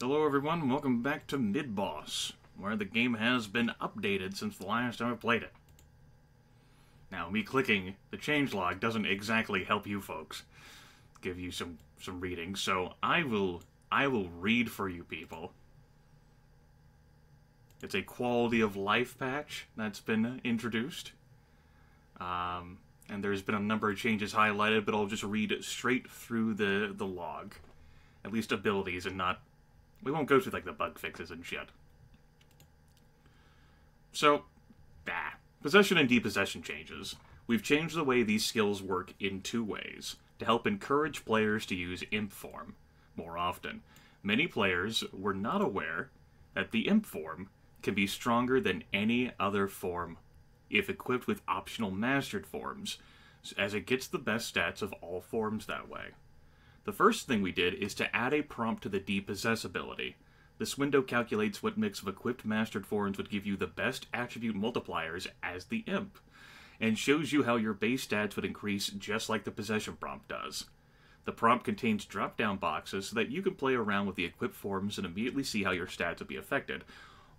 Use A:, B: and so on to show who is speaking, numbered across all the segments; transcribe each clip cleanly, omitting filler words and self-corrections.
A: Hello everyone, welcome back to Mid-Boss, where the game has been updated since the last time I played it. Now, me clicking the changelog doesn't exactly help you folks, give you some reading, so I will read for you people. It's a quality of life patch that's been introduced. And there's been a number of changes highlighted, but I'll just read straight through the log. At least abilities and not... We won't go through, like, the bug fixes and shit. So, possession and depossession changes. We've changed the way these skills work in two ways, to help encourage players to use Imp form more often. Many players were not aware that the Imp form can be stronger than any other form if equipped with optional mastered forms, as it gets the best stats of all forms that way. The first thing we did is to add a prompt to the Depossess ability. This window calculates what mix of equipped mastered forms would give you the best attribute multipliers as the Imp, and shows you how your base stats would increase just like the Possession prompt does. The prompt contains drop-down boxes so that you can play around with the equipped forms and immediately see how your stats would be affected.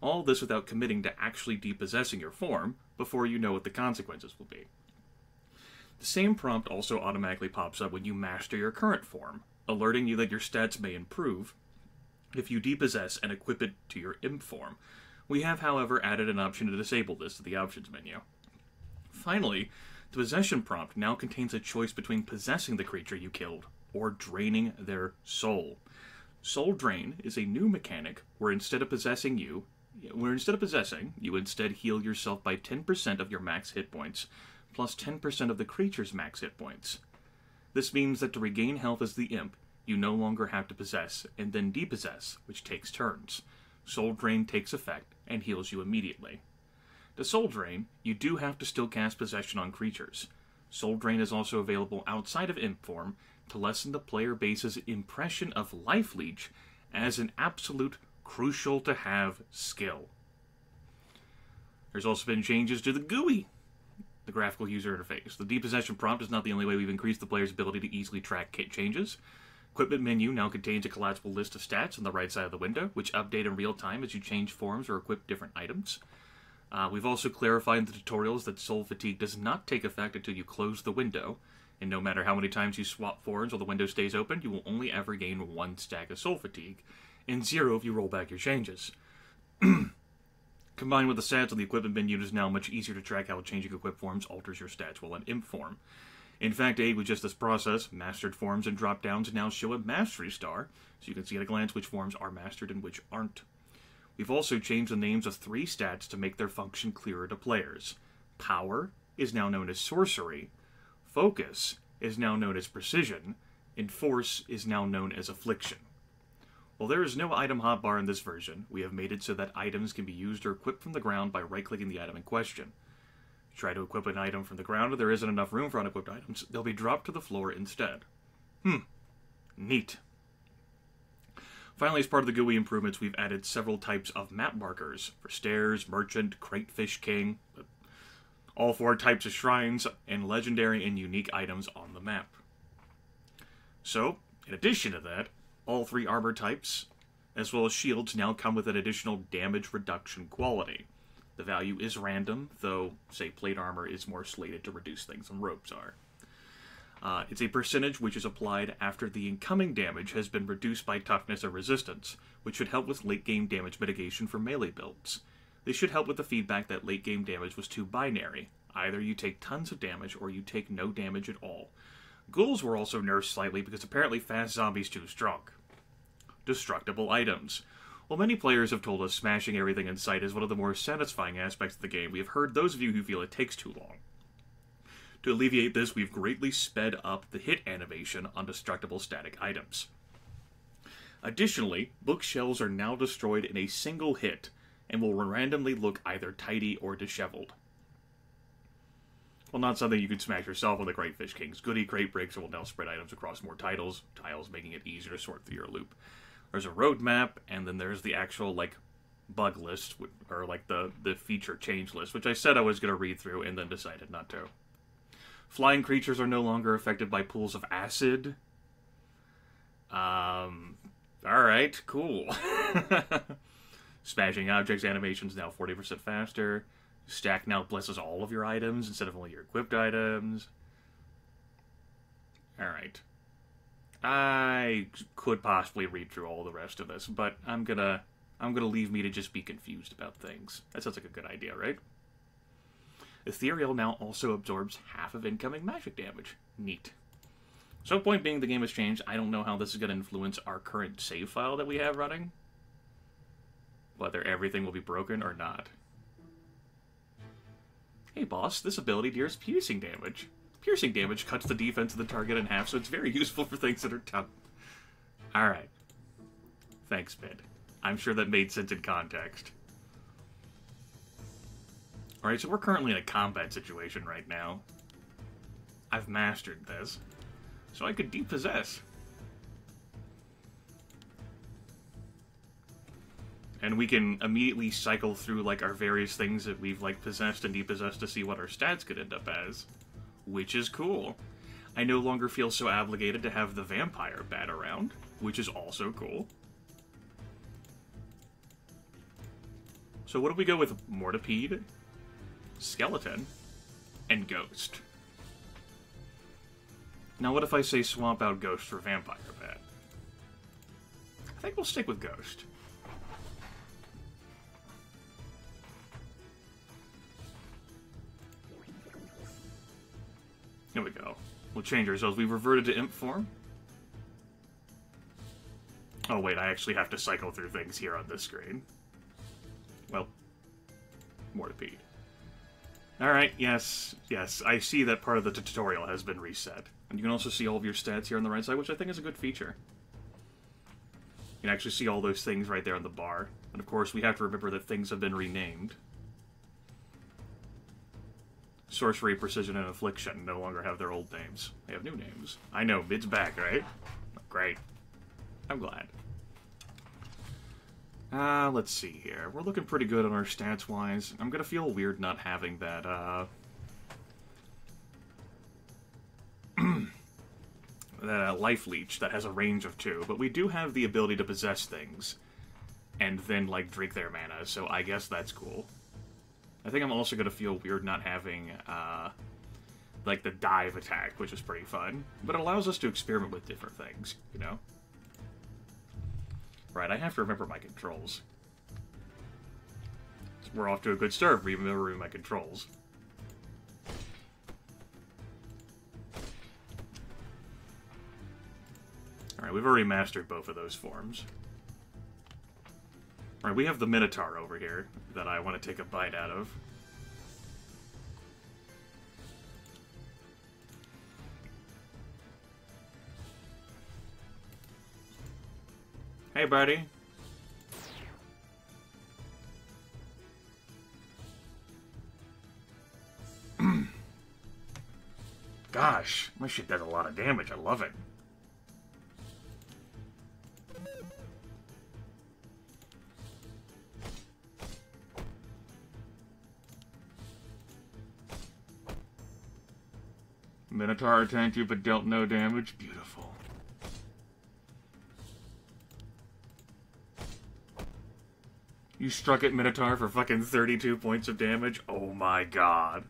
A: All this without committing to actually depossessing your form before you know what the consequences will be. The same prompt also automatically pops up when you master your current form, alerting you that your stats may improve if you depossess and equip it to your Imp form. We have, however, added an option to disable this to the options menu. Finally, the possession prompt now contains a choice between possessing the creature you killed or draining their soul. Soul Drain is a new mechanic where instead of possessing, you instead heal yourself by 10% of your max hit points, plus 10% of the creature's max hit points. This means that to regain health as the Imp, you no longer have to possess and then depossess, which takes turns. Soul Drain takes effect and heals you immediately. To Soul Drain, you do have to still cast Possession on creatures. Soul Drain is also available outside of Imp form to lessen the player base's impression of Life Leech as an absolute crucial to have skill. There's also been changes to the GUI, the graphical user interface. The depossession prompt is not the only way we've increased the player's ability to easily track kit changes. Equipment menu now contains a collapsible list of stats on the right side of the window, which update in real time as you change forms or equip different items. We've also clarified in the tutorials that Soul Fatigue does not take effect until you close the window, and no matter how many times you swap forms while the window stays open, you will only ever gain 1 stack of Soul Fatigue, and 0 if you roll back your changes. Combined with the stats on the equipment menu, it is now much easier to track how changing equip forms alters your stats while in Imp form. In fact, to aid with just this process, mastered forms and drop-downs now show a mastery star, so you can see at a glance which forms are mastered and which aren't. We've also changed the names of 3 stats to make their function clearer to players. Power is now known as Sorcery, Focus is now known as Precision, and Force is now known as Affliction. While there is no item hotbar in this version, we have made it so that items can be used or equipped from the ground by right-clicking the item in question. If you try to equip an item from the ground and there isn't enough room for unequipped items, they'll be dropped to the floor instead. Neat. Finally, as part of the GUI improvements, we've added several types of map markers for stairs, merchant, Cratefish King, all 4 types of shrines, and legendary and unique items on the map. So, in addition to that, all 3 armor types, as well as shields, now come with an additional damage reduction quality. The value is random, though, say, plate armor is more slated to reduce things than ropes are. It's a percentage which is applied after the incoming damage has been reduced by toughness or resistance, which should help with late-game damage mitigation for melee builds. This should help with the feedback that late-game damage was too binary. Either you take tons of damage or you take no damage at all. Ghouls were also nerfed slightly because apparently fast zombies too strong. Destructible items. While many players have told us smashing everything in sight is one of the more satisfying aspects of the game, we have heard those of you who feel it takes too long. To alleviate this, we've greatly sped up the hit animation on destructible static items. Additionally, bookshelves are now destroyed in a single hit, and will randomly look either tidy or disheveled. Well, not something you can smash yourself with a Cratefish King's Goodie. Crate breaks will now spread items across more tiles, making it easier to sort through your loop. There's a roadmap, and then there's the actual, bug list, or, the feature change list, which I said I was going to read through and then decided not to. Flying creatures are no longer affected by pools of acid. Alright, cool. Smashing objects animations now 40% faster. Stack now blesses all of your items instead of only your equipped items. Alright. I could possibly read through all the rest of this, but I'm gonna leave me to just be confused about things. That sounds like a good idea, right? Ethereal now also absorbs half of incoming magic damage. Neat. So point being, the game has changed. I don't know how this is going to influence our current save file that we have running. Whether everything will be broken or not. Hey boss, this ability deals piercing damage. Piercing damage cuts the defense of the target in half, so it's very useful for things that are tough. Alright. Thanks, Mid. I'm sure that made sense in context. Alright, so we're currently in a combat situation right now. I've mastered this. So I could depossess. And we can immediately cycle through, like, our various things that we've, like, possessed and depossessed to see what our stats could end up as. Which is cool. I no longer feel so obligated to have the vampire bat around, which is also cool. So what do we go with? Mortipede, Skeleton, and Ghost. Now what if I say swap out Ghost for Vampire Bat? I think we'll stick with Ghost. Here we go. We'll change ourselves. We've reverted to imp form. Oh wait, I actually have to cycle through things here on this screen. Well, Mortipede. Alright, yes, I see that part of the tutorial has been reset. And you can also see all of your stats here on the right side, which I think is a good feature. You can actually see all those things right there on the bar. And of course, we have to remember that things have been renamed. Sorcery, Precision, and Affliction no longer have their old names. They have new names. I know, Mid's back, right? Great. I'm glad. Let's see here. We're looking pretty good on our stats-wise. I'm gonna feel weird not having that, that life leech that has a range of 2, but we do have the ability to possess things and then, like, drink their mana, so I guess that's cool. I think I'm also gonna feel weird not having, like, the dive attack, which is pretty fun, but it allows us to experiment with different things, you know? Right, I have to remember my controls. We're off to a good start, remembering my controls. Alright, we've already mastered both of those forms. Alright, we have the Minotaur over here that I want to take a bite out of. Hey, buddy. Gosh, my shit does a lot of damage. I love it. Minotaur attacked you but dealt no damage. Beautiful. You struck at Minotaur for fucking 32 points of damage? Oh my god.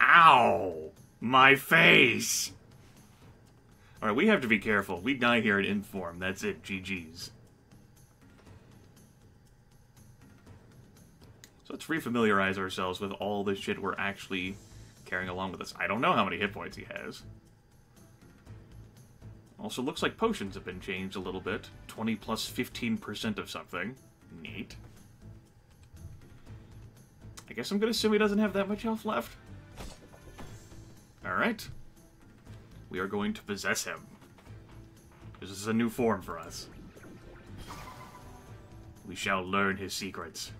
A: Ow! My face! Alright, we have to be careful. We die here in imp form. That's it. GG's. So let's refamiliarize ourselves with all the shit we're actually carrying along with us. I don't know how many hit points he has. Also, looks like potions have been changed a little bit. 20 plus 15% of something. Neat. I guess I'm gonna assume he doesn't have that much health left. Alright. We are going to possess him. This is a new form for us. We shall learn his secrets.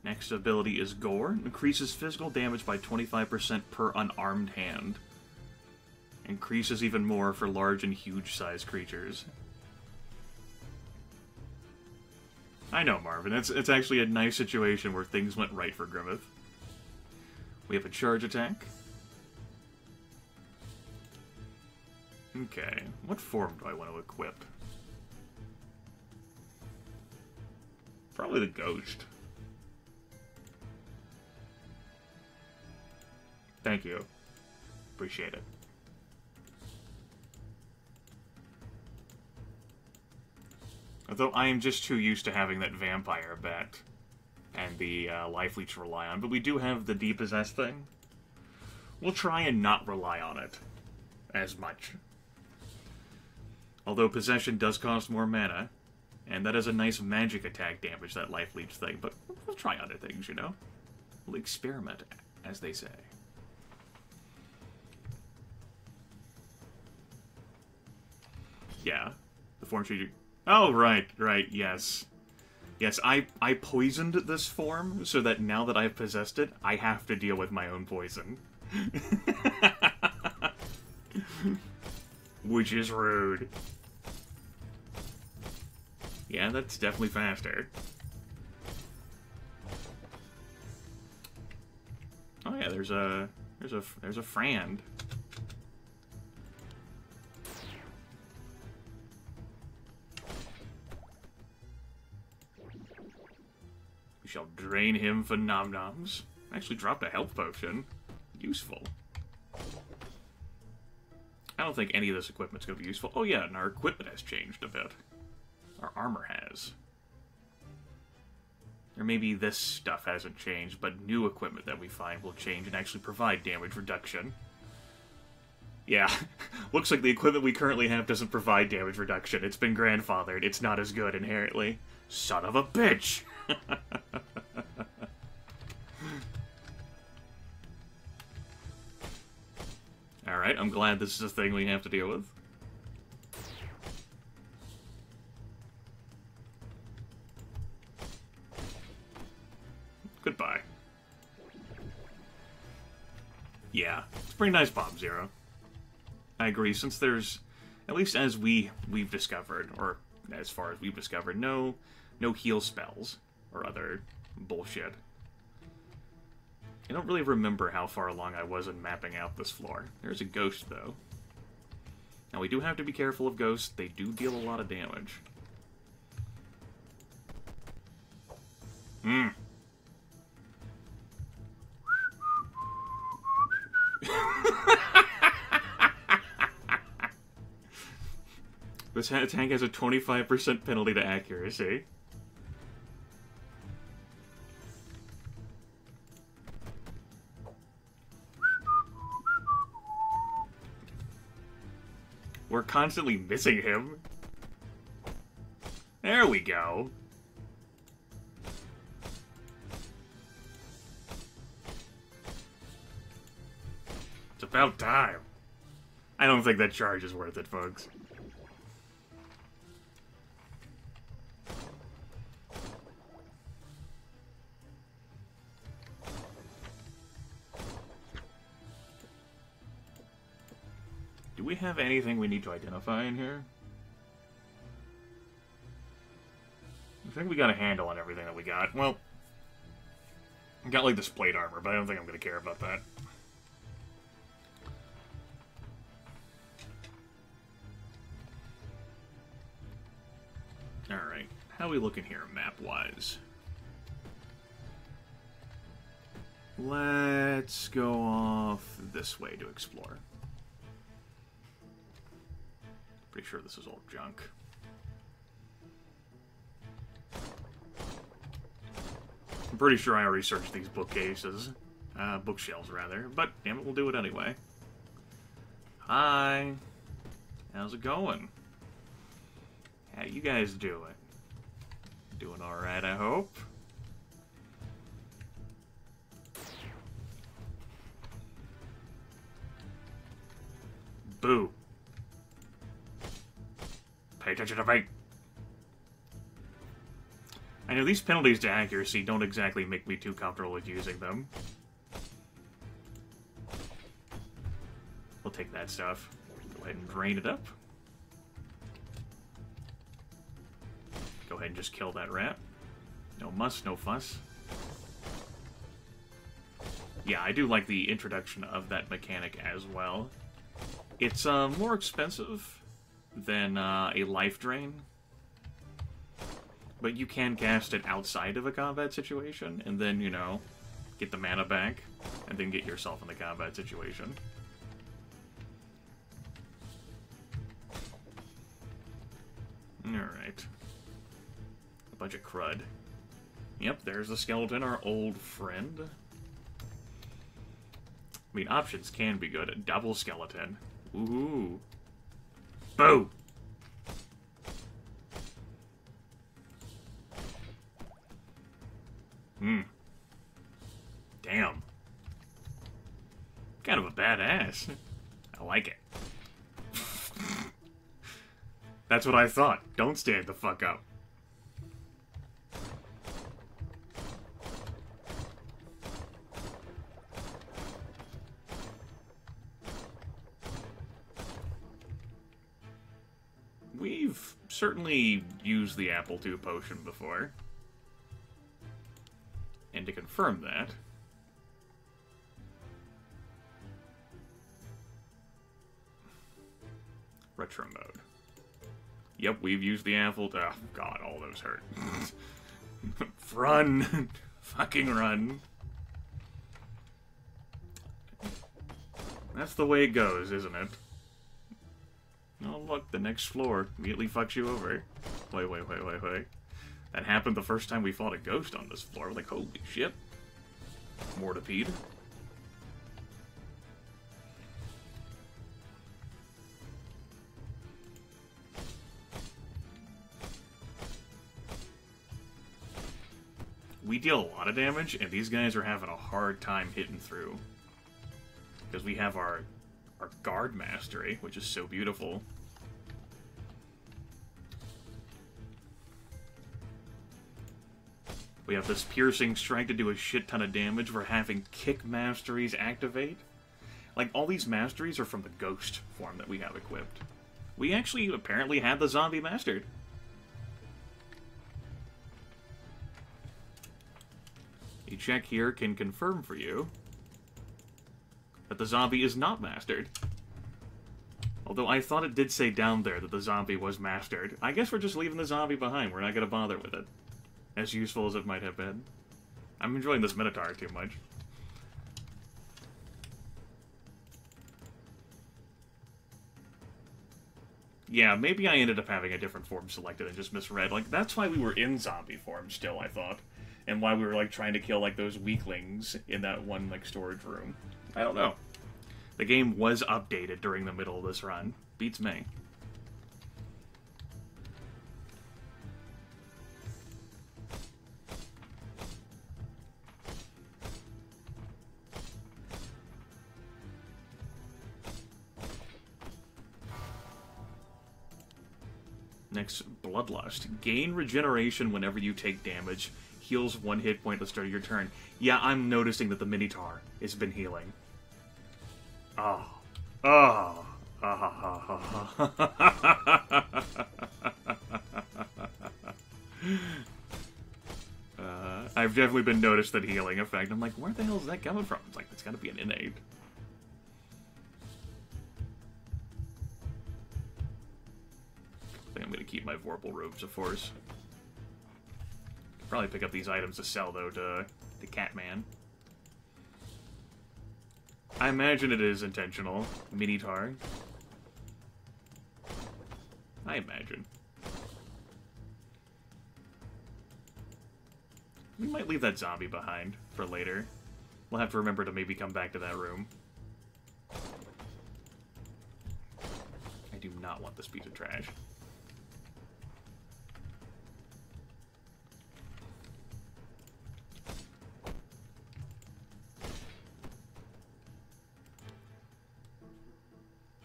A: Next ability is Gore. Increases physical damage by 25% per unarmed hand. Increases even more for large and huge-sized creatures. I know, Marvin. It's actually a nice situation where things went right for Grimmeth. We have a charge attack. Okay, what form do I want to equip? Probably the Ghost. Thank you. Appreciate it. Although I am just too used to having that Vampire bet and the Life Leech to rely on, but we do have the Depossess thing. We'll try and not rely on it as much. Although Possession does cost more mana, and that is a nice magic attack damage, that Life Leech thing, but we'll try other things, you know? We'll experiment, as they say. Yeah, the form tree. Oh, right, yes. Yes, I poisoned this form so that now that I've possessed it, I have to deal with my own poison. Which is rude. Yeah, that's definitely faster. Oh yeah, there's a Frand. We shall drain him for nom-noms. Actually dropped a health potion. Useful. I don't think any of this equipment's going to be useful. Oh yeah, and our equipment has changed a bit. Our armor has. Or maybe this stuff hasn't changed, but new equipment that we find will change and actually provide damage reduction. Yeah, looks like the equipment we currently have doesn't provide damage reduction. It's been grandfathered. It's not as good inherently. Son of a bitch! Alright, I'm glad this is a thing we have to deal with. Goodbye. Yeah, it's a pretty nice Bomb Zero. I agree, since there's, at least as we've discovered, or as far as we've discovered, no heal spells or other bullshit. I don't really remember how far along I was in mapping out this floor. There's a ghost, though. Now, we do have to be careful of ghosts. They do deal a lot of damage. This tank has a 25% penalty to accuracy. We're constantly missing him. There we go. It's about time. I don't think that charge is worth it, folks. Do we have anything we need to identify in here? I think we got a handle on everything that we got. Well, I got like this plate armor, but I don't think I'm going to care about that. Alright, how are we looking here map-wise? Let's go off this way to explore. Pretty sure this is all junk. I'm pretty sure I already searched these bookcases. Bookshelves, rather. But, damn it, we'll do it anyway. Hi. How's it going? How you guys doing? Doing alright, I hope? Boo. Pay attention to me. I know these penalties to accuracy don't exactly make me too comfortable with using them. We'll take that stuff. Go ahead and drain it up. Go ahead and just kill that rat. No muss, no fuss. Yeah, I do like the introduction of that mechanic as well. It's more expensive than a life drain, but you can cast it outside of a combat situation, and then, you know, get the mana back, and then get yourself in the combat situation. Alright. A bunch of crud. Yep, there's the skeleton, our old friend. I mean, options can be good. Double skeleton. Ooh. Boo! Damn. Kind of a badass. I like it. That's what I thought. Don't stand the fuck up. We've certainly used the Apple II potion before. And to confirm that... Retro mode. Yep, we've used the Apple... Oh, God, all those hurt. Run! Fucking run. That's the way it goes, isn't it? Oh, look, the next floor immediately fucks you over. Wait. That happened the first time we fought a ghost on this floor. Like, holy shit. Mortipede. We deal a lot of damage, and these guys are having a hard time hitting through. Because we have our guard mastery, which is so beautiful. We have this piercing strike to do a shit ton of damage. We're having kick masteries activate. Like, all these masteries are from the ghost form that we have equipped. We actually apparently had the zombie mastered. A check here can confirm for you that the zombie is not mastered. Although I thought it did say down there that the zombie was mastered. I guess we're just leaving the zombie behind. We're not going to bother with it. As useful as it might have been. I'm enjoying this Minotaur too much. Yeah, maybe I ended up having a different form selected and just misread. Like, that's why we were in zombie form still, I thought. And why we were, like, trying to kill, like, those weaklings in that one, like, storage room. I don't know. The game was updated during the middle of this run. Beats me. Next, Bloodlust. Gain regeneration whenever you take damage. Heals 1 hit point at the start of your turn. Yeah, I'm noticing that the Minotaur has been healing. Oh. Oh. I've definitely been noticed that healing effect. I'm like, where the hell is that coming from? It's like, it's gotta be an innate. I think I'm gonna keep my Vorpal Robes of Force. Probably pick up these items to sell, though, to Catman. I imagine it is intentional. Minotaur. I imagine. We might leave that zombie behind for later. We'll have to remember to maybe come back to that room. I do not want this piece of trash.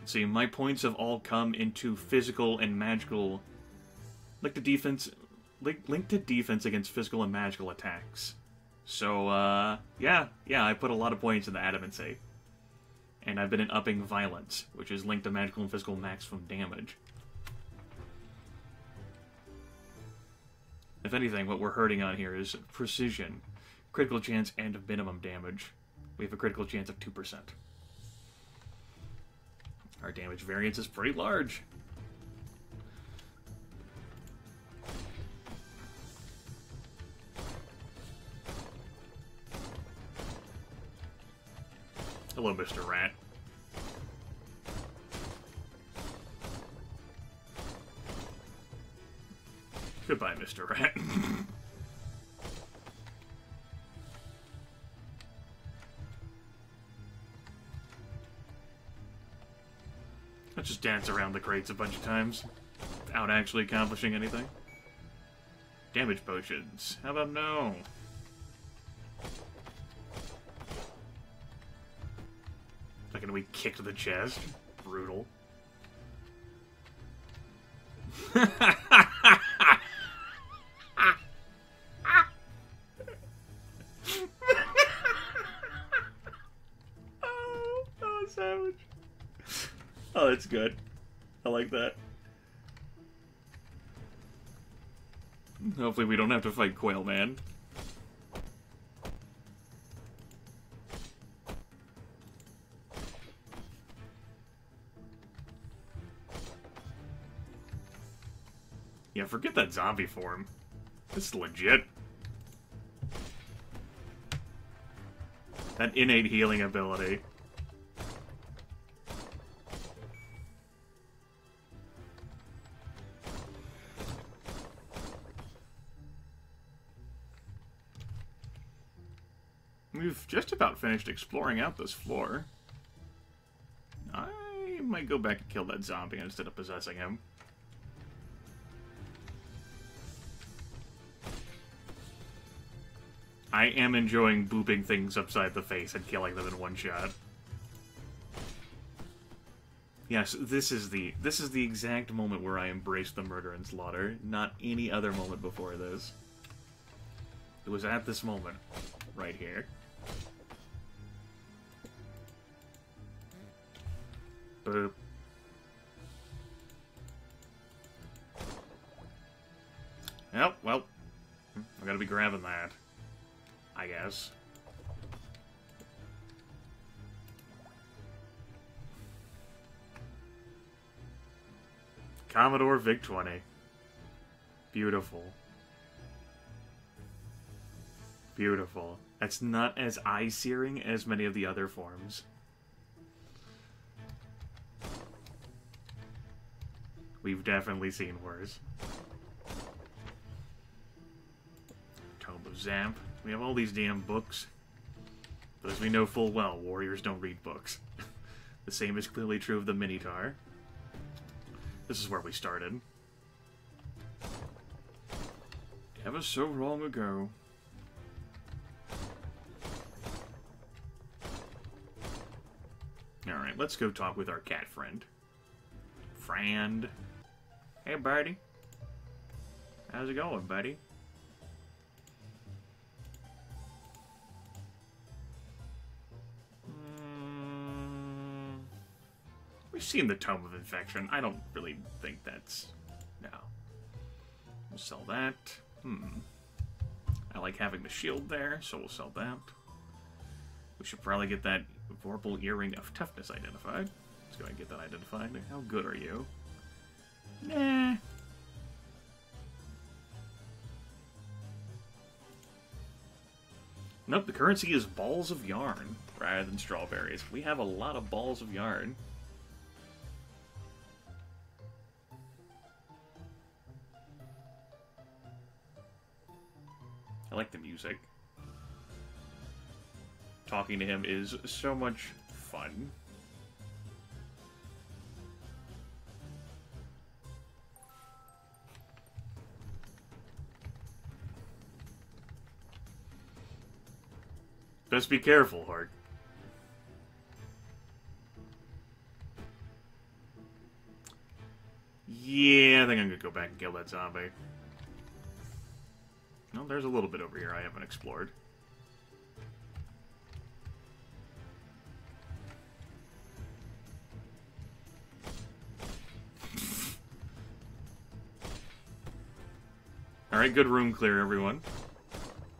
A: See, my points have all come into physical and magical, linked to defense against physical and magical attacks. So, yeah, I put a lot of points in the Adamancy. And I've been in upping violence, which is linked to magical and physical maximum damage. If anything, what we're hurting on here is precision, critical chance, and minimum damage. We have a critical chance of 2%. Our damage variance is pretty large. Hello, Mr. Rat. Goodbye, Mr. Rat. Let's just dance around the crates a bunch of times without actually accomplishing anything. Damage potions. How about no? Like, we kicked to the chest. Brutal. Oh, savage. Oh, that's good. I like that. Hopefully we don't have to fight Quail Man. Yeah, forget that zombie form. This is legit. That innate healing ability. We've just about finished exploring out this floor. I might go back and kill that zombie instead of possessing him. I am enjoying booping things upside the face and killing them in one shot. Yes, this is the exact moment where I embrace the murder and slaughter, not any other moment before this. It was at this moment, right here. Boop. Yep, well, I gotta be grabbing that, I guess. Commodore VIC-20. Beautiful. Beautiful. That's not as eye-searing as many of the other forms. We've definitely seen worse. Tome of Zamp. We have all these damn books. But as we know full well, warriors don't read books. The same is clearly true of the Minotaur. This is where we started. Ever so long ago. Alright, let's go talk with our cat friend. Friend. Hey, buddy. How's it going, buddy? We've seen the Tome of Infection. I don't really think that's... No. We'll sell that. I like having the shield there, so we'll sell that. We should probably get that Vorpal Earring of Toughness identified. Let's go ahead and get that identified. How good are you? Nah. Nope, the currency is balls of yarn rather than strawberries. We have a lot of balls of yarn. I like the music. Talking to him is so much fun. Just be careful, Hart. Yeah, I think I'm gonna go back and kill that zombie. No, there's a little bit over here I haven't explored. Alright, good room clear, everyone.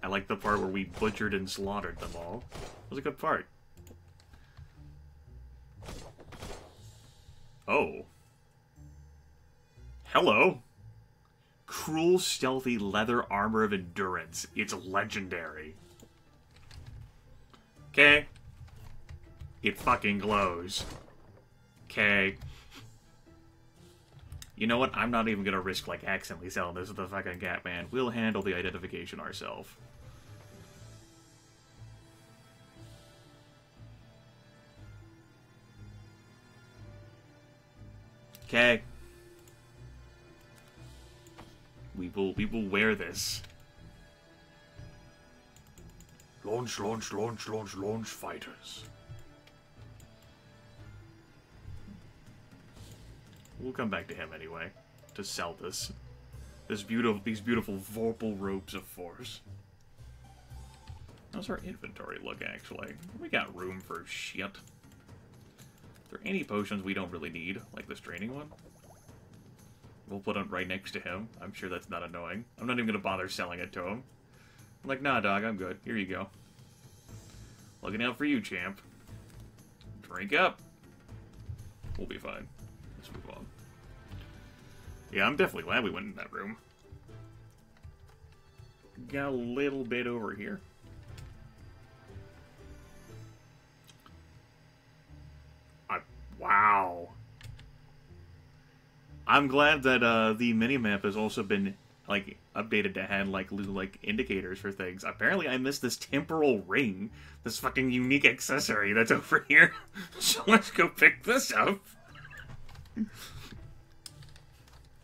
A: I like the part where we butchered and slaughtered them all. That was a good part. Oh. Hello. Cruel, stealthy leather armor of endurance. It's legendary. Okay. It fucking glows. Okay. You know what? I'm not even gonna risk, like, accidentally selling this to the fucking Catman. We'll handle the identification ourselves. Okay. We will wear this. Launch, launch, launch, launch, launch, fighters. We'll come back to him anyway, to sell this. These beautiful Vorpal robes of force. How's our inventory look, actually? We got room for shit. Are there any potions we don't really need, like this training one? We'll put it right next to him. I'm sure that's not annoying. I'm not even gonna bother selling it to him. I'm like, nah, dog, I'm good. Here you go. Looking out for you, champ. Drink up. We'll be fine. Let's move on. Yeah, I'm definitely glad we went in that room. Got a little bit over here. Wow. I'm glad that the minimap has also been like updated to have like indicators for things. Apparently, I missed this temporal ring, this fucking unique accessory that's over here. So let's go pick this up.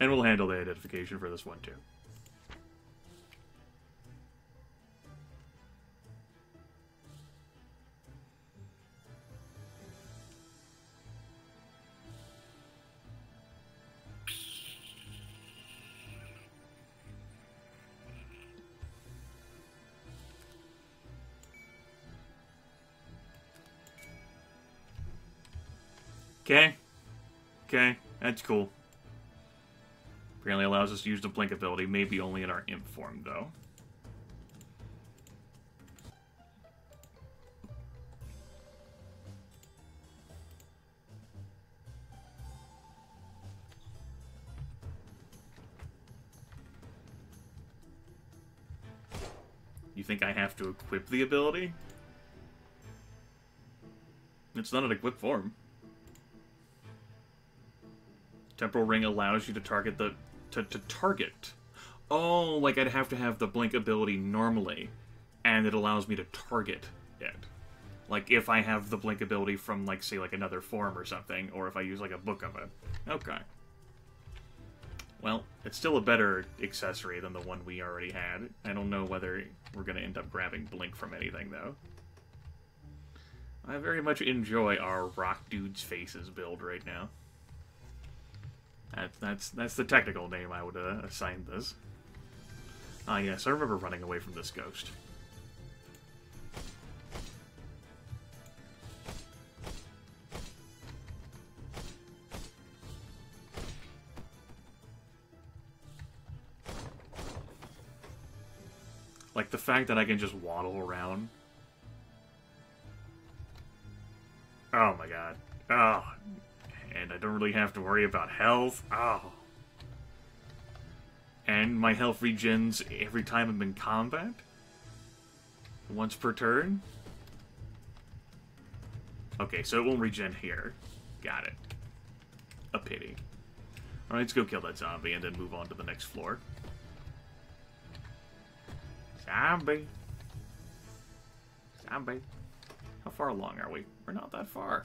A: And we'll handle the identification for this one, too. Okay. Okay, that's cool. Apparently allows us to use the blink ability, maybe only in our imp form, though. You think I have to equip the ability? It's not an equipped form. Temporal Ring allows you to target the... to target. Oh, like I'd have to have the blink ability normally, and it allows me to target it. Like if I have the blink ability from, like, say, like another form or something, or if I use, like, a book of it. Okay. Well, it's still a better accessory than the one we already had. I don't know whether we're going to end up grabbing blink from anything, though. I very much enjoy our Rock Dude's Faces build right now. That's the technical name I would assign this. Ah, yes, I remember running away from this ghost. Like, the fact that I can just waddle around. Oh my god. Oh. And I don't really have to worry about health. Oh. And my health regens every time I'm in combat? Once per turn? Okay, so it won't regen here. Got it. A pity. Alright, let's go kill that zombie and then move on to the next floor. Zombie. Zombie. How far along are we? We're not that far.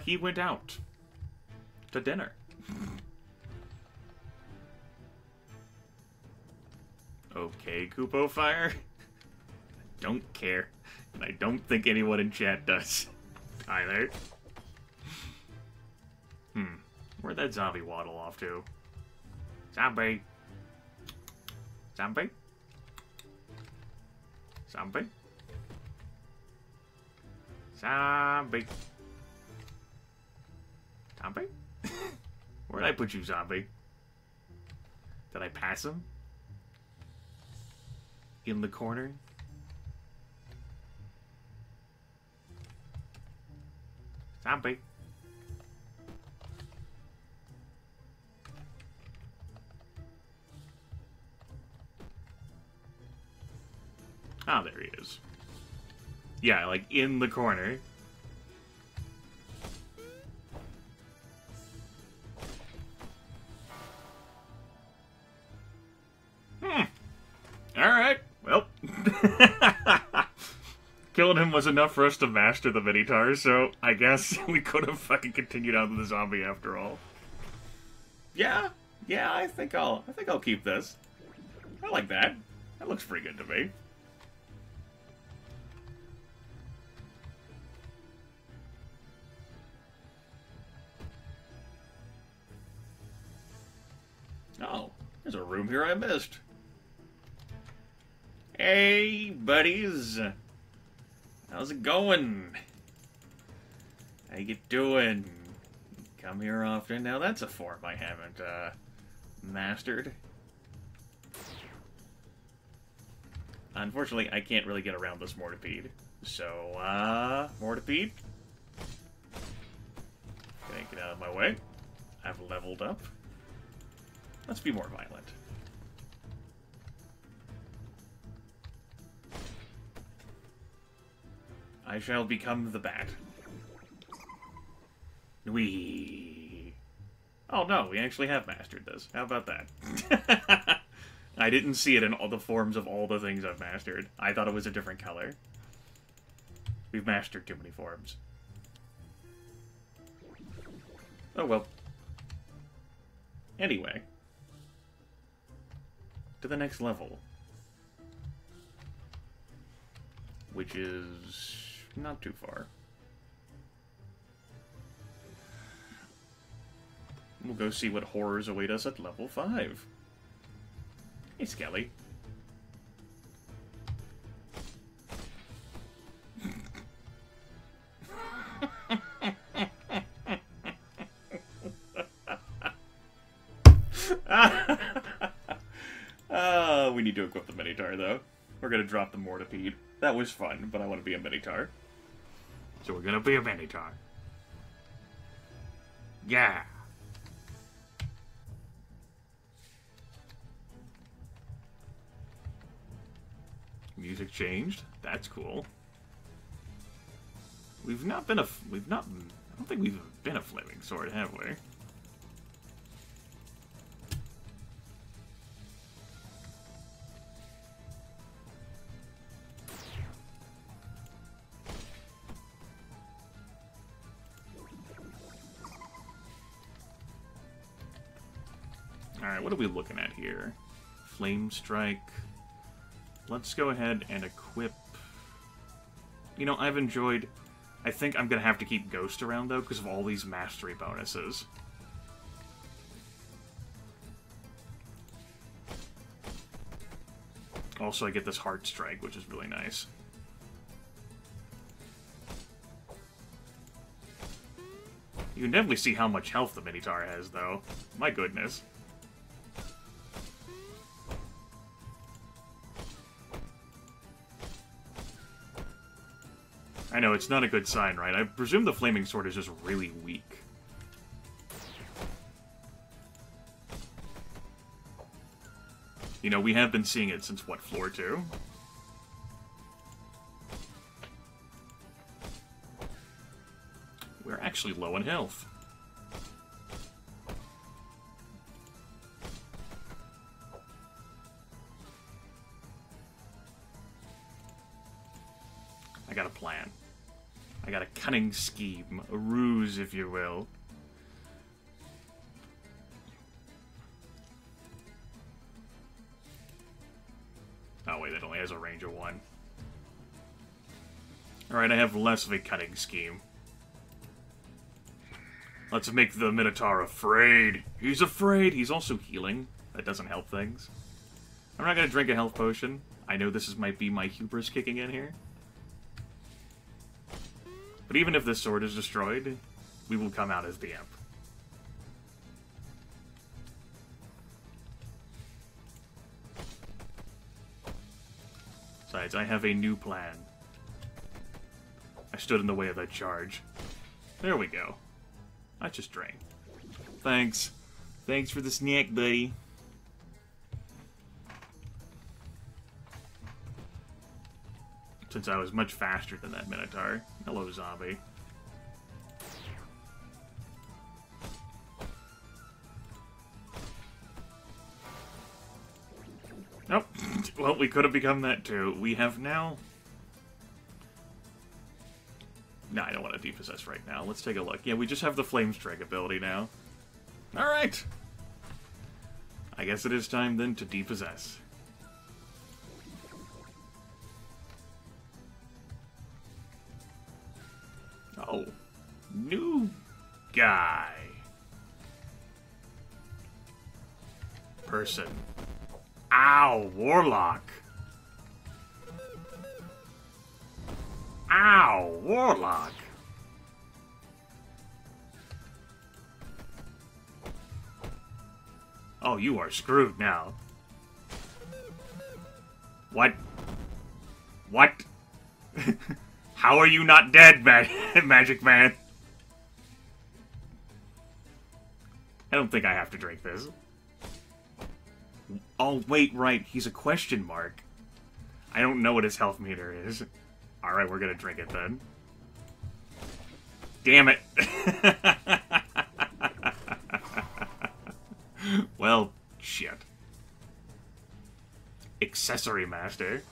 A: He went out to dinner. Okay, Kupo Fire. Don't care. And I don't think anyone in chat does either. Where'd that zombie waddle off to? Zombie. Zombie. Zombie. Zombie. Zombie? Where did I put you, zombie? Did I pass him? In the corner? Zombie. Ah, there he is. Yeah, like, in the corner. Alright, well. Killing him was enough for us to master the Minotaur, so I guess we could have fucking continued on with the zombie after all. Yeah, I think I'll keep this. I like that. That looks pretty good to me. Oh, there's a room here I missed. Hey, buddies. How's it going? How you doing? Come here often. Now that's a form I haven't, mastered. Unfortunately, I can't really get around this Mortipede. So, Mortipede. Okay, get out of my way. I've leveled up. Let's be more violent. I shall become the bat. Whee! Oh no, we actually have mastered this. How about that? I didn't see it in all the forms of all the things I've mastered. I thought it was a different color. We've mastered too many forms. Oh well. Anyway. To the next level. Which is not too far. We'll go see what horrors await us at level 5. Hey, Skelly. We need to equip the Minotaur, though. We're gonna drop the Mortipede. That was fun, but I want to be a Minotaur. So we're gonna be a Minotaur. Yeah! Music changed. That's cool. I don't think we've been a Flaming Sword, have we? Alright, what are we looking at here? Flame Strike. Let's go ahead and equip... You know, I've enjoyed... I think I'm going to have to keep Ghost around, though, because of all these mastery bonuses. Also, I get this Heart Strike, which is really nice. You can definitely see how much health the Minotaur has, though. My goodness. I know, it's not a good sign, right? I presume the Flaming Sword is just really weak. You know, we have been seeing it since, what, floor 2? We're actually low in health. I got a plan. I got a cunning scheme, a ruse, if you will. Oh wait, that only has a range of 1. Alright, I have less of a cunning scheme. Let's make the Minotaur afraid. He's afraid. He's also healing. That doesn't help things. I'm not going to drink a health potion. I know this might be my hubris kicking in here. But even if this sword is destroyed, we will come out as the Imp. Besides, I have a new plan. I stood in the way of that charge. There we go. I just drank. Thanks. Thanks for the snack, buddy. Since I was much faster than that Minotaur. Hello, zombie. Nope. Well, we could have become that too. We have now... No, I don't want to depossess right now. Let's take a look. Yeah, we just have the Flame Strike ability now. Alright! I guess it is time then to depossess. Oh. New guy. Person. Ow, Warlock. Ow, Warlock. Oh, you are screwed now. What? What? How are you not dead, Magic Man? I don't think I have to drink this. Oh, wait, right. He's a question mark. I don't know what his health meter is. Alright, we're gonna drink it then. Damn it! Well, shit. Accessory Master.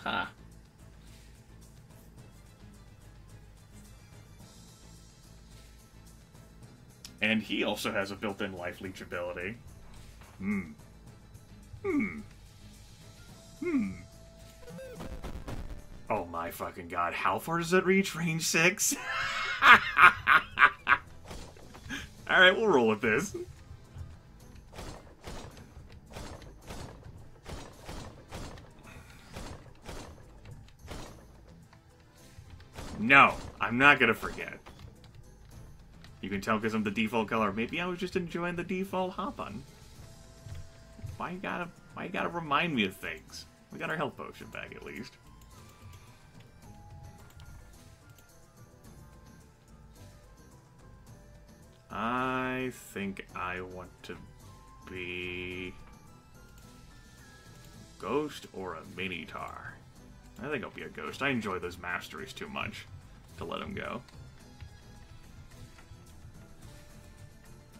A: Huh. And he also has a built-in life leech ability. Oh my fucking god, how far does it reach? Range 6? Alright, we'll roll with this. No, I'm not gonna forget. You can tell because I'm the default color. Maybe I was just enjoying the default hop-on. Why you gotta remind me of things? We got our health potion back at least. I think I want to be Ghost or a Minotaur. I think I'll be a Ghost. I enjoy those masteries too much to let them go.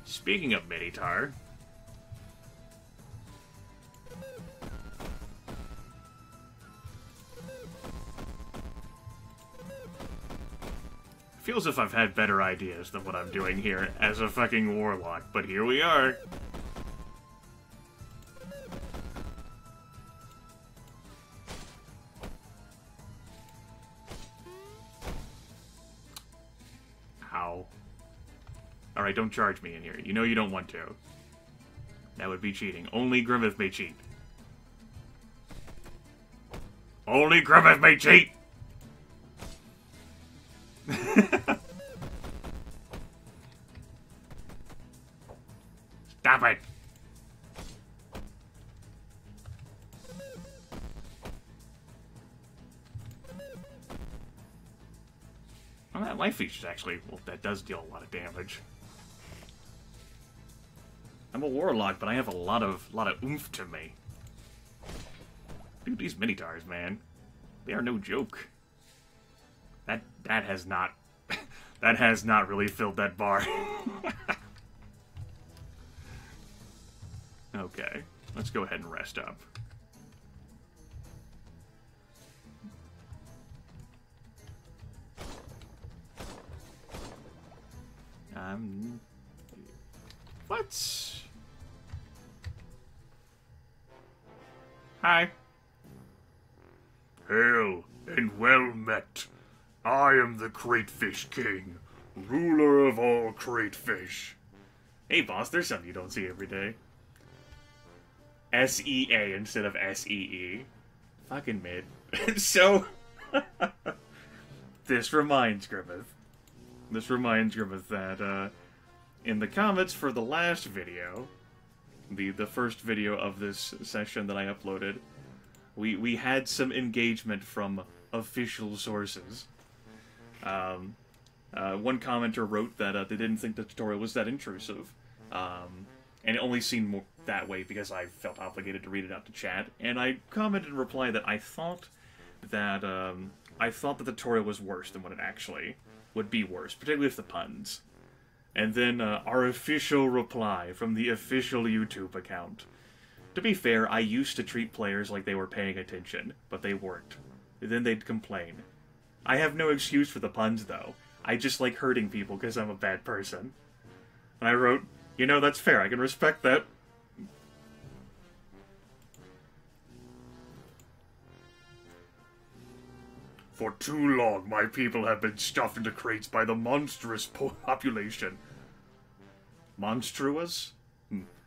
A: Speaking of Minotaur, feels as if I've had better ideas than what I'm doing here as a fucking warlock, but here we are. Ow. Alright, don't charge me in here. You know you don't want to. That would be cheating. Only Grimmeth may cheat. Only Grimmeth may cheat! Stop it! Well, that life feature actually, well, that does deal a lot of damage. I'm a warlock, but I have a lot of oomph to me. Dude, these Minotaurs, man, they are no joke. That has not that has not really filled that bar. Okay, let's go ahead and rest up. What? Hi. Hail and well met. I am the Crayfish King, ruler of all crayfish. Hey boss, there's something you don't see every day. S-E-A instead of S-E-E. Fucking mid. So, this reminds Grimmeth that, in the comments for the last video, the first video of this session that I uploaded, we had some engagement from official sources. One commenter wrote that they didn't think the tutorial was that intrusive, and it only seemed more that way because I felt obligated to read it out to chat. And I commented in reply that I thought that the tutorial was worse than what it actually would be worse, particularly with the puns. And then our official reply from the official YouTube account. To be fair, I used to treat players like they were paying attention, but they weren't. Then they'd complain. I have no excuse for the puns, though. I just like hurting people because I'm a bad person. And I wrote, you know, that's fair, I can respect that. For too long, my people have been stuffed into crates by the monstrous population. Monstrous?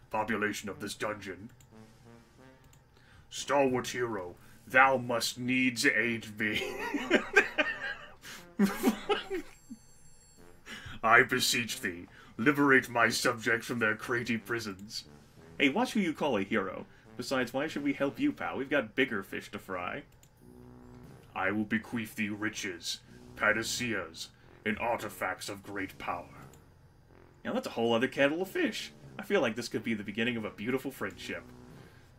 A: Population of this dungeon. Stalwart hero, thou must needs aid me. I beseech thee, liberate my subjects from their crazy prisons. Hey, watch who you call a hero. Besides, why should we help you, pal? We've got bigger fish to fry. I will bequeath thee riches, panaceas, and artifacts of great power. Now that's a whole other kettle of fish. I feel like this could be the beginning of a beautiful friendship.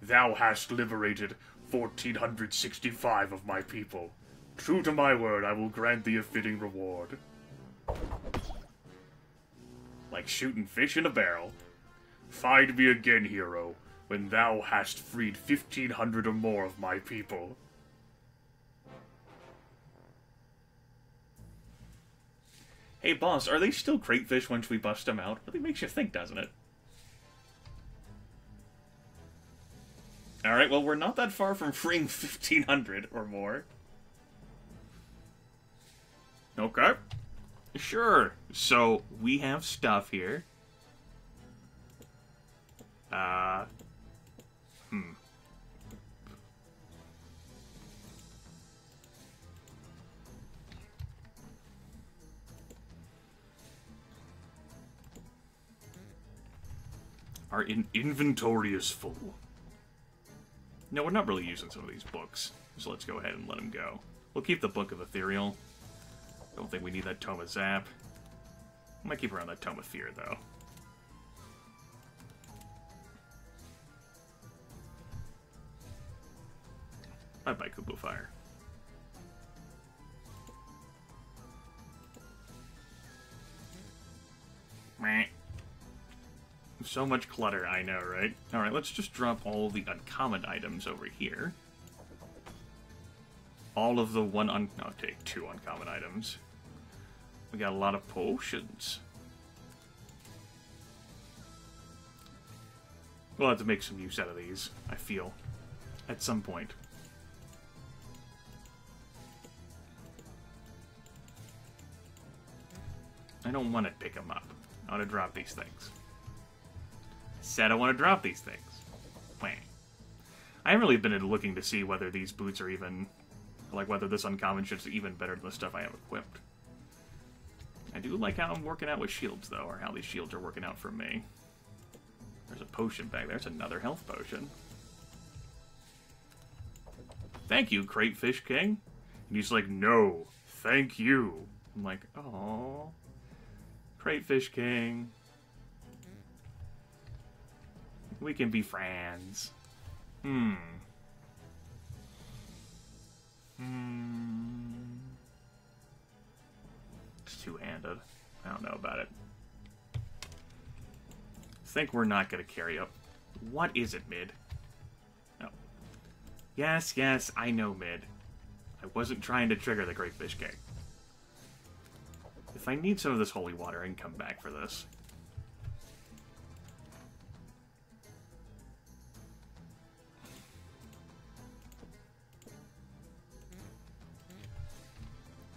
A: Thou hast liberated 1,465 of my people. True to my word, I will grant thee a fitting reward. Like shooting fish in a barrel. Find me again, hero, when thou hast freed 1,500 or more of my people. Hey boss, are they still crayfish once we bust them out? Really makes you think, doesn't it? Alright, well, we're not that far from freeing 1,500 or more. Okay. Sure. So, we have stuff here. Our inventory is full. No, we're not really using some of these books, so let's go ahead and let them go. We'll keep the Book of Ethereal. Don't think we need that Tome of Zap. I might keep around that Tome of Fear, though. Bye-bye, Kublai Fire. Meh. So much clutter, I know, right? Alright, let's just drop all the uncommon items over here. All of the I'll take 2 uncommon items. We got a lot of potions. We'll have to make some use out of these, I feel. At some point. I don't want to pick them up. I want to drop these things. Said I want to drop these things. Wait. I haven't really been looking to see whether these boots are even... like, whether this uncommon shit's even better than the stuff I have equipped. I do like how I'm working out with shields, though, or how these shields are working out for me. There's a potion back there. There's another health potion. Thank you, Crayfish King. And he's like, no, thank you. I'm like, oh, Crayfish King. We can be friends. It's two-handed. I don't know about it. Think we're not going to carry up. What is it, Mid? Oh. Yes, yes, I know, Mid. I wasn't trying to trigger the Crayfish King. If I need some of this holy water, I can come back for this.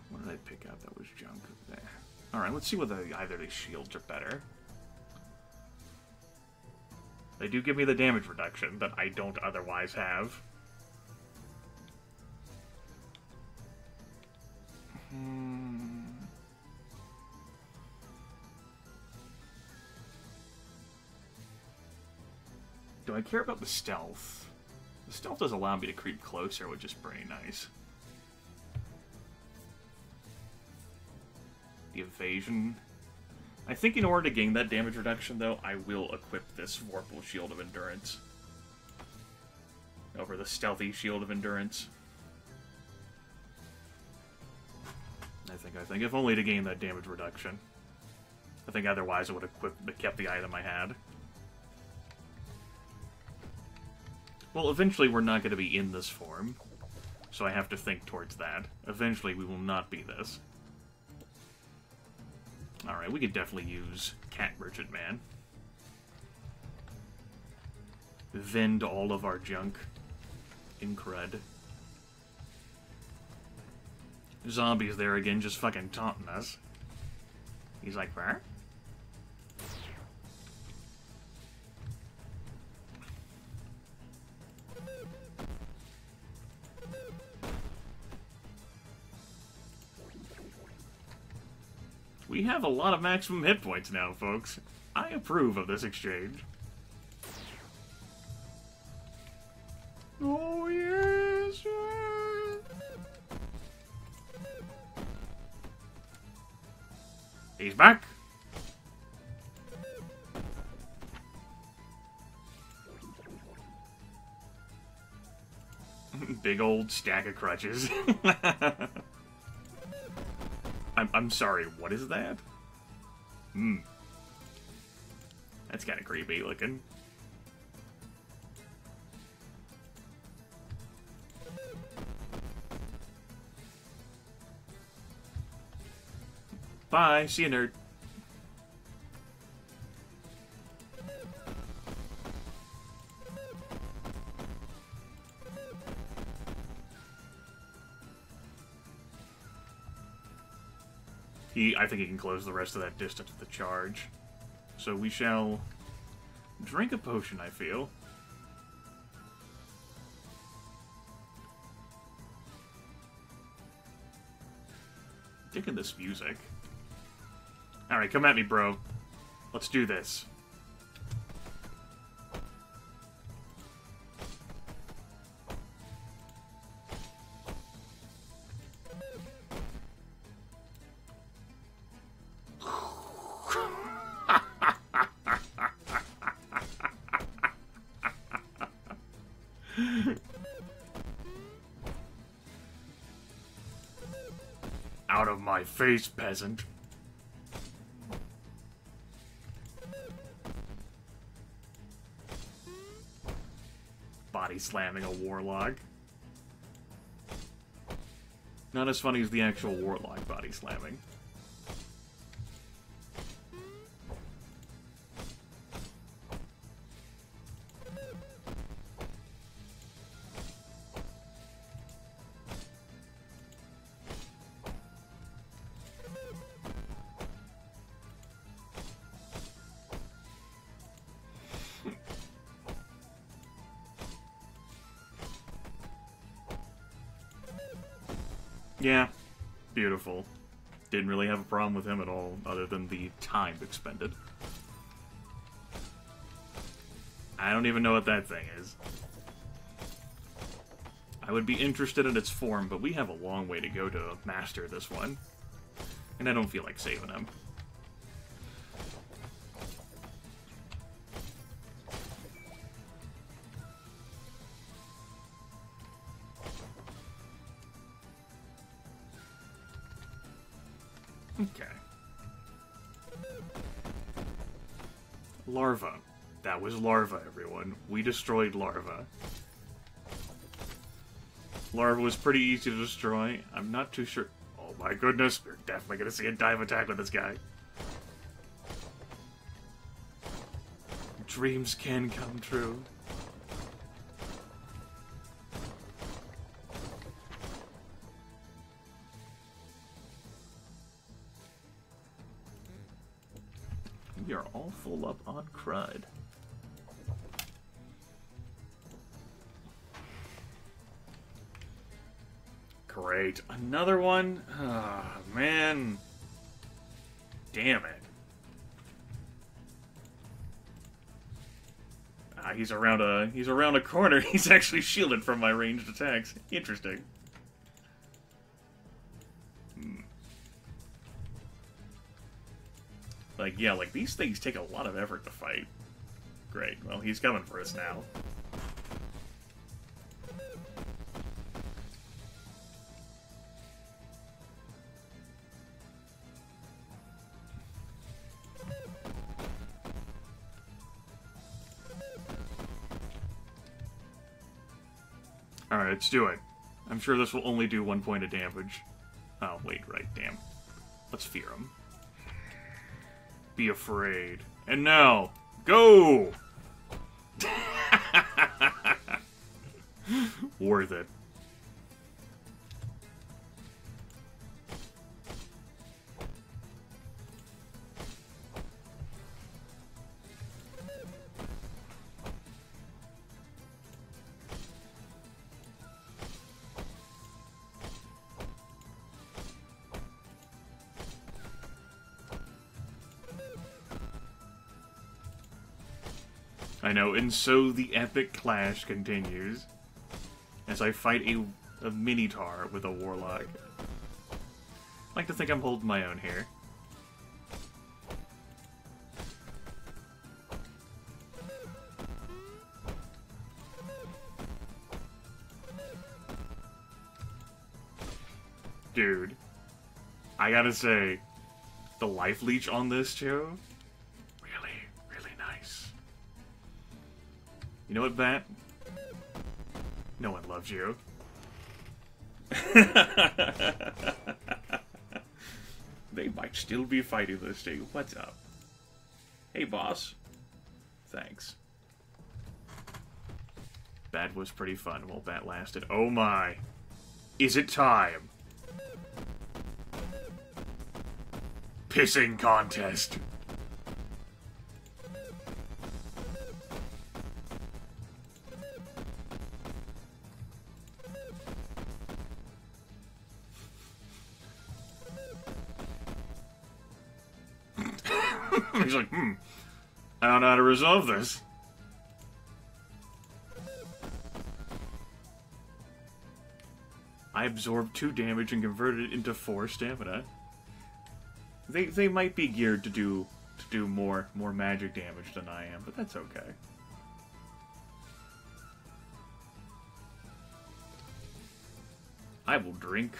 A: What did I pick up that was junk there? Alright, let's see whether either of these shields are better. They do give me the damage reduction that I don't otherwise have. Do I care about the stealth? The stealth does allow me to creep closer, which is pretty nice. The evasion. I think in order to gain that damage reduction, though, I will equip this Vorpal Shield of Endurance over the Stealthy Shield of Endurance. I think, if only to gain that damage reduction. I think otherwise I would have kept the item I had. Well, eventually we're not going to be in this form, so I have to think towards that. Eventually we will not be this. Alright, we could definitely use Cat Merchant Man. Vend all of our junk in crud. Zombie's there again, just fucking taunting us. He's like, where? We have a lot of maximum hit points now, folks. I approve of this exchange. Oh, yes, yes. He's back. Big old stack of crutches. I'm sorry, what is that? That's kind of creepy looking. Bye, see you, nerd. I think he can close the rest of that distance with the charge. So we shall drink a potion, I feel. Digging this music. Alright, come at me, bro. Let's do this. Out of my face, peasant. Body slamming a warlock. Not as funny as the actual warlock body slamming. Yeah, beautiful. Didn't really have a problem with him at all, other than the time expended. I don't even know what that thing is. I would be interested in its form, but we have a long way to go to master this one. And I don't feel like saving him. Okay. Larva. That was Larva, everyone. We destroyed Larva. Larva was pretty easy to destroy. I'm not too sure. Oh my goodness, we're definitely gonna see a dive attack with this guy. Dreams can come true. We are all full up on crud. Great. Another one? Oh, man. Damn it. Ah, he's around a corner. He's actually shielded from my ranged attacks. Interesting. Like, yeah, like, these things take a lot of effort to fight. Great. Well, he's coming for us now. Alright, let's do it. I'm sure this will only do 1 point of damage. Oh, wait, right, damn. Let's fear him. Be afraid. And now, go! Worth it. I know, and so the epic clash continues as I fight a Minotaur with a Warlock. I like to think I'm holding my own here. Dude, I gotta say, the life leech on this too, really nice. You know what, Bat? No one loves you. They might still be fighting this day. What's up? Hey, boss. Thanks. Bat was pretty fun while Bat lasted. Oh my. Is it time? Pissing contest. He's like, I don't know how to resolve this. I absorbed 2 damage and converted it into 4 stamina. They might be geared to do more magic damage than I am, but that's okay. I will drink.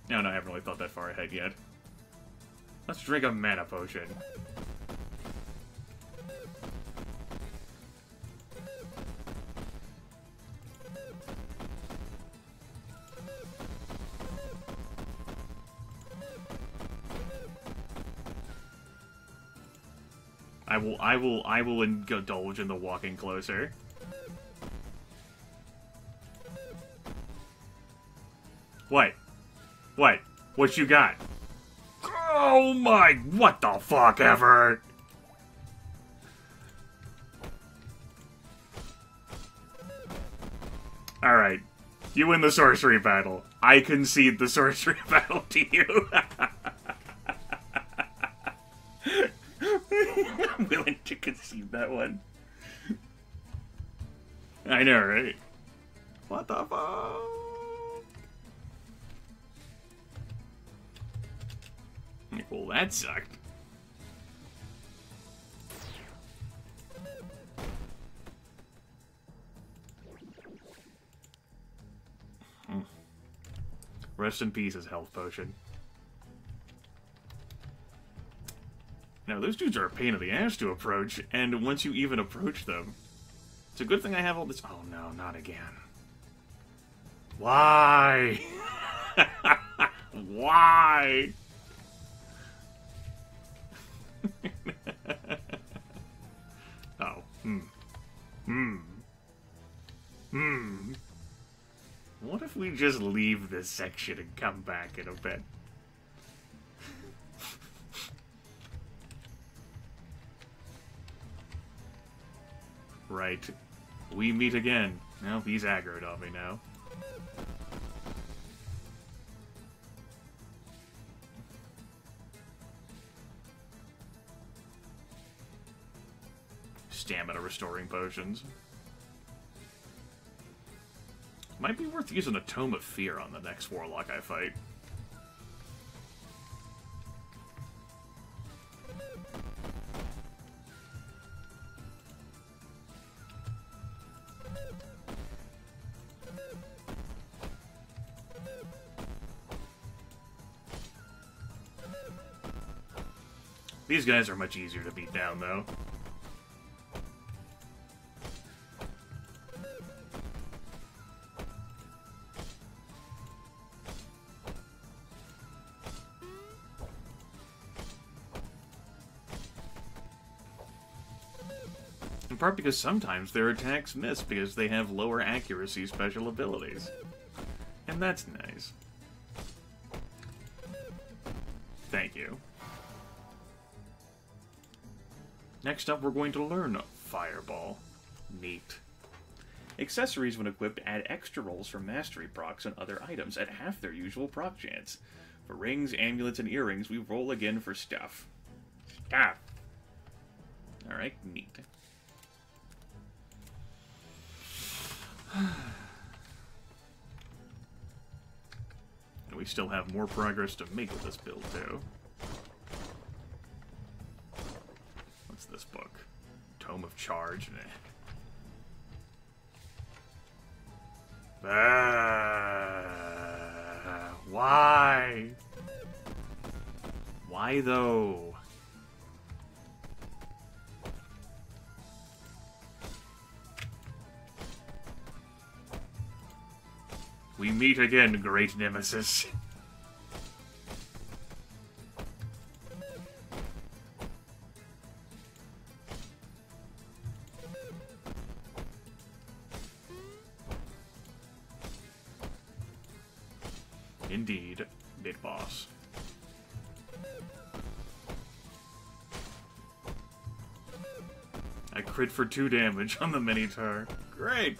A: No, I haven't really thought that far ahead yet. Let's drink a mana potion. I will indulge in the walking closer. What? What? What you got? Oh my, what the fuck ever? Alright. You win the sorcery battle. I concede the sorcery battle to you. I'm willing to concede that one. I know, right? What the fuck? Well, that sucked. Rest in peace, his health potion. Now, those dudes are a pain in the ass to approach, and once you even approach them, it's a good thing I have all this. Oh no, not again. Why? Why? Oh, What if we just leave this section and come back in a bit? Right. We meet again. Well, he's aggroed on me now. stamina restoring potions. Might be worth using a Tome of Fear on the next Warlock I fight. These guys are much easier to beat down, though. In part because sometimes their attacks miss because they have lower accuracy special abilities. And that's nice. Thank you. Next up, we're going to learn Fireball. Neat. Accessories, when equipped, add extra rolls for mastery procs on other items at half their usual proc chance. For rings, amulets, and earrings, we roll again for stuff. Stuff! Alright, neat. And we still have more progress to make with this build, too. What's this book? Tome of Charge? Why? Why, though? We meet again, great nemesis. Indeed, big boss. I crit for 2 damage on the Minotaur. Great!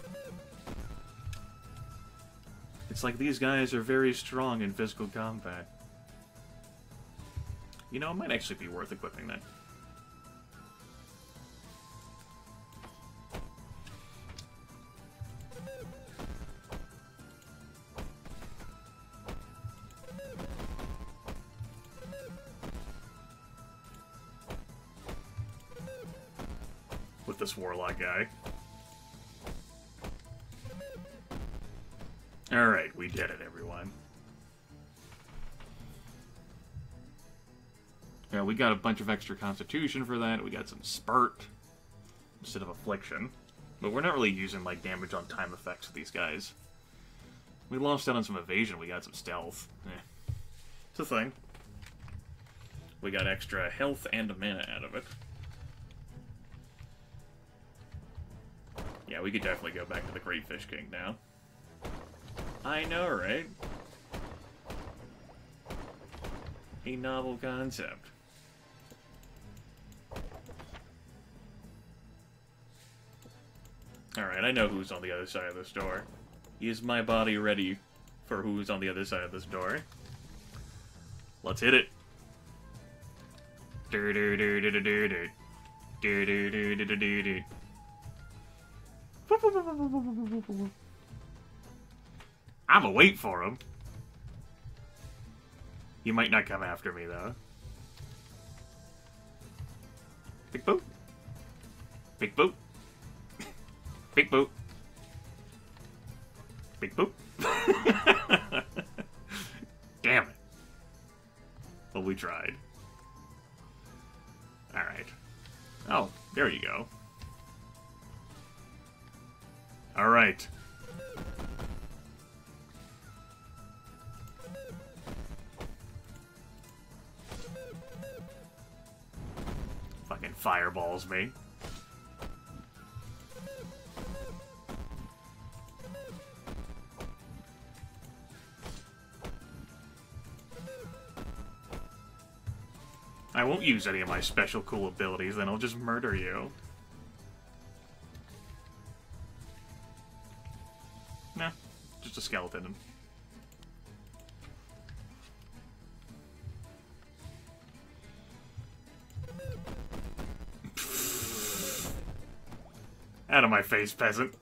A: It's like these guys are very strong in physical combat. You know, it might actually be worth equipping that. With this Warlock guy. Alright, we did it, everyone. Yeah, we got a bunch of extra Constitution for that. We got some Spurt instead of Affliction. But we're not really using, like, damage on time effects with these guys. We lost out on some Evasion. We got some Stealth. It's a thing. We got extra health and mana out of it. Yeah, we could definitely go back to the Great Fish King now. I know, right? A novel concept. Alright, I know who's on the other side of this door. Is my body ready for who's on the other side of this door? Let's hit it. I'ma wait for him. He might not come after me, though. Big boot. Big boot. Big boot. Big boot. Damn it. Well, we tried. Alright. Oh, there you go. Alright. Fucking fireballs me. I won't use any of my special cool abilities, then I'll just murder you. Nah, just a skeleton. Out of my face, peasant.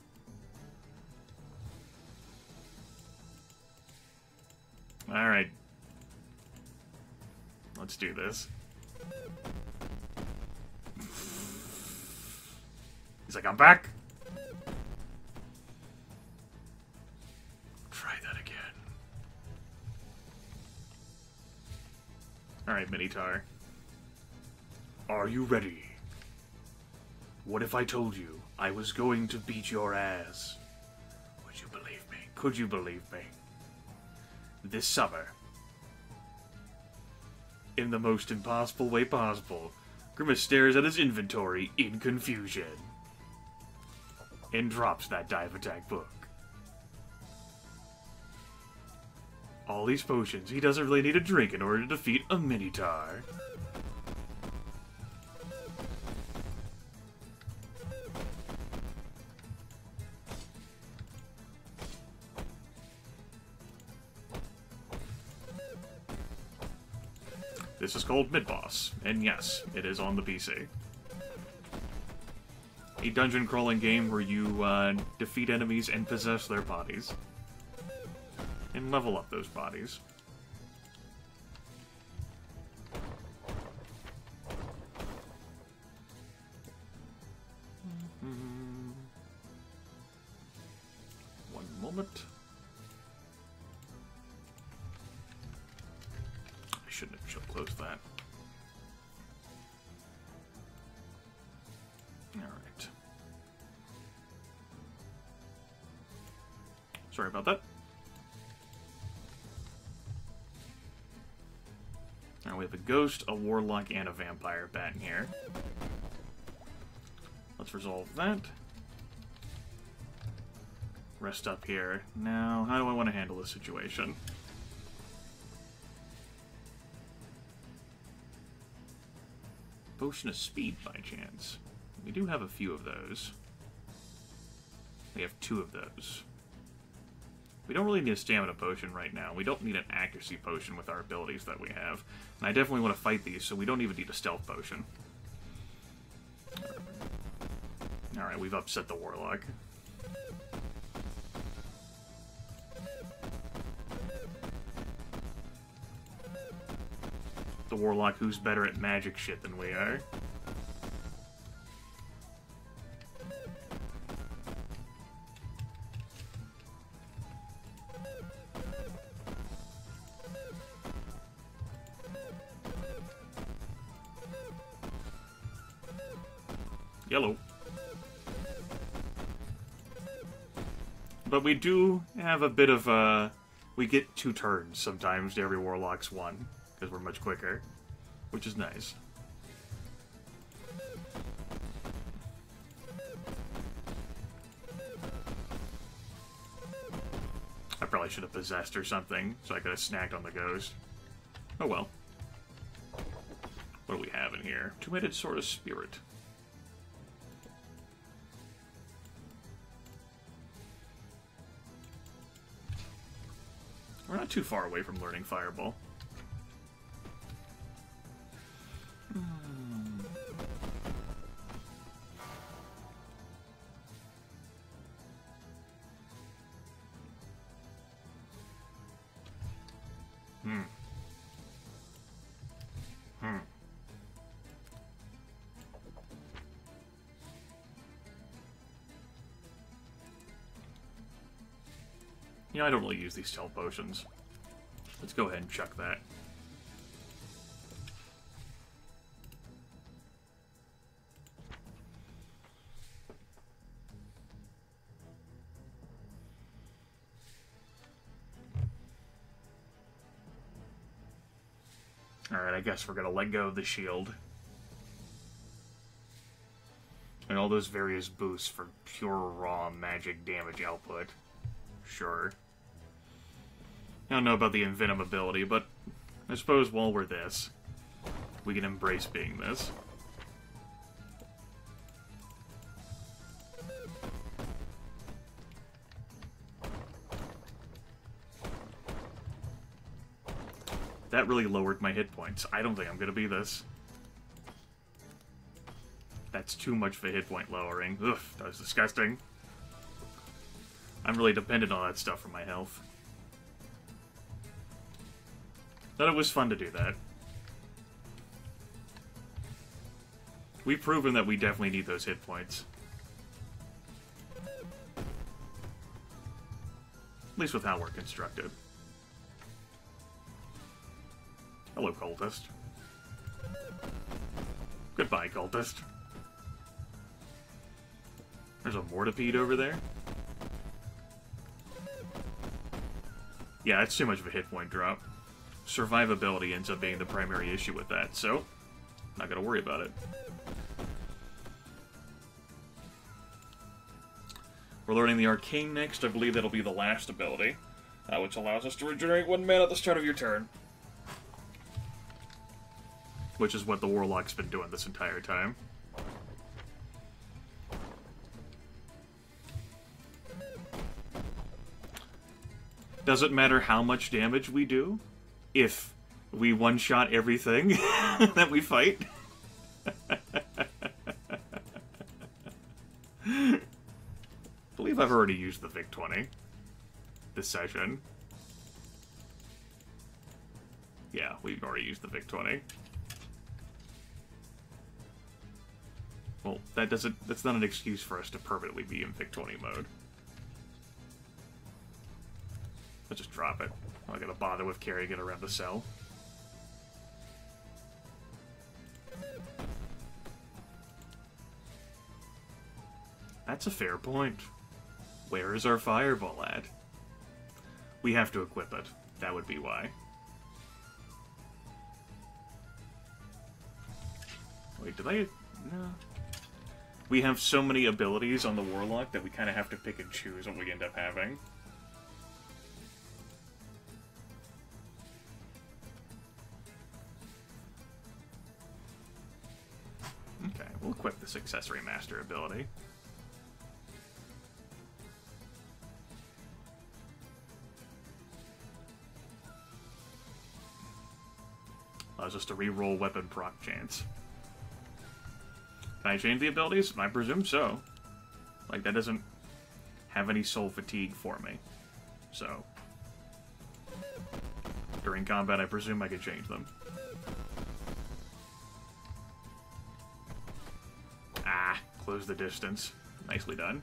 A: Alright. Let's do this. He's like, I'm back! Try that again. Alright, Minotaur. Are you ready? What if I told you I was going to beat your ass? Would you believe me? Could you believe me? This summer, in the most impossible way possible, Grimace stares at his inventory in confusion and drops that dive attack book. All these potions, he doesn't really need a drink in order to defeat a Minotaur. This is called Mid-Boss, and yes, it is on the PC. A dungeon crawling game where you defeat enemies and possess their bodies. And level up those bodies. One moment. Should have closed that. Alright. Sorry about that. Now we have a ghost, a warlock, and a vampire bat in here. Let's resolve that. Rest up here. Now, how do I want to handle this situation? Potion of Speed, by chance. We do have a few of those. We have 2 of those. We don't really need a Stamina Potion right now. We don't need an Accuracy Potion with our abilities that we have. And I definitely want to fight these, so we don't even need a Stealth Potion. Alright, we've upset the Warlock. The Warlock who's better at magic shit than we are. Yellow. But we do have a bit of, we get 2 turns sometimes to every Warlock's 1. Because we're much quicker, which is nice. I probably should have possessed or something, so I could have snacked on the ghost. Oh well. What do we have in here? 2-headed Sword of Spirit. We're not too far away from learning Fireball. You know, I don't really use these stealth potions. Let's go ahead and chuck that. Alright, I guess we're gonna let go of the shield. And all those various boosts for pure raw magic damage output. Sure. I don't know about the Envenom ability, but I suppose while we're this, we can embrace being this. That really lowered my hit points. I don't think I'm gonna be this. That's too much of a hit point lowering. Ugh, that was disgusting. I'm really dependent on that stuff for my health. But it was fun to do that. We've proven that we definitely need those hit points. At least with how we're constructed. Hello, cultist. Goodbye, cultist. There's a Mortipede over there. Yeah, it's too much of a hit point drop. Survivability ends up being the primary issue with that, so not gonna worry about it. We're learning the Arcane next. I believe that'll be the last ability, which allows us to regenerate 1 mana at the start of your turn. Which is what the Warlock's been doing this entire time. Doesn't matter how much damage we do, if we one-shot everything that we fight. I believe I've already used the Vic-20 this session. Yeah, we've already used the Vic-20. Well, that's not an excuse for us to permanently be in Vic-20 mode. Let's just drop it. I'm not gonna bother with carrying it around the cell. That's a fair point. Where is our fireball at? We have to equip it. That would be why. Wait, did I... No. We have so many abilities on the Warlock that we kind of have to pick and choose what we end up having. Okay, we'll equip this Accessory Master ability. Allows us to reroll weapon proc chance. Can I change the abilities? I presume so. Like, that doesn't have any soul fatigue for me. So, during combat, I presume I could change them. Ah, close the distance. Nicely done.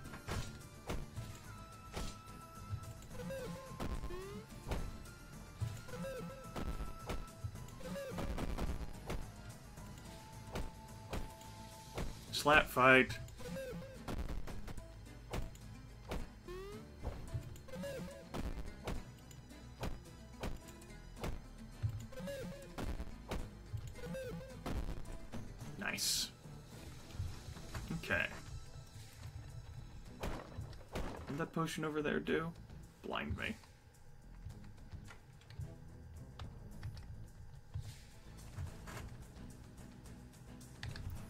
A: Slap fight. Nice. Okay. Did that potion over there do? Blind me.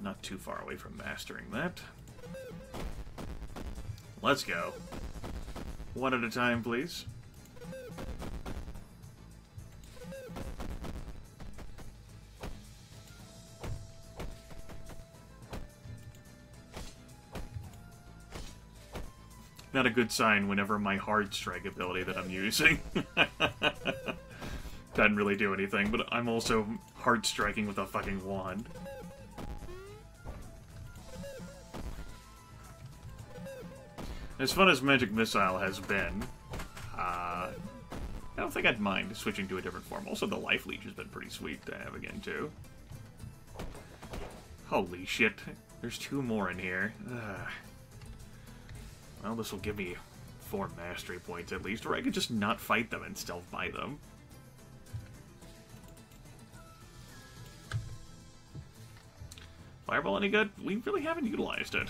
A: Not too far away from mastering that. Let's go. One at a time, please. Not a good sign whenever my hard strike ability that I'm using doesn't really do anything, but I'm also hard striking with a fucking wand. As fun as Magic Missile has been, I don't think I'd mind switching to a different form. Also, the Life Leech has been pretty sweet to have again, too. Holy shit. There's 2 more in here. Ugh. Well, this will give me 4 mastery points at least, or I could just not fight them and stealth by them. Fireball any good? We really haven't utilized it.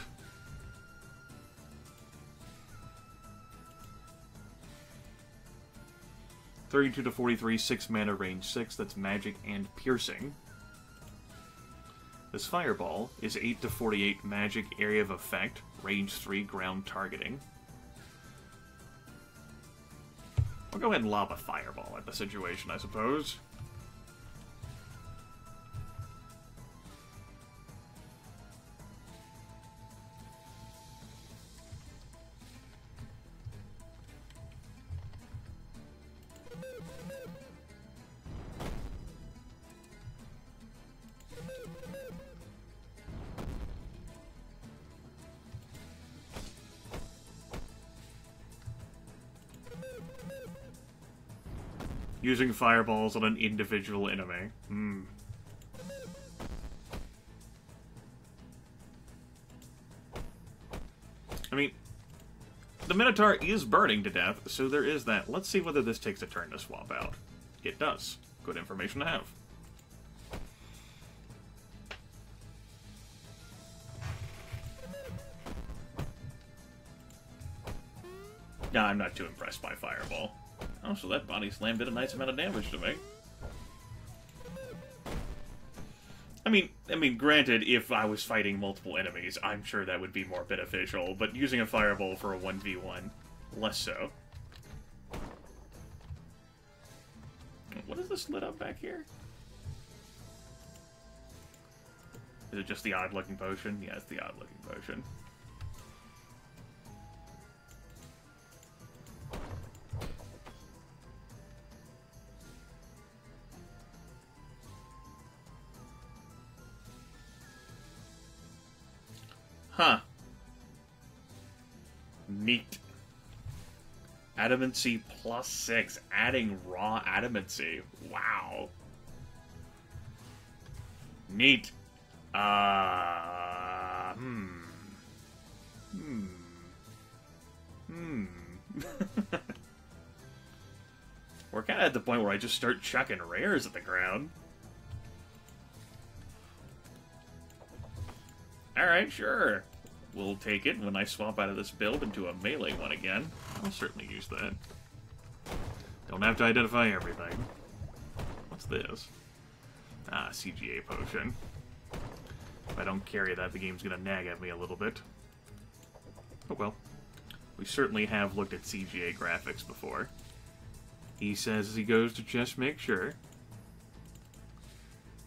A: (32 to 43, 6 mana, range 6. That's magic and piercing. This fireball is 8 to 48 magic, area of effect, range 3, ground targeting. I'll go ahead and lob a fireball at the situation, I suppose. Using fireballs on an individual enemy. I mean, the Minotaur is burning to death, so there is that. Let's see whether this takes a turn to swap out. It does. Good information to have. Nah, I'm not too impressed by Fireball. Oh, so that body slam did a nice amount of damage to me. I mean, granted, if I was fighting multiple enemies, I'm sure that would be more beneficial, but using a Fireball for a 1v1, less so. What is this lit up back here? Is it just the odd-looking potion? Yeah, it's the odd-looking potion. Huh. Neat. Adamancy +6. Adding raw adamancy. Wow. Neat. We're kind of at the point where I just start chucking rares at the ground. Alright, sure. We'll take it when I swap out of this build into a melee one again. I'll certainly use that. Don't have to identify everything. What's this? Ah, CGA potion. If I don't carry that, the game's gonna nag at me a little bit. Oh well. We certainly have looked at CGA graphics before. He says as he goes to just make sure.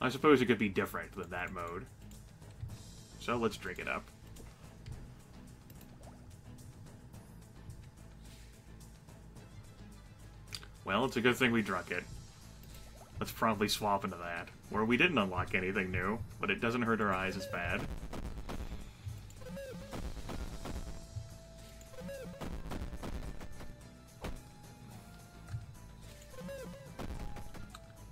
A: I suppose it could be different than that mode. So let's drink it up. Well, it's a good thing we drunk it. Let's probably swap into that. Where we didn't unlock anything new, but it doesn't hurt our eyes as bad.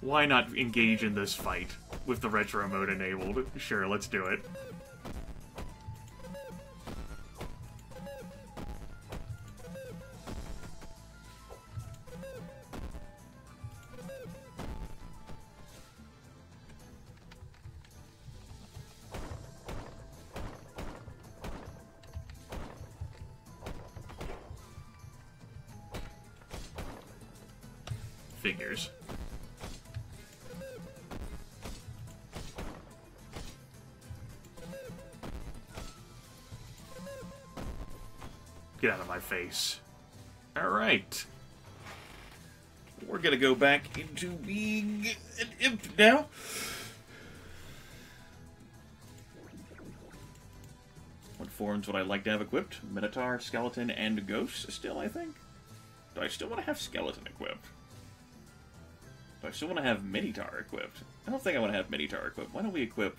A: Why not engage in this fight with the retro mode enabled? Sure, let's do it. Figures. Get out of my face. Alright. We're gonna go back into being an imp now. What forms would I like to have equipped? Minotaur, Skeleton, and Ghost still, I think? Do I still want to have Skeleton equipped? Do I still want to have Minotaur equipped? I don't think I want to have Minotaur equipped. Why don't we equip...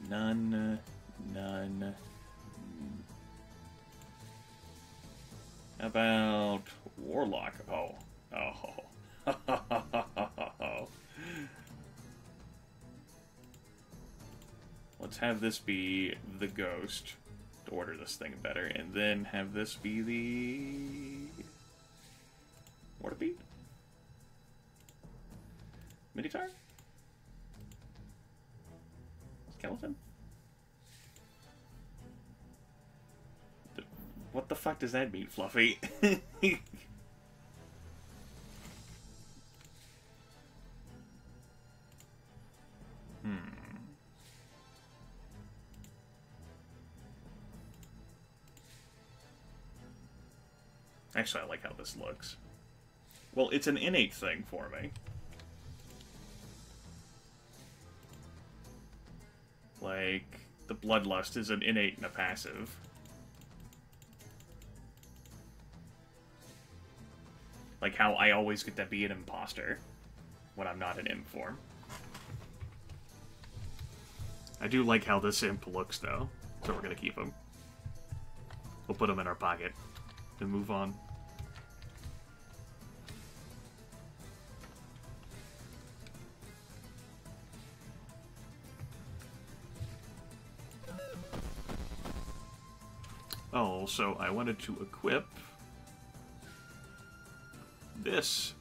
A: None... How about Warlock? Oh. Let's have this be the Ghost to order this thing better, and then have this be the... Water Beat? Minotaur? Skeleton? What the fuck does that mean, Fluffy? Actually, I like how this looks. Well, it's an innate thing for me. Like, the Bloodlust is an innate and a passive. Like how I always get to be an imposter when I'm not an imp form. I do like how this imp looks, though, so we're gonna keep him. We'll put him in our pocket and move on. also, I wanted to equip this.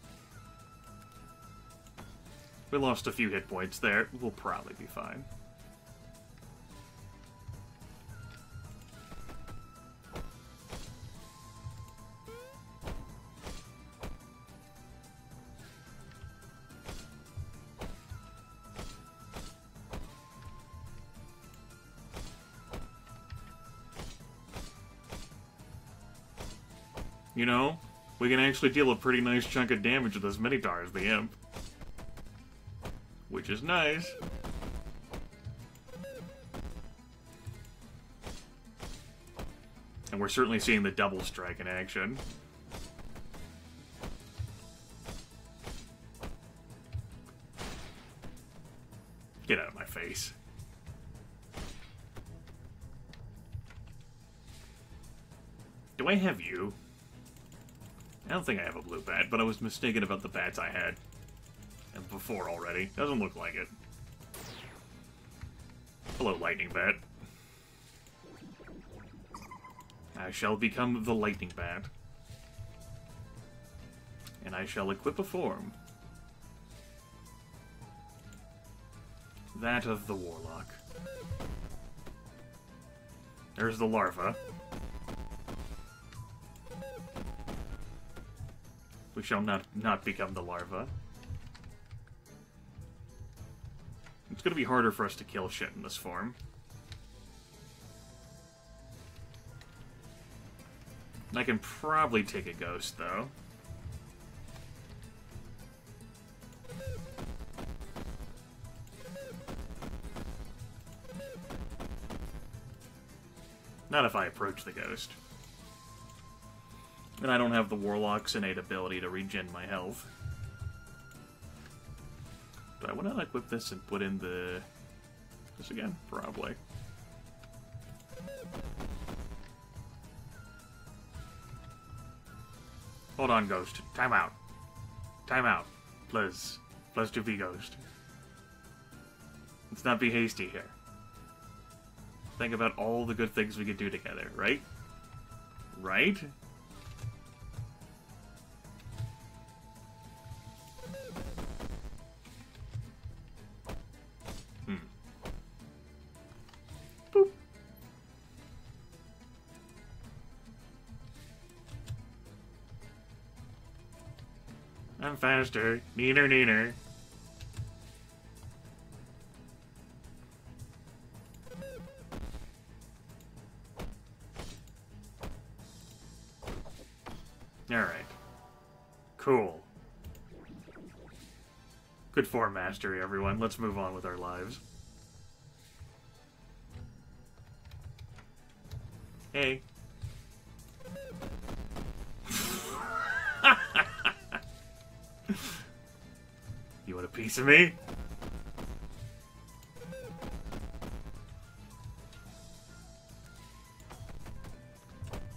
A: We lost a few hit points there. We'll probably be fine. You know, we can actually deal a pretty nice chunk of damage with this Minotaur as the Imp. Which is nice. And we're certainly seeing the double strike in action. Get out of my face. Do I have you? I don't think I have a blue bat, but I was mistaken about the bats I had before already. Doesn't look like it. Hello, lightning bat. I shall become the lightning bat. And I shall equip a form. That of the warlock. There's the larva. We shall not become the larva. It's going to be harder for us to kill shit in this form. I can probably take a ghost, though. Not if I approach the ghost. And I don't have the warlock's innate ability to regen my health. Do I want to equip this and put in the... this again? Probably. Hold on, Ghost. Time out. Time out. Please. Please do be Ghost. Let's not be hasty here. Think about all the good things we could do together, right? Right? Boop. I'm faster. Neener, neener. Alright. Cool. Good form mastery, everyone. Let's move on with our lives. Hey. You want a piece of me?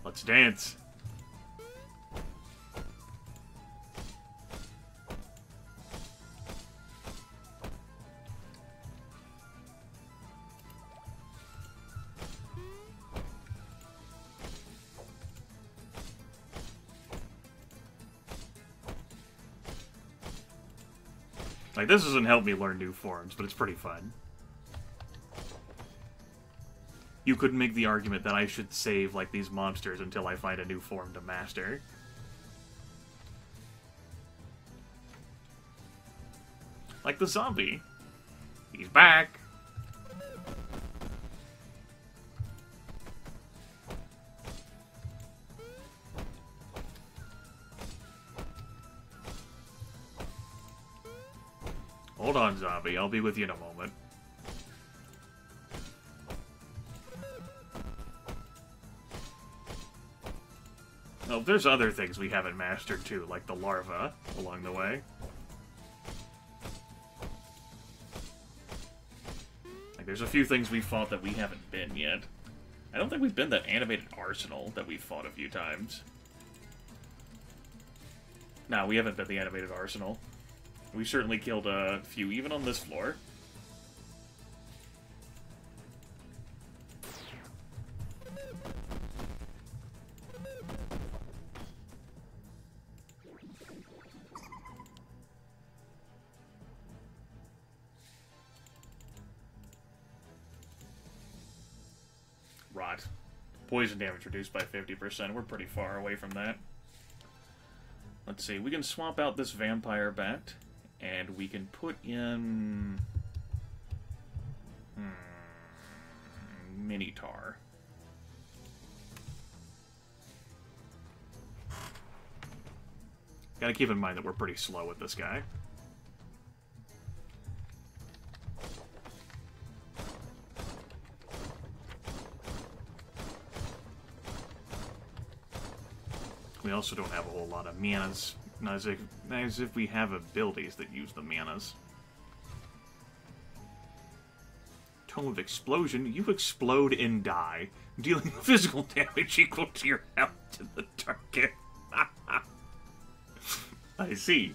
A: Let's dance. Like, this doesn't help me learn new forms, but it's pretty fun. You could make the argument that I should save, like, these monsters until I find a new form to master. Like the zombie. He's back! Hold on, zombie. I'll be with you in a moment. Oh, there's other things we haven't mastered, too, like the larva along the way. Like, there's a few things we fought that we haven't been yet. I don't think we've been that animated arsenal that we've fought a few times. No, we haven't been the animated arsenal. We certainly killed a few, even on this floor. rot. Poison damage reduced by 50%. We're pretty far away from that. Let's see. We can swap out this vampire bat, and we can put in... Minotaur. Gotta keep in mind that we're pretty slow with this guy. We also don't have a whole lot of manas, not as if we have abilities that use the manas. Tome of Explosion, you explode and die, dealing physical damage equal to your health to the target. I see.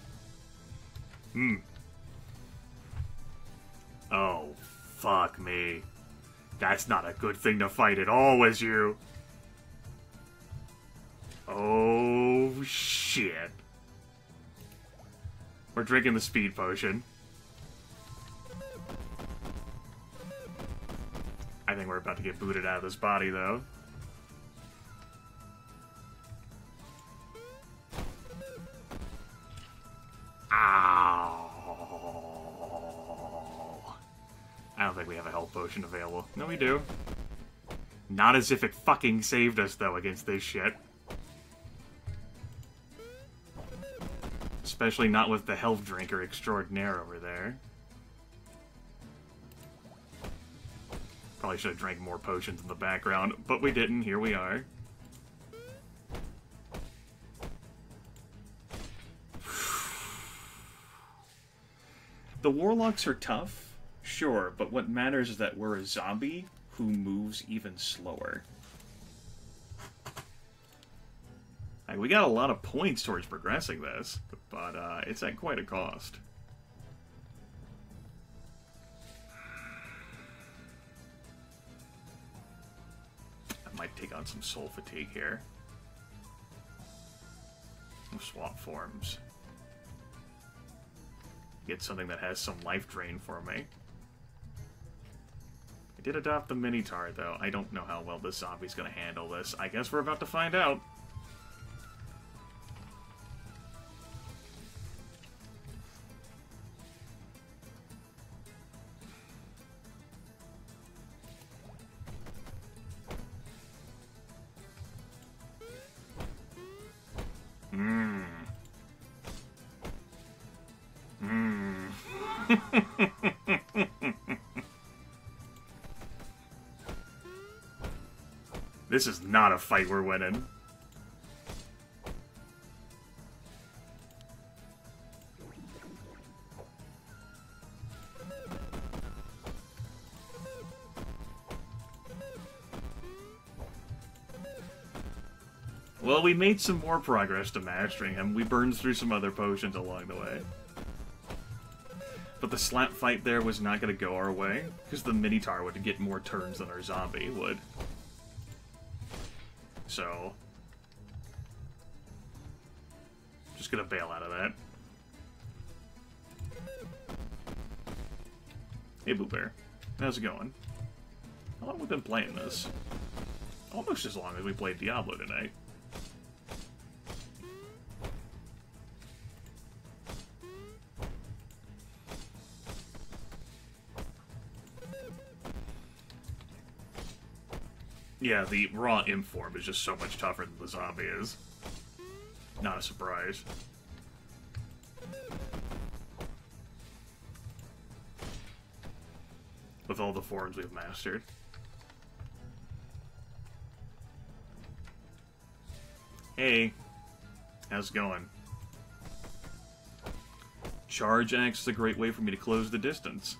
A: Oh, fuck me. That's not a good thing to fight at all, was you? Oh, shit. We're drinking the speed potion. I think we're about to get booted out of this body, though. Ow. I don't think we have a health potion available. No, we do. Not as if it fucking saved us, though, against this shit. Especially not with the health drinker extraordinaire over there. Probably should have drank more potions in the background, but we didn't. Here we are. The warlocks are tough, sure, but what matters is that we're a zombie who moves even slower. Like, we got a lot of points towards progressing this, but it's at quite a cost. I might take on some soul fatigue here. We'll swap forms. Get something that has some life drain for me. I did adopt the Minotaur, though. I don't know how well this zombie's gonna handle this. I guess we're about to find out. This is not a fight we're winning. Well, we made some more progress to mastering him. We burned through some other potions along the way. But the slap fight there was not going to go our way, because the Minotaur would get more turns than our zombie would. So, just gonna bail out of that. Hey, Boo Bear. How's it going? How long have we been playing this? Almost as long as we played Diablo tonight. Yeah, the raw imp form is just so much tougher than the zombie is. Not a surprise. With all the forms we've mastered. Hey, how's it going? Charge Axe is a great way for me to close the distance.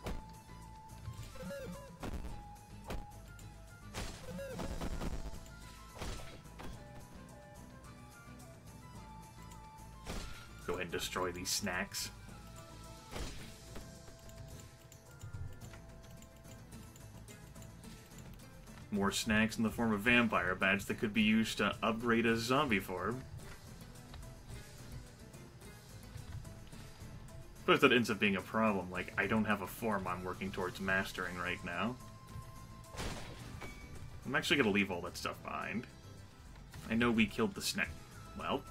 A: Go ahead and destroy these snacks. More snacks in the form of vampire bats that could be used to upgrade a zombie form. But if that ends up being a problem, like, I don't have a form I'm working towards mastering right now. I'm actually gonna leave all that stuff behind. I know we killed the snake. Well.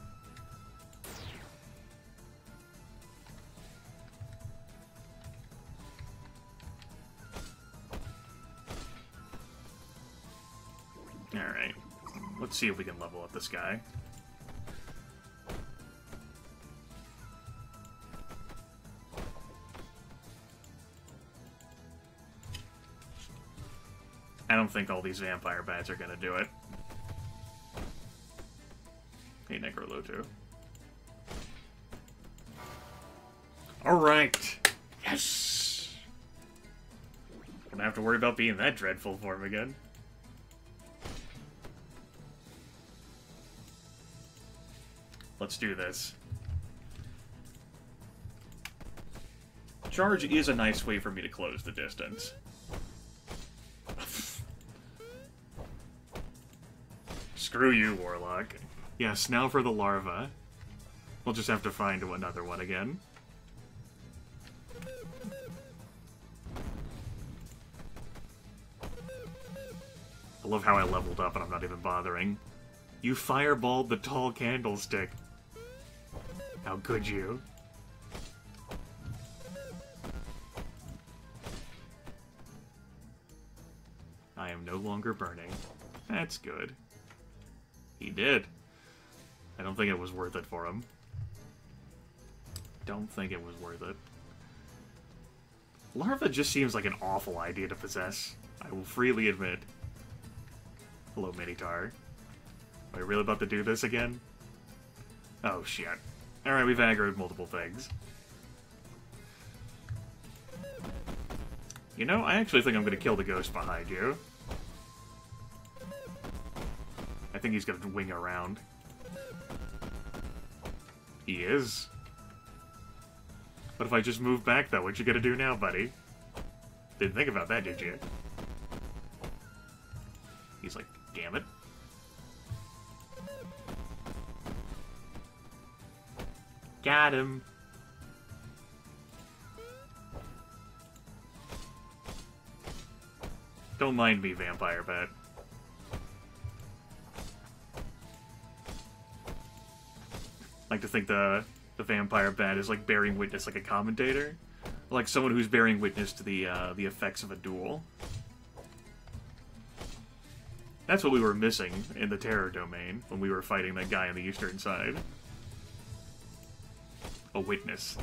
A: Alright. Let's see if we can level up this guy. I don't think all these vampire bats are gonna do it. Hey, Necroloto. Alright! Yes! Don't have to worry about being that dreadful form again. Let's do this. Charge is a nice way for me to close the distance. Screw you, Warlock. Yes, now for the larva. We'll just have to find another one again. I love how I leveled up and I'm not even bothering. You fireballed the tall candlestick. How could you? I am no longer burning. That's good. He did. I don't think it was worth it for him. Don't think it was worth it. Larva just seems like an awful idea to possess. I will freely admit. Hello, Minotaur. Are we really about to do this again? Oh, shit. Alright, we've aggroed multiple things. You know, I actually think I'm gonna kill the ghost behind you. I think he's gonna wing around. He is. What if I just move back, though? What you gonna do now, buddy? Didn't think about that, did you? He's like, damn it. Got him. Don't mind me, Vampire Bat. I like to think the Vampire Bat is like bearing witness, like a commentator, like someone who's bearing witness to the effects of a duel. That's what we were missing in the Terror Domain when we were fighting that guy on the eastern side. A witness.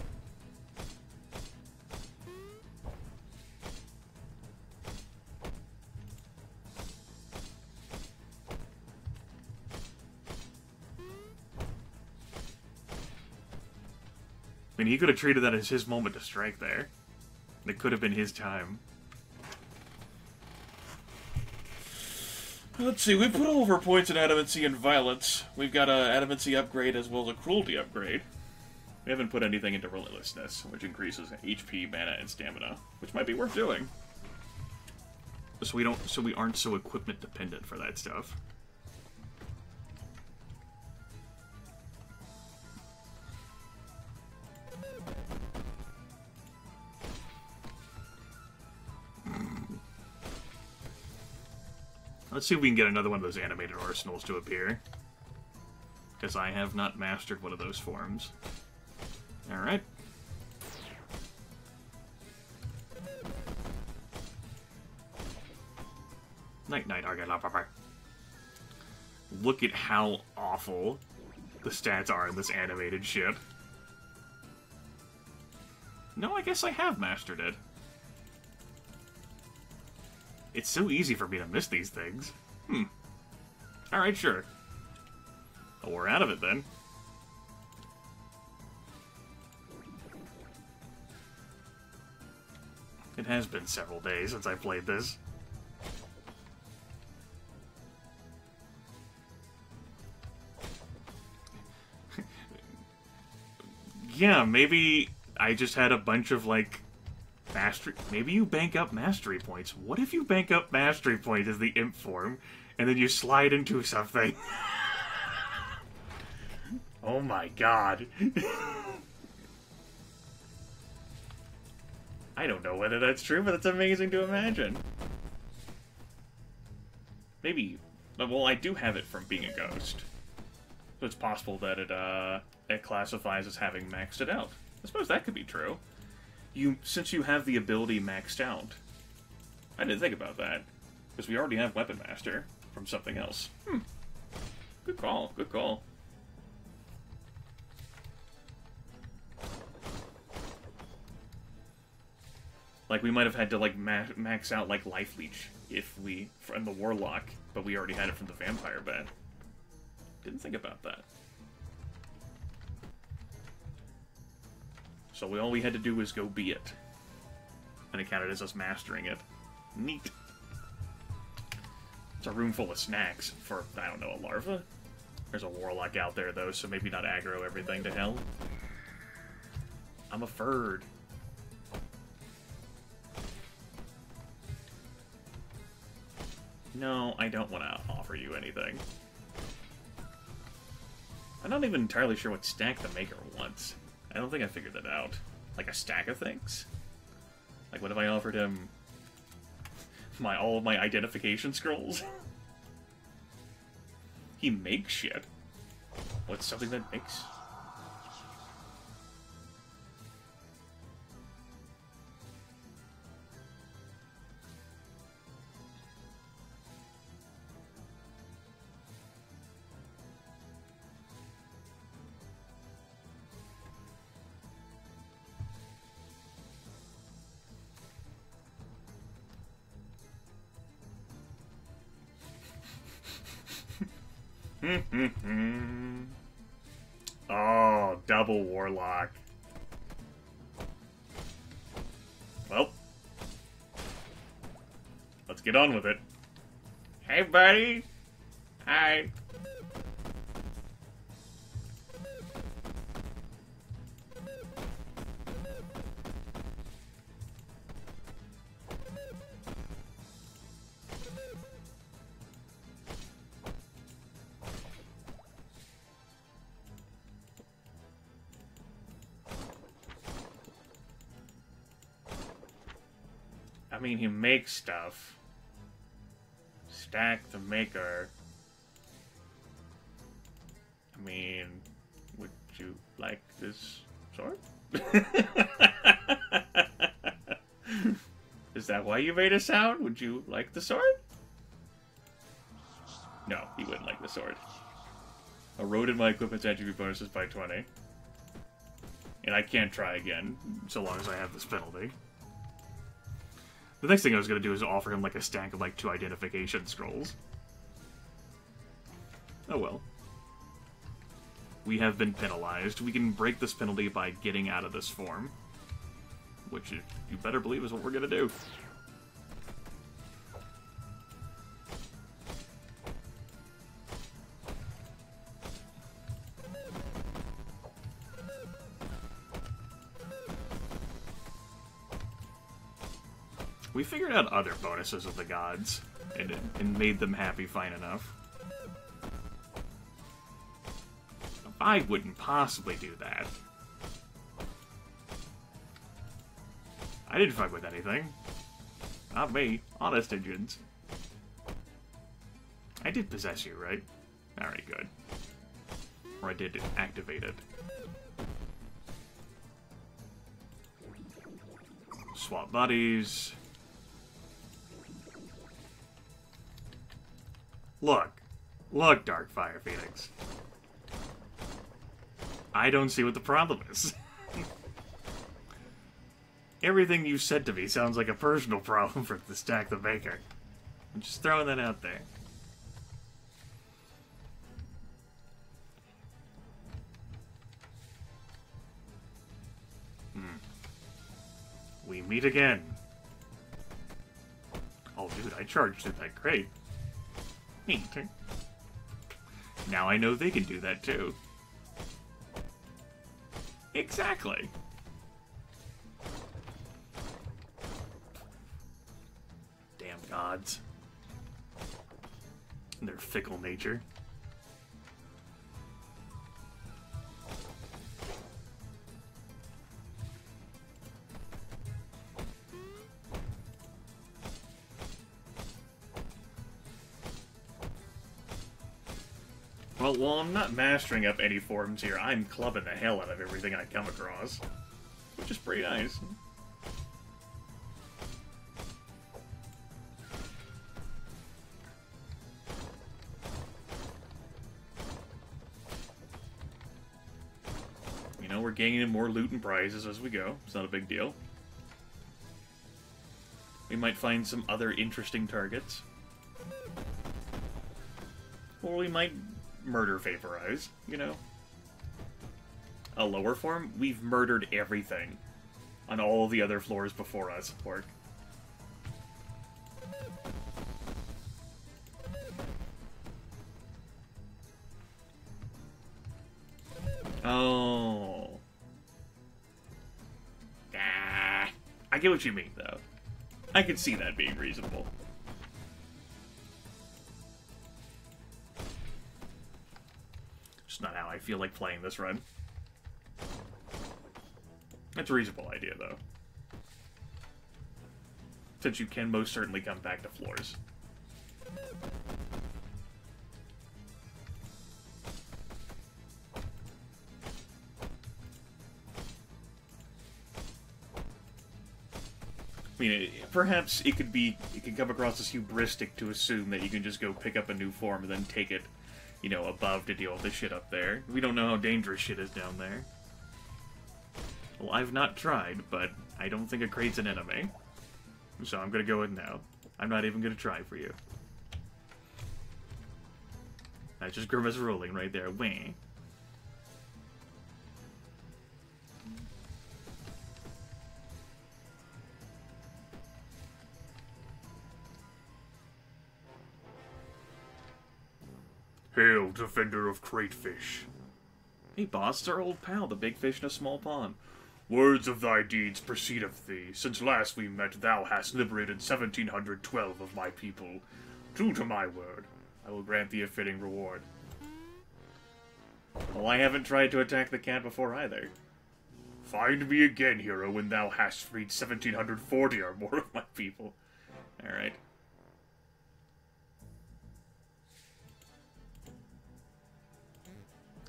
A: I mean, he could have treated that as his moment to strike there. It could have been his time. Let's see, we put all of our points in Adamancy and Violence. We've got a Adamancy upgrade as well as a Cruelty upgrade. We haven't put anything into Relentlessness, which increases HP, mana, and stamina, which might be worth doing. So we aren't so equipment dependent for that stuff. Let's see if we can get another one of those animated arsenals to appear. Because I have not mastered one of those forms. Alright. Night-night, Argalapapar. Look at how awful the stats are in this animated shit. No, I guess I have mastered it. It's so easy for me to miss these things. Alright, sure. Well, we're out of it then. It has been several days since I played this. Yeah, maybe I just had a bunch of, like, mastery. Maybe you bank up mastery points. What if you bank up mastery points as the imp form, and then you slide into something? Oh my god. I don't know whether that's true, but it's amazing to imagine. Maybe... Well, I do have it from being a ghost. So it's possible that it classifies as having maxed it out. I suppose that could be true. Since you have the ability maxed out. I didn't think about that. Because we already have Weapon Master from something else. Good call, good call. Like, we might have had to, like, max out, like, Life Leech if we... from the Warlock, but we already had it from the Vampire Bat. Didn't think about that. So all we had to do was go be it. And it counted as us mastering it. Neat. It's a room full of snacks for, I don't know, a larva? There's a Warlock out there, though, so maybe not aggro everything to hell. I'm a Ferd. No, I don't want to offer you anything. I'm not even entirely sure what stack the Maker wants. I don't think I figured that out. Like a stack of things? Like, what if I offered him all of my identification scrolls? He makes shit. What's something that makes? Oh, double Warlock. Well, let's get on with it. Hey, buddy. Hi. I mean, he makes stuff. Stack the Maker. I mean, would you like this sword? Is that why you made a sound? Would you like the sword? No, he wouldn't like the sword. Eroded my equipment's attribute bonuses by 20. And I can't try again, so long as I have this penalty. The next thing I was going to do is offer him, like, a stack of, like, 2 identification scrolls. Oh well. We have been penalized. We can break this penalty by getting out of this form. Which, you better believe, is what we're going to do. We figured out other bonuses of the gods, and made them happy fine enough. I wouldn't possibly do that. I didn't fuck with anything. Not me. Honest engines. I did possess you, right? Alright, good. Or I did activate it. Swap bodies. Look. Look, Darkfire Phoenix. I don't see what the problem is. Everything you said to me sounds like a personal problem for the Stack the Maker. I'm just throwing that out there. We meet again. Oh, dude, I charged it that great. Neat. Now I know they can do that too. Exactly. Damn gods. And their fickle nature. Well, while I'm not mastering up any forms here, I'm clubbing the hell out of everything I come across. Which is pretty nice. You know, we're gaining more loot and prizes as we go. It's not a big deal. We might find some other interesting targets. Or we might murder Vaporize, you know? A lower form? We've murdered everything on all the other floors before us, Orc. Oh. Ah. I get what you mean, though. I can see that being reasonable. Just not how I feel like playing this run. That's a reasonable idea, though. Since you can most certainly come back to floors. I mean, perhaps it could come across as hubristic to assume that you can just go pick up a new form and then take it, you know, above to deal with the shit up there. We don't know how dangerous shit is down there. Well, I've not tried, but I don't think a crate's an enemy. So I'm gonna go in now. I'm not even gonna try for you. That's just Grimace rolling right there. Wah. Hail, defender of Cratefish. Hey boss, it's our old pal, the big fish in a small pond. Words of thy deeds precedeth thee. Since last we met, thou hast liberated 1,712 of my people. True to my word, I will grant thee a fitting reward. Well, I haven't tried to attack the cat before either. Find me again, hero, when thou hast freed 1,740 or more of my people. Alright.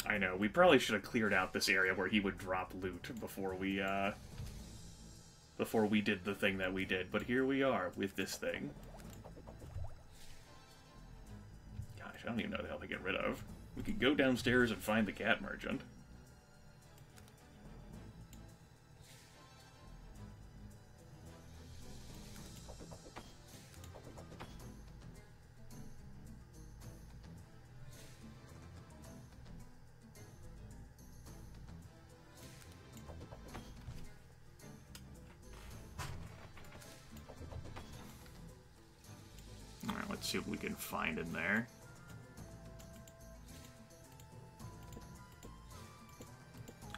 A: I know, we probably should have cleared out this area where he would drop loot before we did the thing that we did, but here we are with this thing. Gosh, I don't even know the hell to get rid of. We could go downstairs and find the cat merchant. Alright, let's see what we can find in there.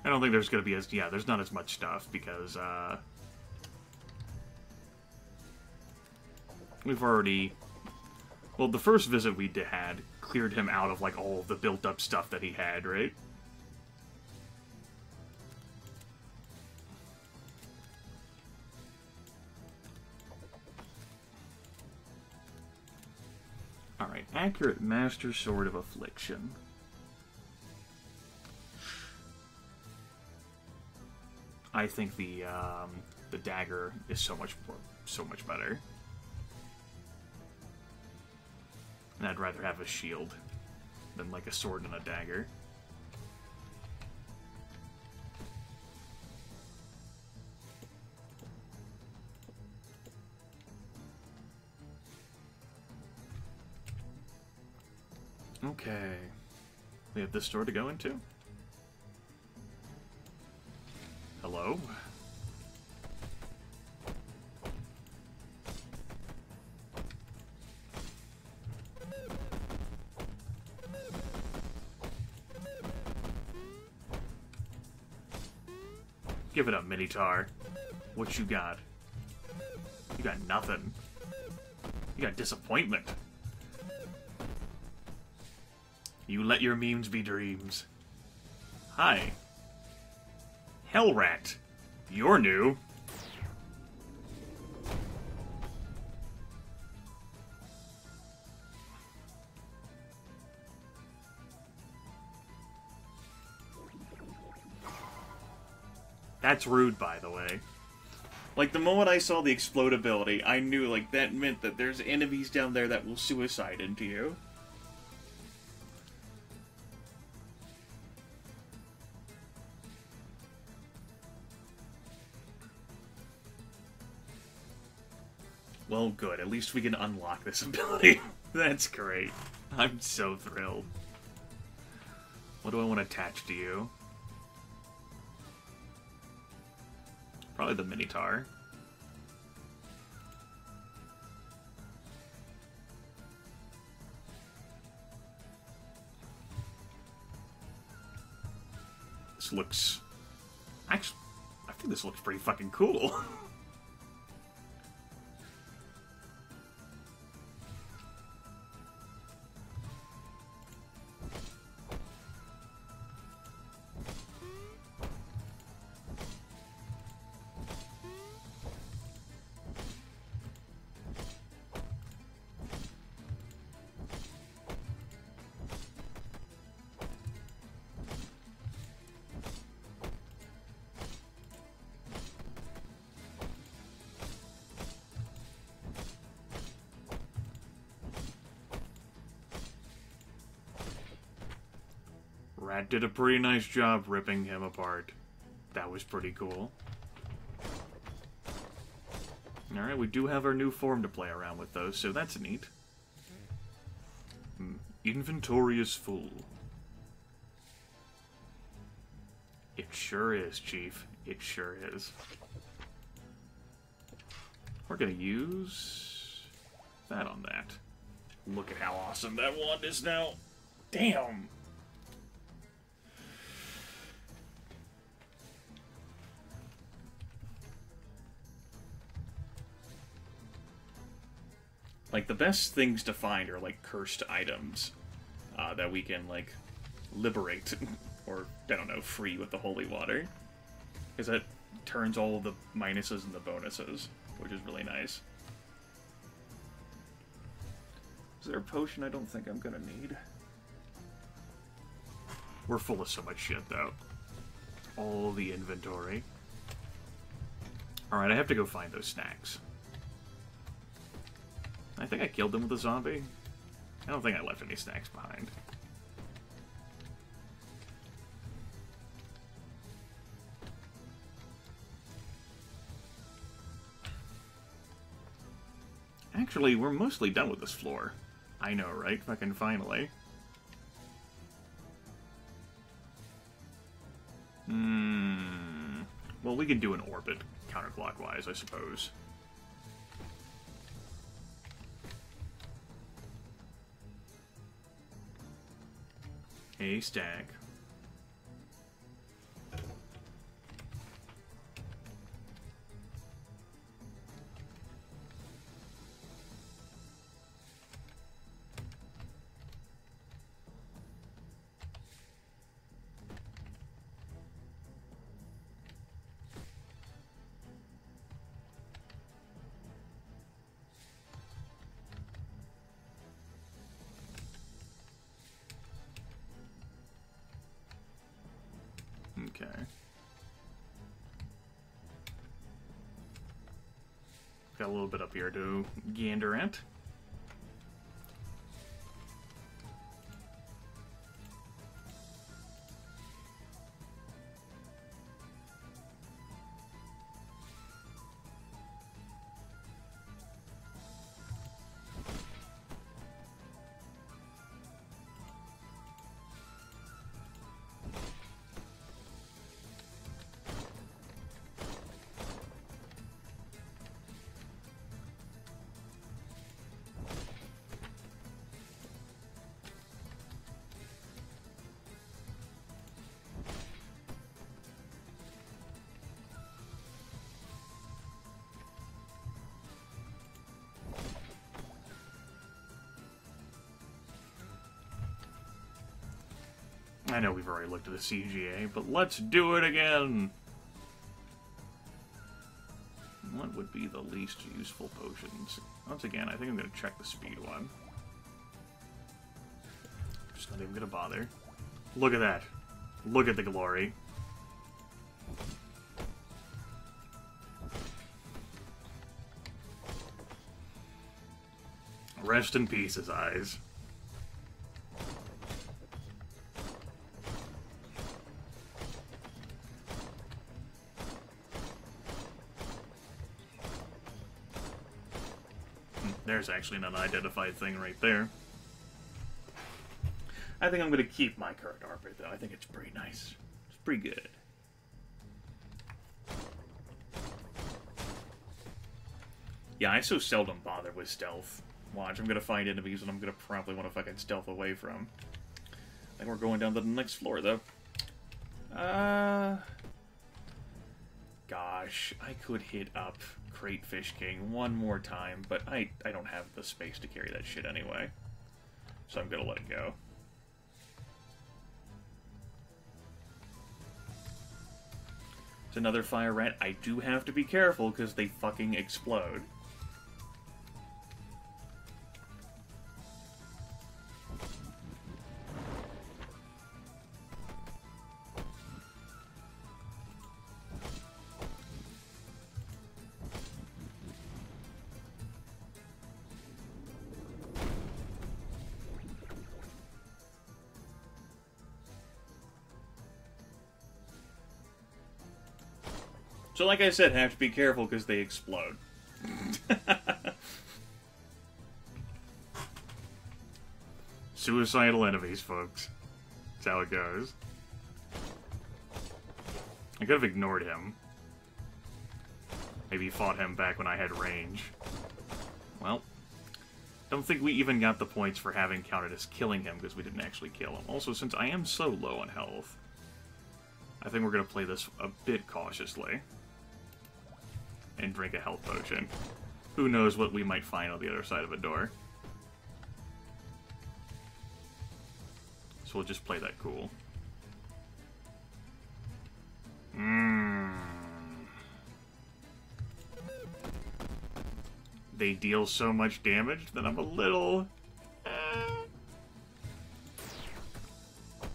A: I don't think there's going to be as... Yeah, there's not as much stuff, because, we've already... Well, the first visit we had cleared him out of, like, all of the built-up stuff that he had, right? Alright, accurate Master Sword of Affliction. I think the dagger is so much better. And I'd rather have a shield than like a sword and a dagger. Okay. We have this door to go into. Hello? Give it up, Minotaur. What you got? You got nothing. You got disappointment. You let your memes be dreams. Hi. Hellrat. You're new. That's rude, by the way. Like, the moment I saw the explode ability, I knew, like, that meant that there's enemies down there that will suicide into you. Well, good. At least we can unlock this ability. That's great. I'm so thrilled. What do I want to attach to you? Probably the Minotaur. This looks... Actually, I think this looks pretty fucking cool. Rat did a pretty nice job ripping him apart. That was pretty cool. Alright, we do have our new form to play around with, though, so that's neat. Inventory is full. It sure is, Chief. It sure is. We're gonna use that on that. Look at how awesome that wand is now. Damn! Like, the best things to find are, like, cursed items that we can, like, liberate, or, I don't know, free with the holy water. Because that turns all the minuses into bonuses, which is really nice. Is there a potion I don't think I'm gonna need? We're full of so much shit, though. All the inventory. Alright, I have to go find those snacks. I think I killed them with a zombie. I don't think I left any snacks behind. Actually, we're mostly done with this floor. I know, right? Fucking finally. Well, we can do an orbit counterclockwise, I suppose. A stack. Okay. Got a little bit up here to gander at. I know we've already looked at the CGA, but let's do it again! What would be the least useful potions? Once again, I think I'm going to check the speed one. Just not even going to bother. Look at that. Look at the glory. Rest in peace, his eyes. There's actually an unidentified thing right there. I think I'm going to keep my current armor, though. I think it's pretty nice. It's pretty good. Yeah, I so seldom bother with stealth. Watch, I'm going to find enemies and I'm going to probably want to fucking stealth away from. I think we're going down to the next floor, though. Gosh, I could hit up Crayfish King one more time, but I don't have the space to carry that shit anyway. So I'm going to let it go. It's another fire rat. I do have to be careful because they fucking explode. So like I said, have to be careful because they explode. Suicidal enemies, folks. That's how it goes. I could have ignored him. Maybe fought him back when I had range. Well, don't think we even got the points for having counted as killing him because we didn't actually kill him. Also, since I am so low on health, I think we're going to play this a bit cautiously. And drink a health potion. Who knows what we might find on the other side of a door. So we'll just play that cool. They deal so much damage that I'm a little...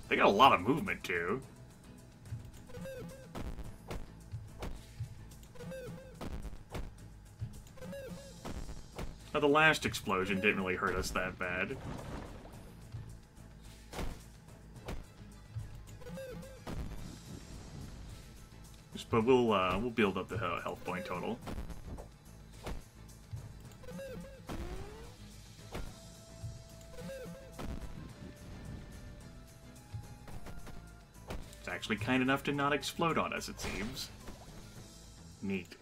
A: They got a lot of movement, too. Now, the last explosion didn't really hurt us that bad. But we'll build up the health point total. It's actually kind enough to not explode on us, it seems. Neat.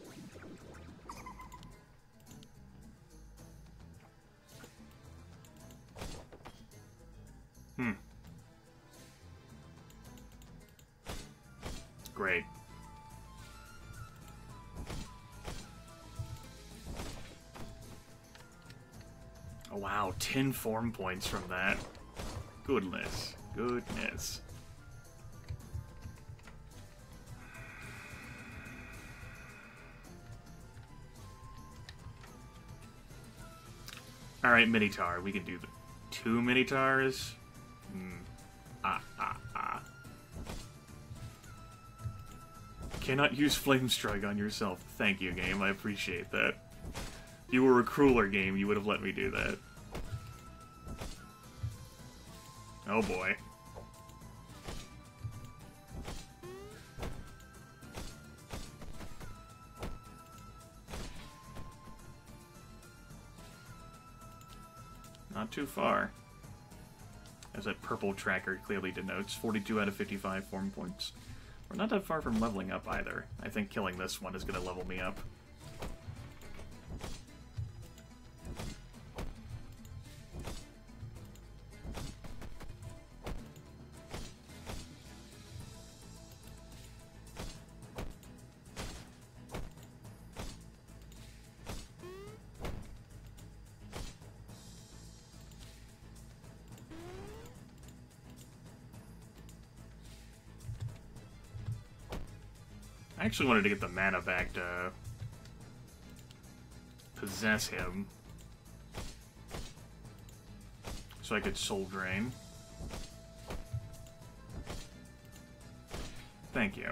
A: Great. Oh wow, 10 form points from that. Goodness. Goodness. Alright, Minotaur. We can do the 2 Minotaurs. Cannot use Flame Strike on yourself. Thank you, game. I appreciate that. If you were a crueler game, you would have let me do that. Oh boy. Not too far. As that purple tracker clearly denotes, 42 out of 55 form points. We're not that far from leveling up either. I think killing this one is going to level me up. I actually wanted to get the mana back to possess him. So I could soul drain. Thank you.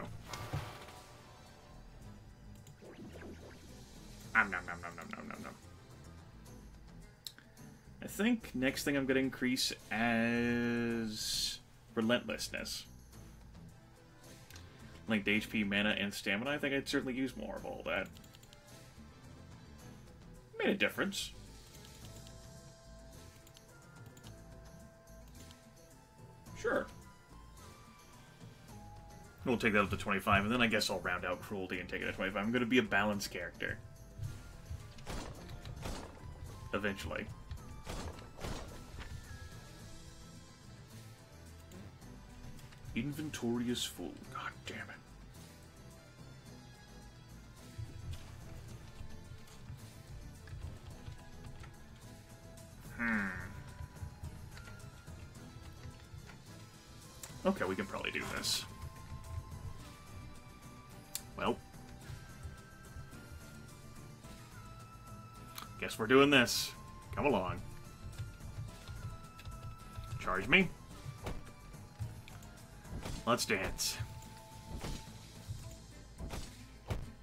A: Nom nom nom nom nom nom nom nom. I think next thing I'm going to increase as Relentlessness. Linked HP, mana, and stamina. I think I'd certainly use more of all that. Made a difference. Sure. We'll take that up to 25, and then I guess I'll round out Cruelty and take it to 25. I'm going to be a balanced character. Eventually. Inventory is full. God damn it. Okay, we can probably do this. Well. Guess we're doing this. Come along. Charge me. Let's dance.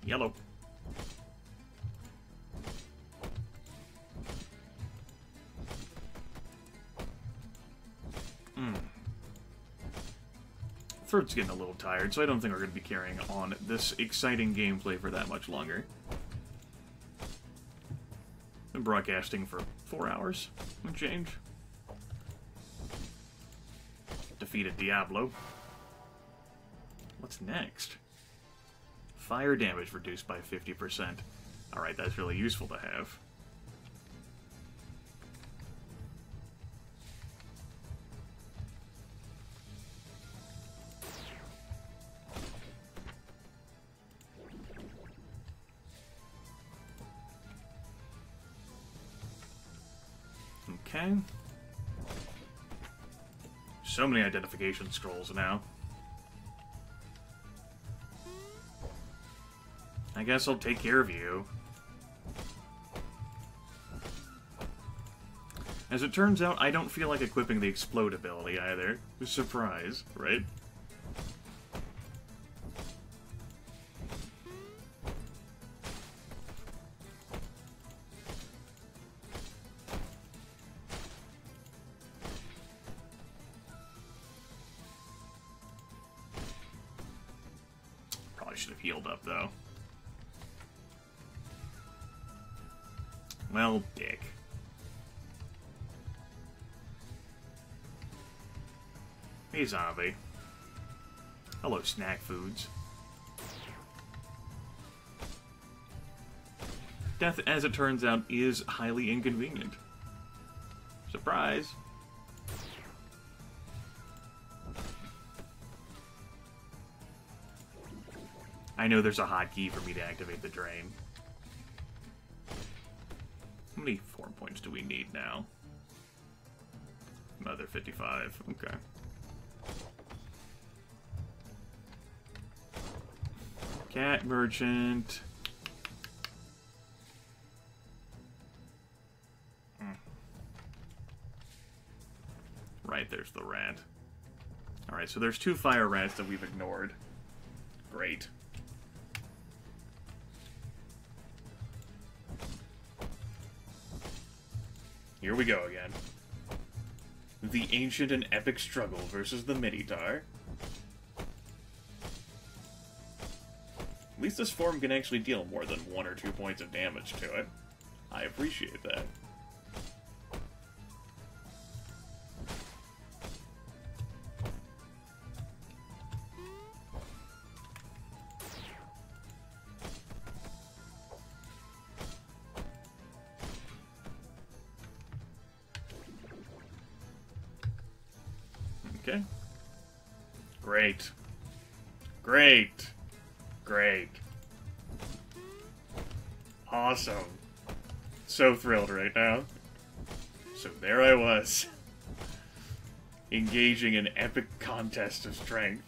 A: Yellow. Throat's getting a little tired, so I don't think we're going to be carrying on this exciting gameplay for that much longer. Been broadcasting for 4 hours and change. Defeated Diablo. What's next? Fire damage reduced by 50%. Alright, that's really useful to have. Okay. So many identification scrolls now. I guess I'll take care of you. As it turns out, I don't feel like equipping the Explode ability either. Surprise, right? Probably should have healed up, though. Well, dick. Hey, zombie. Hello, snack foods. Death, as it turns out, is highly inconvenient. Surprise! I know there's a hotkey for me to activate the drain. How many form points do we need now? Another 55. Okay. Cat merchant. Right, there's the rat. Alright, so there's 2 fire rats that we've ignored. Great. Here we go again. The ancient and epic struggle versus the Minotaur. At least this form can actually deal more than 1 or 2 points of damage to it. I appreciate that. Okay. Great. Great. Great. Awesome. So thrilled right now. So there I was. Engaging in epic contest of strength.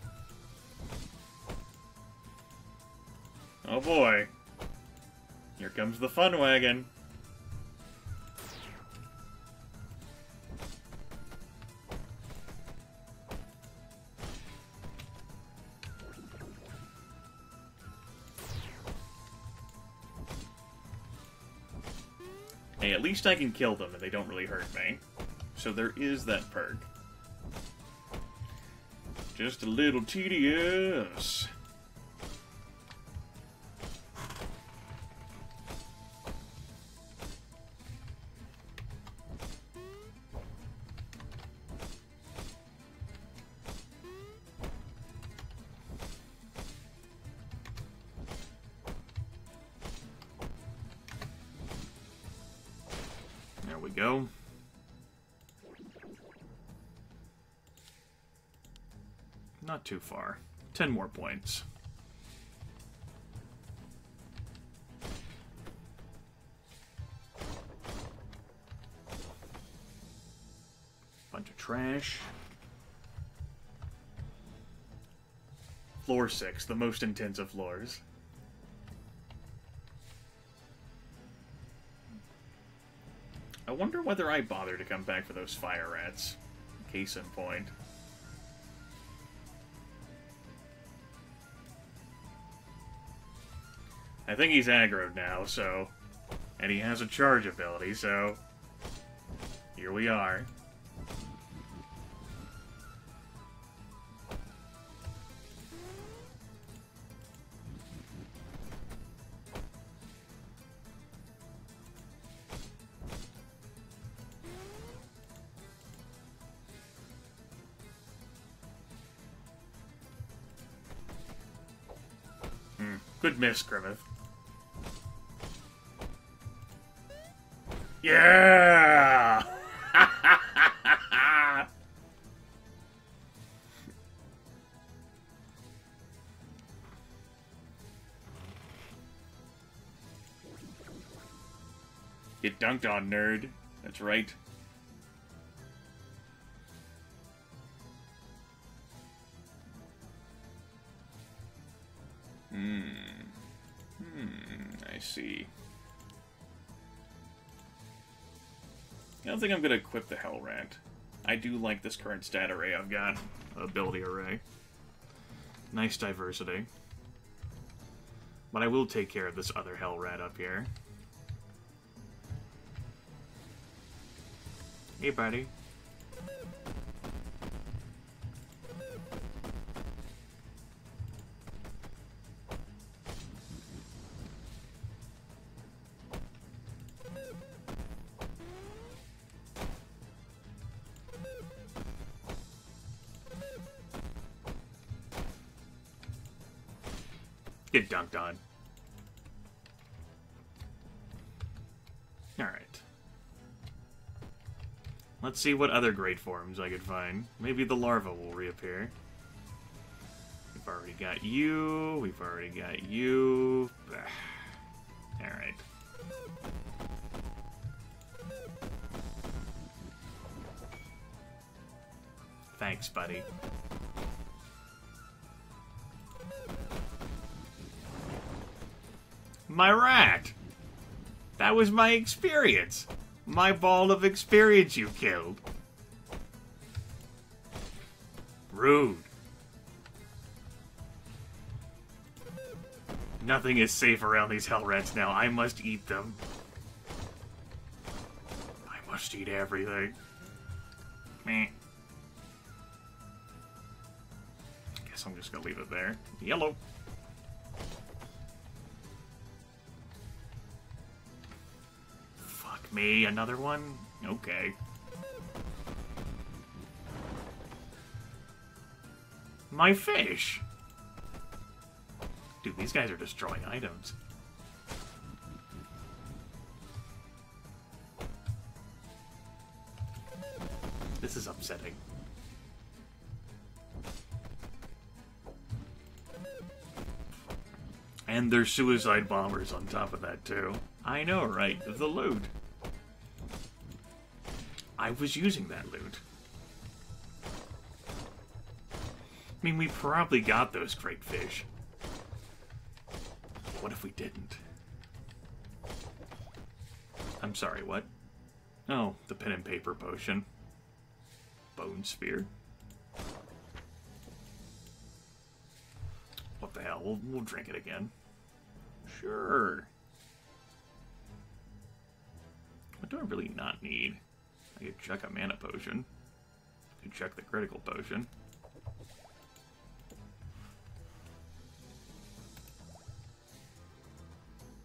A: Oh boy. Here comes the fun wagon. Hey, at least I can kill them and they don't really hurt me. So there is that perk. Just a little tedious. There we go. Not too far. 10 more points. Bunch of trash. Floor 6, the most intense of floors. I wonder whether I bother to come back for those fire rats. Case in point. I think he's aggroed now, so... And he has a charge ability, so... Here we are. Good miss, Grimmeth. Yeah! Get dunked on, nerd. That's right. I see. I don't think I'm gonna equip the Hell Rat. I do like this current stat array I've got. Ability array. Nice diversity. But I will take care of this other Hell Rat up here. Hey, buddy. Get dunked on. Alright. Let's see what other great forms I could find. Maybe the larva will reappear. We've already got you. We've already got you. Alright. Thanks, buddy. My rat! That was my experience! My ball of experience you killed. Rude. Nothing is safe around these hell rats now. I must eat them. I must eat everything. Meh. Guess I'm just gonna leave it there. Yellow. Me, another one? Okay. My fish! Dude, these guys are destroying items. This is upsetting. And there's suicide bombers on top of that, too. I know, right? The loot. I was using that loot. I mean, we probably got those great fish. What if we didn't? I'm sorry, what? Oh, the pen and paper potion. Bone sphere. What the hell? We'll drink it again. Sure. What do I really not need? I could chuck a mana potion. I could chuck the critical potion.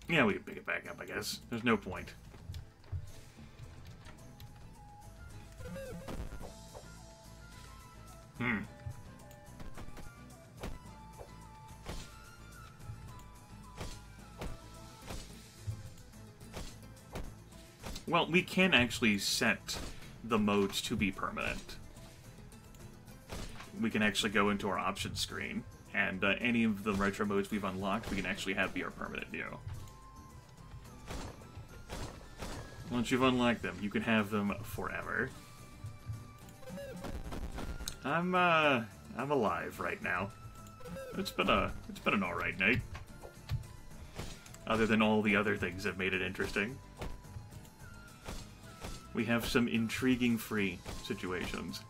A: Yeah, we can pick it back up, I guess. There's no point. Well, we can actually set the modes to be permanent. We can actually go into our options screen, and any of the retro modes we've unlocked, we can actually have be our permanent view. Once you've unlocked them, you can have them forever. I'm alive right now. It's been an alright night. Other than all the other things that made it interesting. We have some intriguing free situations.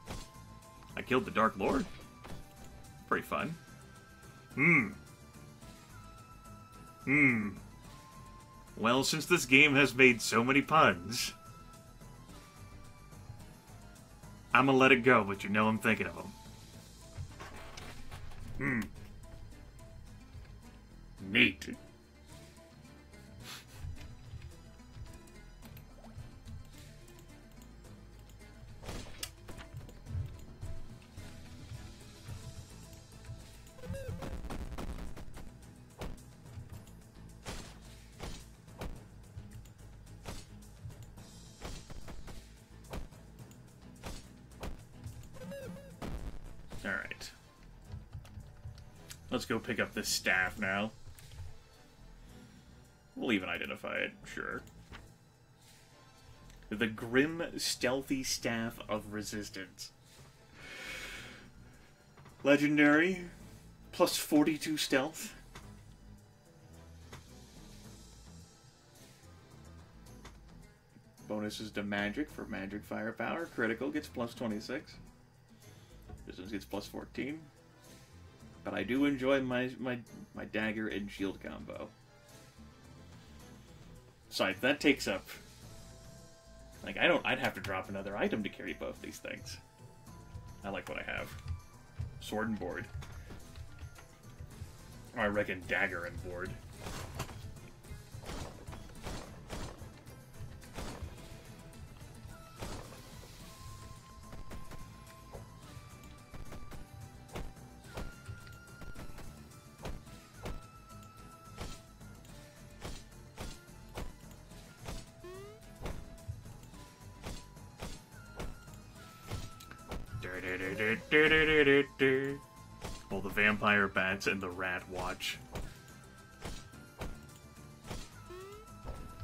A: I killed the Dark Lord. Pretty fun. Well, since this game has made so many puns, I'm gonna let it go, but you know I'm thinking of them. Neat. Alright. Let's go pick up this staff now. We'll even identify it, sure. The Grim Stealthy Staff of Resistance. Legendary. Plus 42 stealth. Bonuses to magic for magic firepower. Critical gets plus 26. Resistance gets plus 14. But I do enjoy my dagger and shield combo. Besides, that takes up... Like, I'd have to drop another item to carry both these things. I like what I have. Sword and board. Or I reckon dagger and board. Well, the vampire bats and the rat watch.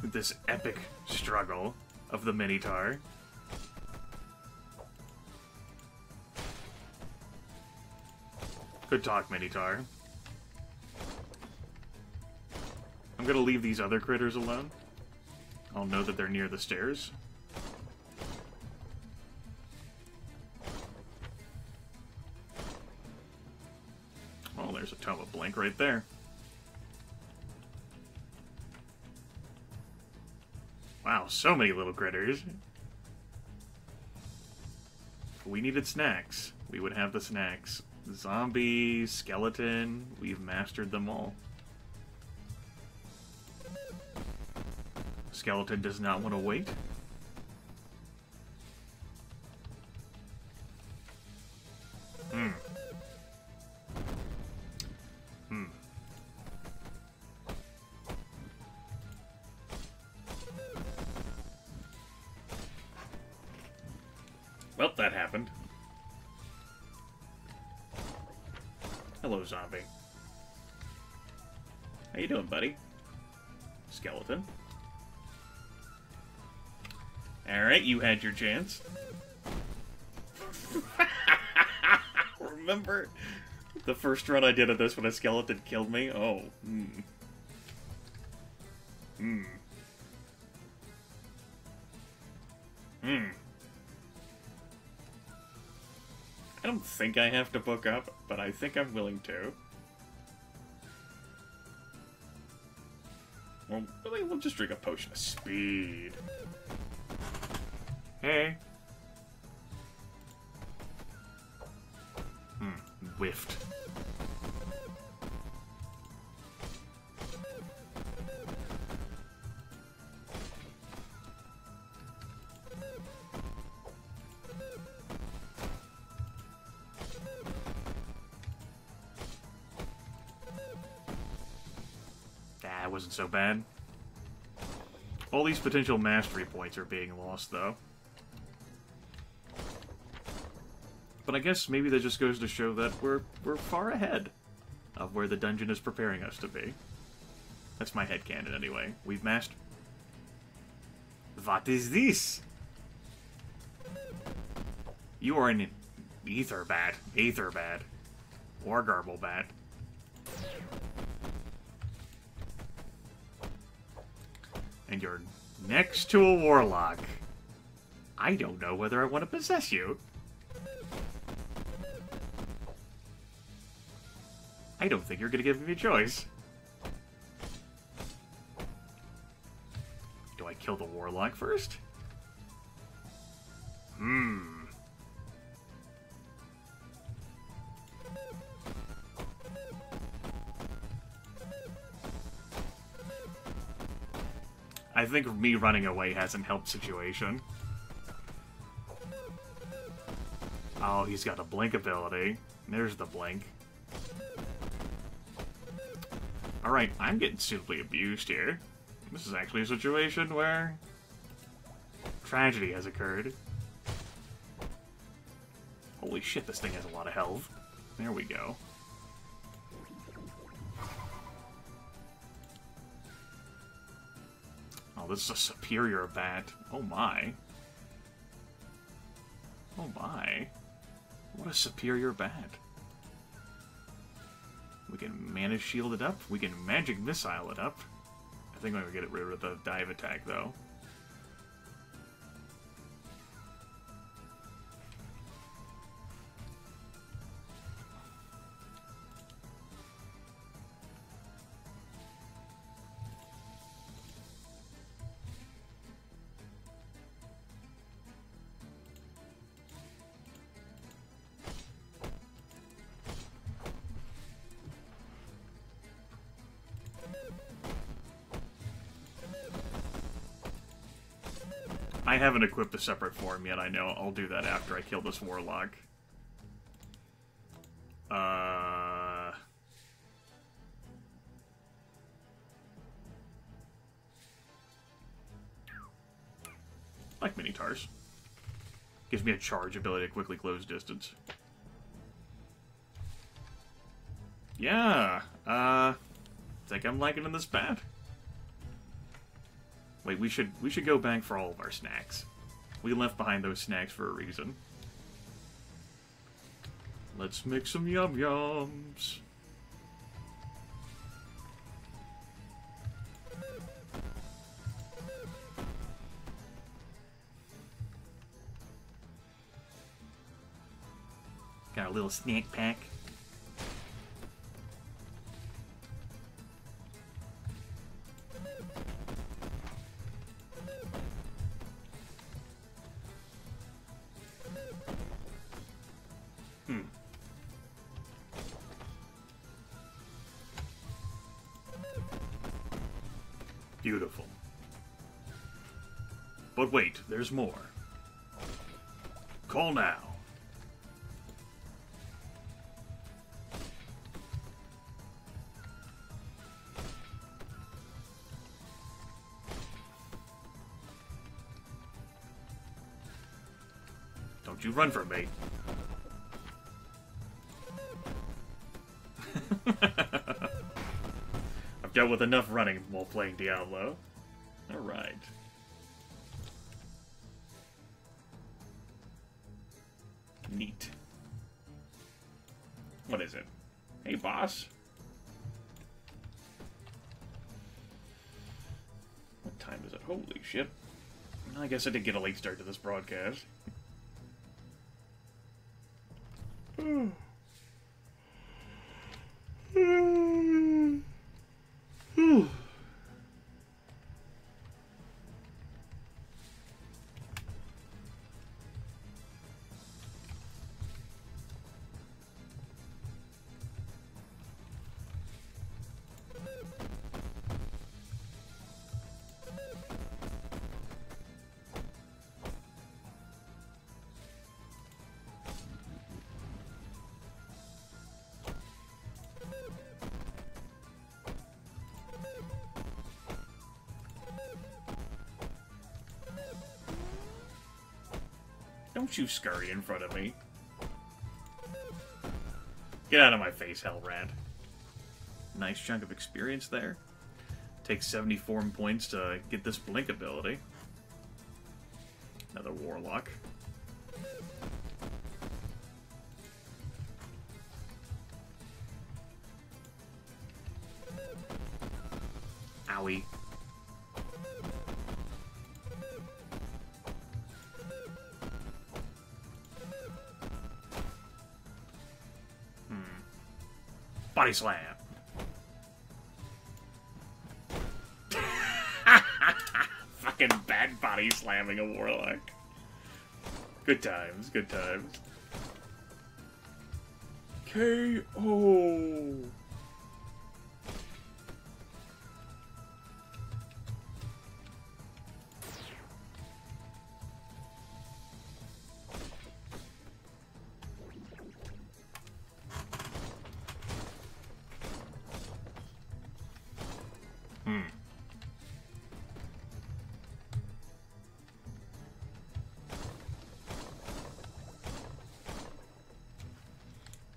A: This epic struggle of the Minotaur. Good talk, Minotaur. I'm gonna leave these other critters alone. I'll know that they're near the stairs. Oh, there's a Tome of Blink right there. Wow, so many little critters. If we needed snacks, we would have the snacks. Zombie, skeleton, we've mastered them all. Skeleton does not want to wait. Well, that happened. Hello, zombie. How you doing, buddy? Skeleton. Alright, you had your chance. Remember the first run I did of this when a skeleton killed me? Oh, I don't think I have to book up, but I think I'm willing to. Well, we'll just drink a potion of speed. Hey. Whiffed. That wasn't so bad. All these potential mastery points are being lost, though. But I guess maybe that just goes to show that we're far ahead of where the dungeon is preparing us to be. That's my headcanon, anyway. We've mastered... What is this? You are an Aether Bat. Aether Bat. Or Garble Bat. And you're next to a Warlock. I don't know whether I want to possess you. I don't think you're going to give me a choice. Do I kill the Warlock first? I think me running away hasn't helped situation. Oh, he's got a blink ability. There's the blink. Alright, I'm getting suitably abused here. This is actually a situation where tragedy has occurred. Holy shit, this thing has a lot of health. There we go. Oh, this is a superior bat. Oh my. Oh my. What a superior bat. We can mana shield it up. We can magic missile it up. I think I'm going to get rid of the dive attack, though. I haven't equipped a separate form yet, I know. I'll do that after I kill this Warlock. Like Minotaurs. Gives me a charge ability to quickly close distance. Yeah, think I'm liking this bat. Wait, we should go back for all of our snacks. We left behind those snacks for a reason. Let's make some yum-yums. Got a little snack pack. Beautiful. But wait, there's more. Call now. Don't you run from me. I've dealt with enough running while playing Diablo. Alright. Neat. What is it? Hey, boss. What time is it? Holy shit. I guess I did get a late start to this broadcast. Don't you scurry in front of me. Get out of my face, Hellrat. Nice chunk of experience there. Takes 74 points to get this Blink ability. Another Warlock. Owie. Body slam. Fucking bad body slamming a Warlock. Good times, good times. KO.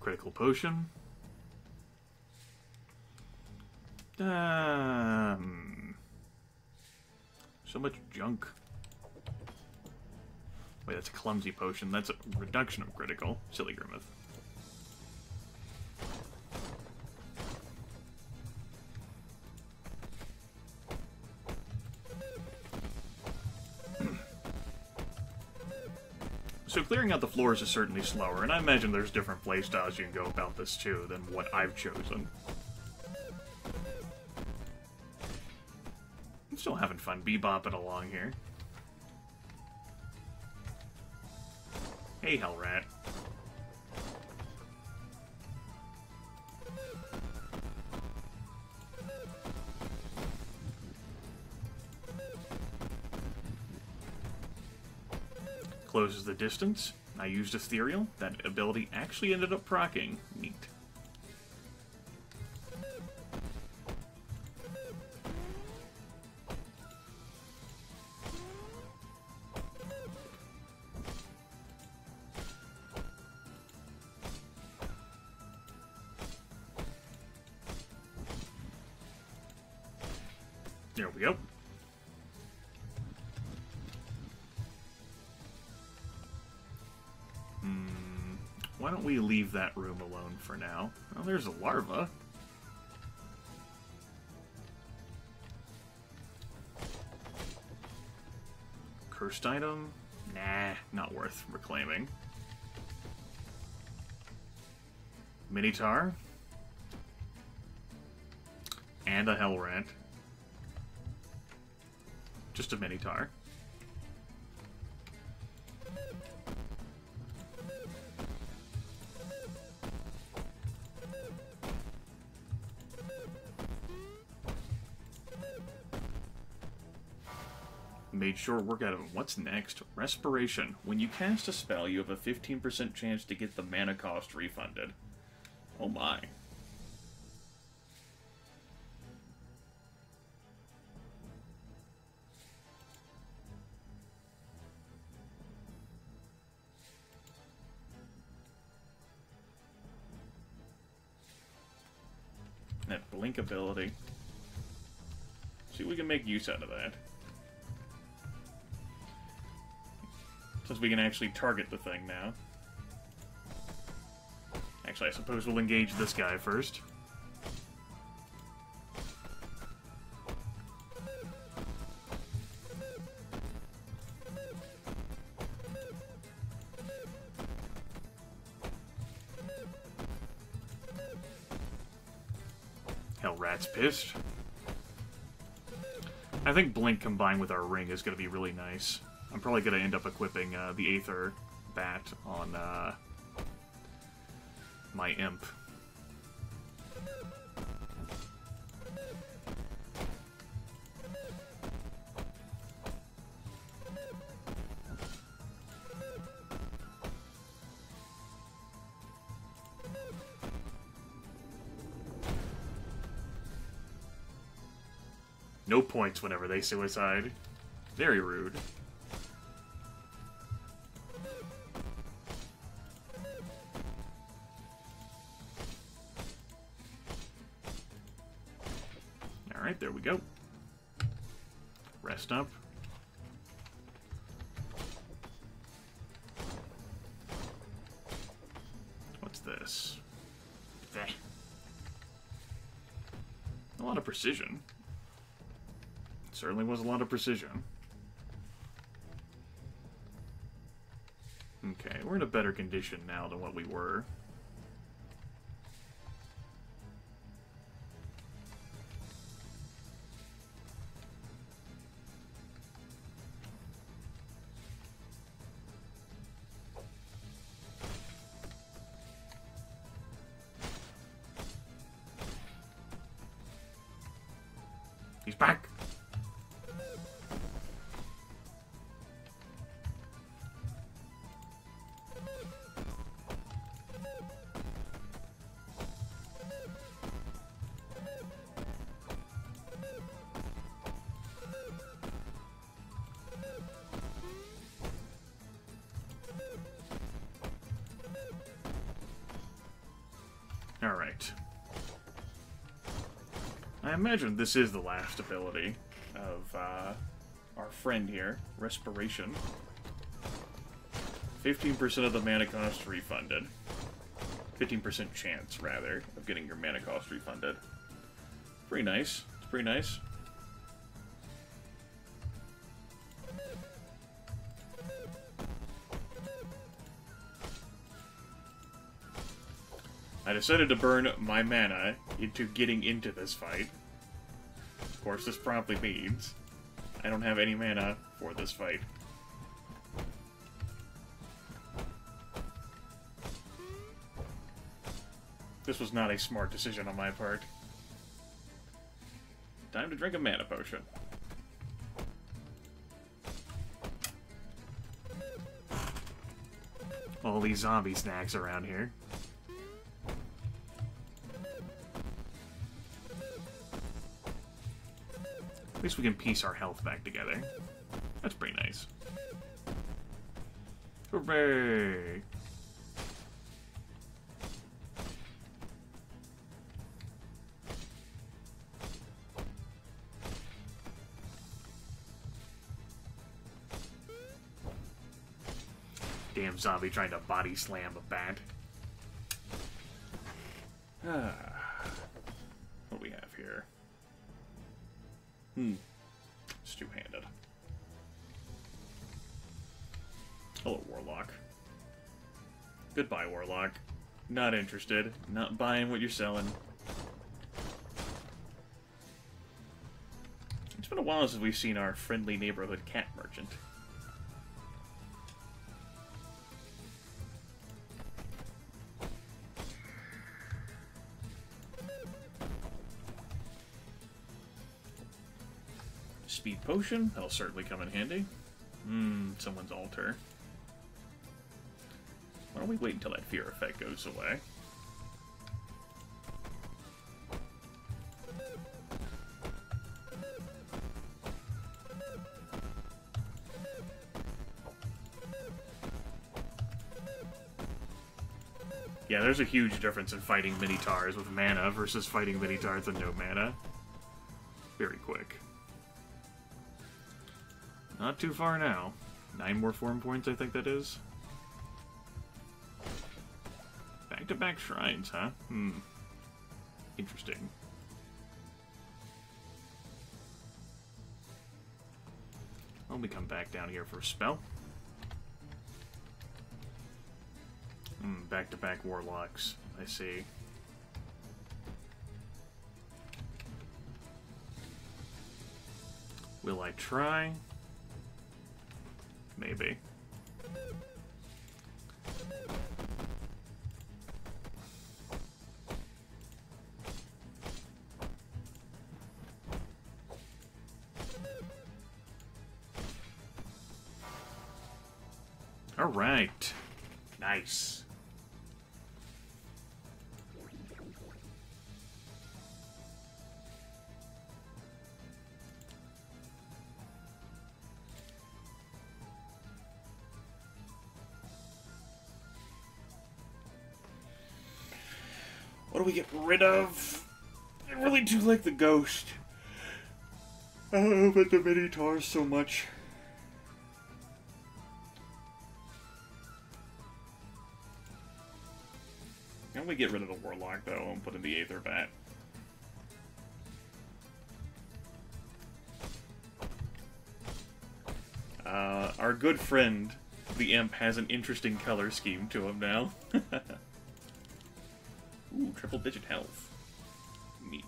A: Critical potion. So much junk. Wait, that's a clumsy potion. That's a reduction of critical. Silly Grimmeth. So clearing out the floors is certainly slower, and I imagine there's different playstyles you can go about this too than what I've chosen. I'm still having fun bebopping along here. Hey, Hellrat. Closes the distance. I used Ethereal. That ability actually ended up proccing. Neat. There we go. Why don't we leave that room alone for now? Oh, there's a larva. Cursed item? Nah, not worth reclaiming. Minotaur. And a Hellrat. Just a Minotaur. Made sure work out of him. What's next? Respiration. When you cast a spell, you have a 15% chance to get the mana cost refunded. Oh my. That blink ability. See if we can make use out of that. Since we can actually target the thing now. Actually, I suppose we'll engage this guy first. Hellrat's pissed. I think Blink combined with our ring is going to be really nice. I'm probably going to end up equipping the Aether Bat on my Imp. No points whenever they suicide. Very rude. Alright, there we go. Rest up. What's this? Blech. A lot of precision. Certainly was a lot of precision. Okay, we're in a better condition now than what we were. He's back! Alright. I imagine this is the last ability of our friend here, Respiration. 15% of the mana cost refunded. 15% chance, rather, of getting your mana cost refunded. Pretty nice. It's pretty nice. I decided to burn my mana into getting into this fight. Of course, this promptly means I don't have any mana for this fight. This was not a smart decision on my part. Time to drink a mana potion. All these zombie snacks around here. At least we can piece our health back together. That's pretty nice. Hooray! Damn zombie trying to body slam a bat. What do we have here? It's two-handed. Hello, Warlock. Goodbye, Warlock. Not interested. Not buying what you're selling. It's been a while since we've seen our friendly neighborhood cat merchant. Speed potion, that'll certainly come in handy. Someone's altar. Why don't we wait until that fear effect goes away? Yeah, there's a huge difference in fighting Minotaurs with mana versus fighting Minotaurs with no mana. Very quick. Not too far now. 9 more form points, I think that is. Back-to-back shrines, huh? Interesting. Let me come back down here for a spell. Back-to-back warlocks, I see. Will I try? Maybe. All right. Nice. What do we get rid of? I really do like the ghost. Oh, but the Minotaur so much. How do we get rid of the Warlock, though, and put in the Aether Bat? Our good friend, the Imp, has an interesting color scheme to him now. Ooh, triple-digit health. Neat.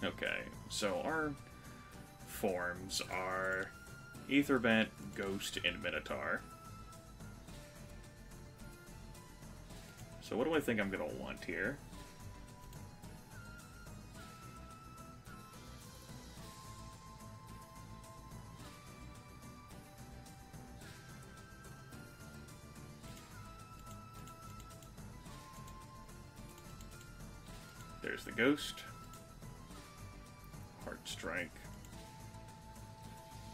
A: Okay, so our forms are Aether Bat, Ghost, and Minotaur. So what do I think I'm gonna want here? There's the Ghost. Heart Strike.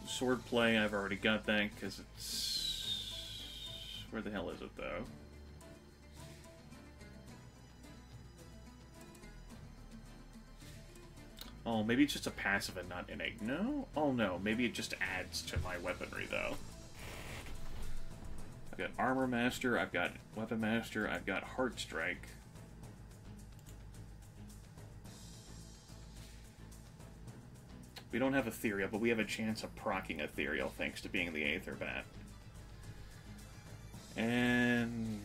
A: Swordplay, I've already got that because it's... Where the hell is it, though? Oh, maybe it's just a passive and not innate. No? Oh, no. Maybe it just adds to my weaponry, though. I've got Armor Master, I've got Weapon Master, I've got Heart Strike. We don't have Ethereal, but we have a chance of proccing Ethereal thanks to being the Aether Bat. And...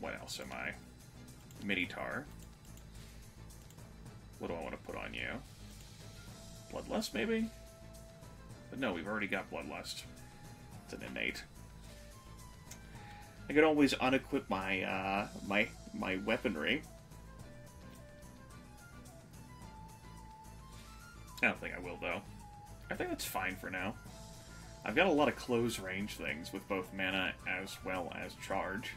A: what else am I? Minotaur. What do I want to put on you? Bloodlust, maybe? But no, we've already got Bloodlust. It's an innate. I could always unequip my, my weaponry. I don't think I will, though. I think that's fine for now. I've got a lot of close range things with both mana as well as charge.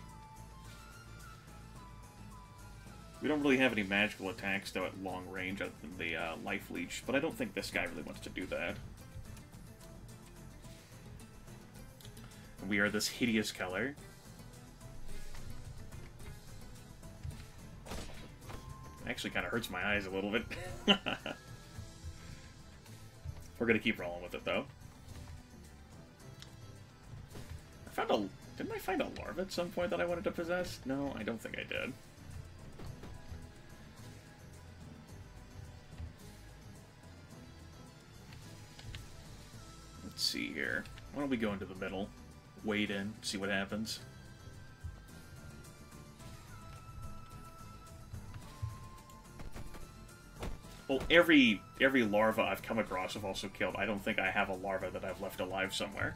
A: We don't really have any magical attacks, though, at long range other than the Life Leech, but I don't think this guy really wants to do that. We are this hideous color. Actually kind of hurts my eyes a little bit. We're gonna keep rolling with it, though. I found a... Didn't I find a larva at some point that I wanted to possess? No, I don't think I did. Let's see here. Why don't we go into the middle? Wade in, see what happens. Well, every larva I've come across I've also killed. I don't think I have a larva that I've left alive somewhere.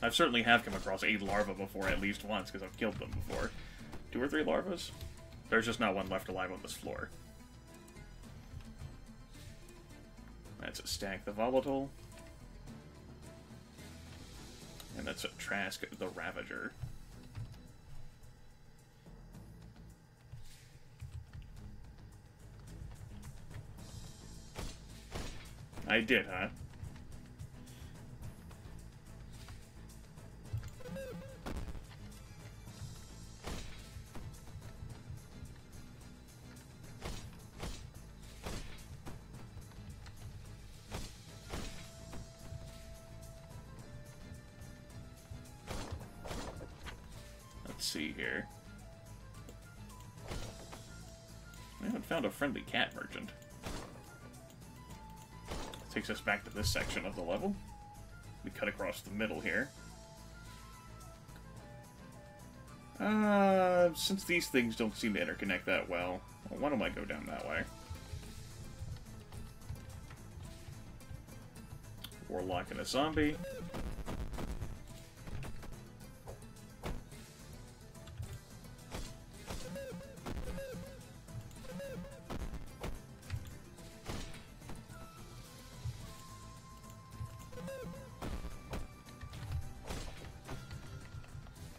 A: I certainly have come across a larva before at least once, because I've killed them before. 2 or 3 larvas? There's just not one left alive on this floor. That's a Stack the Volatile. And that's a Trask the Ravager. I did, huh? Let's see here. I haven't found a friendly cat merchant. Takes us back to this section of the level. We cut across the middle here. Since these things don't seem to interconnect that well, why don't I go down that way? Warlock and a zombie.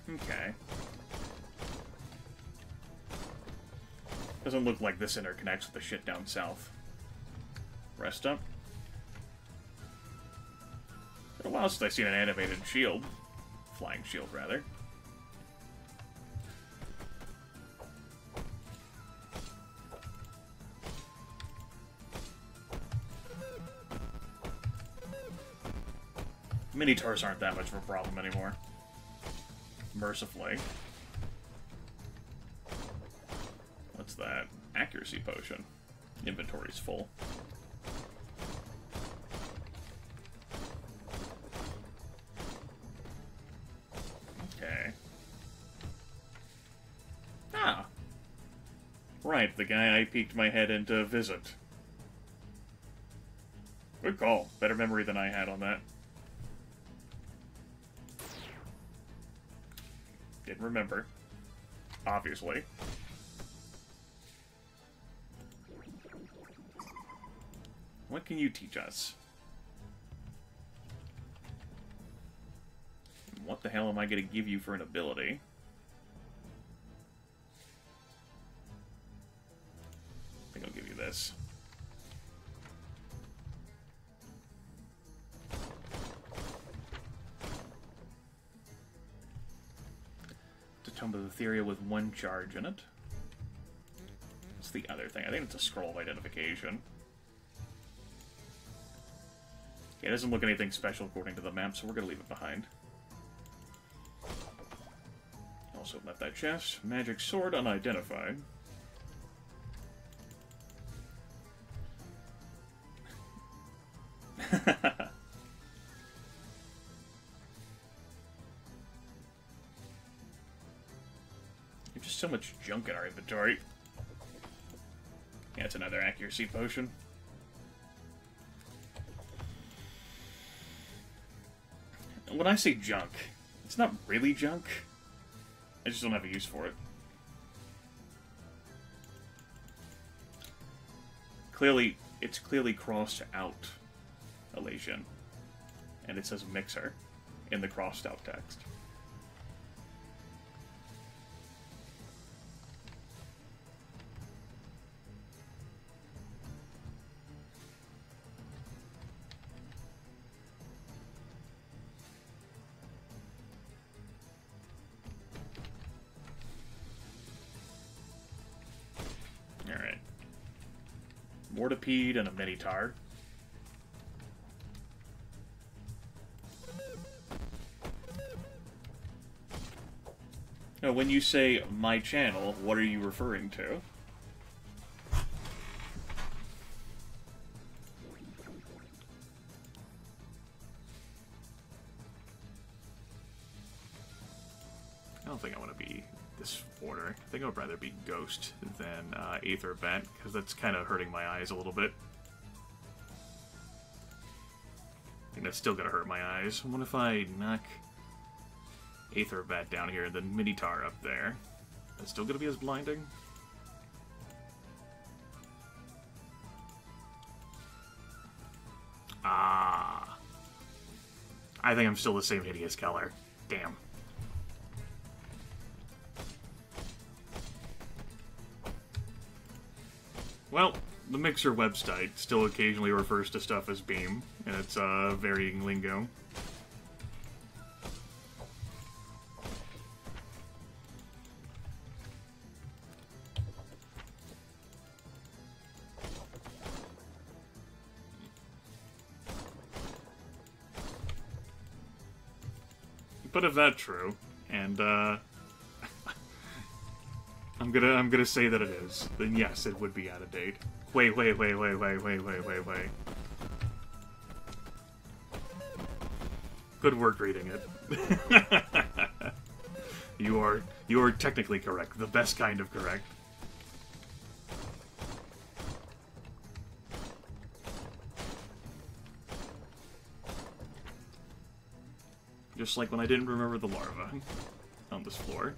A: Okay. Doesn't look like this interconnects with the shit down south. Rest up. It's been a while since I've seen an animated shield. Flying shield, rather. Minotaurs aren't that much of a problem anymore. Mercifully. What's that? Accuracy potion. Inventory's full. Okay. Ah. Right, the guy I peeked my head in to visit. Good call. Better memory than I had on that. Didn't remember. Obviously. What can you teach us? What the hell am I going to give you for an ability? I think I'll give you this. It's a Tome of Etheria with 1 charge in it. What's the other thing? I think it's a scroll of identification. Yeah, it doesn't look anything special according to the map, so we're going to leave it behind. Also left that chest. Magic sword unidentified. There's just so much junk in our inventory. Yeah, it's another accuracy potion. When I say junk, it's not really junk. I just don't have a use for it. Clearly, it's clearly crossed out Elysian. And it says Mixer in the crossed out text. Alright. Mortipede and a Minotaur. Now, when you say my channel, what are you referring to? I don't think I want to be this order. I think I would rather be Ghost than Aether Bat, because that's kind of hurting my eyes a little bit. I think that's still going to hurt my eyes. What if I knock Aether Bat down here and then Minotaur up there? That's still going to be as blinding? Ah. I think I'm still the same hideous color. Damn. Well, the Mixer website still occasionally refers to stuff as beam, and it's varying lingo. But if that's true, and I'm gonna say that it is, then yes, it would be out of date. Wait. Good work reading it. You are technically correct. The best kind of correct. Just like when I didn't remember the larva on this floor.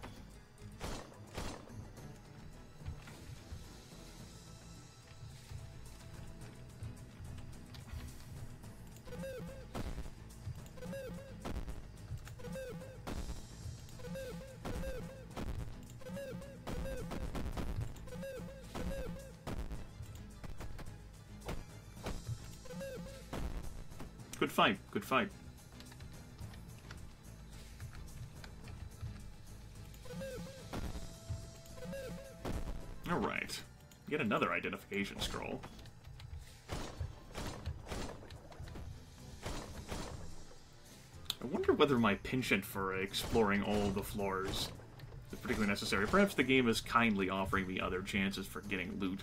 A: Good fight, good fight. Alright. Get another identification scroll. whether my penchant for exploring all the floors is particularly necessary. Perhaps the game is kindly offering me other chances for getting loot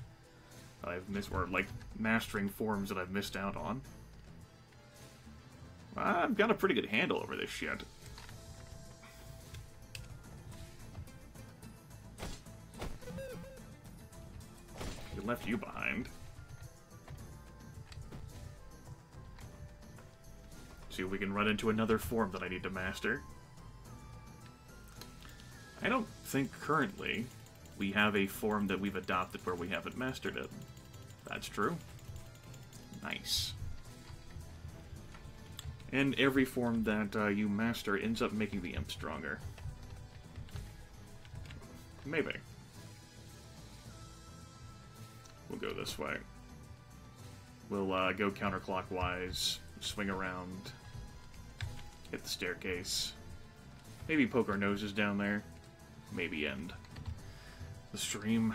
A: that I've missed, or like mastering forms that I've missed out on. I've got a pretty good handle over this shit. We left you behind. See if we can run into another form that I need to master. I don't think currently we have a form that we've adopted where we haven't mastered it. That's true. Nice. And every form that you master ends up making the imp stronger. Maybe. We'll go this way. We'll go counterclockwise, swing around, hit the staircase. Maybe poke our noses down there. Maybe end the stream.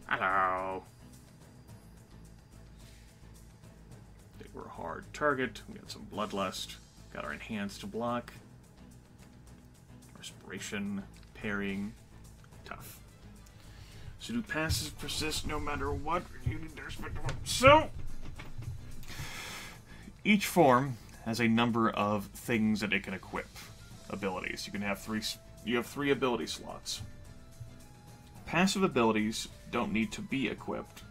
A: Hello. They were a hard target. We got some bloodlust. Got our enhanced block. Respiration. Parrying. Tough. So do passes persist no matter what? So each form has a number of things that it can equip. Abilities. You can have three ability slots. Passive abilities don't need to be equipped.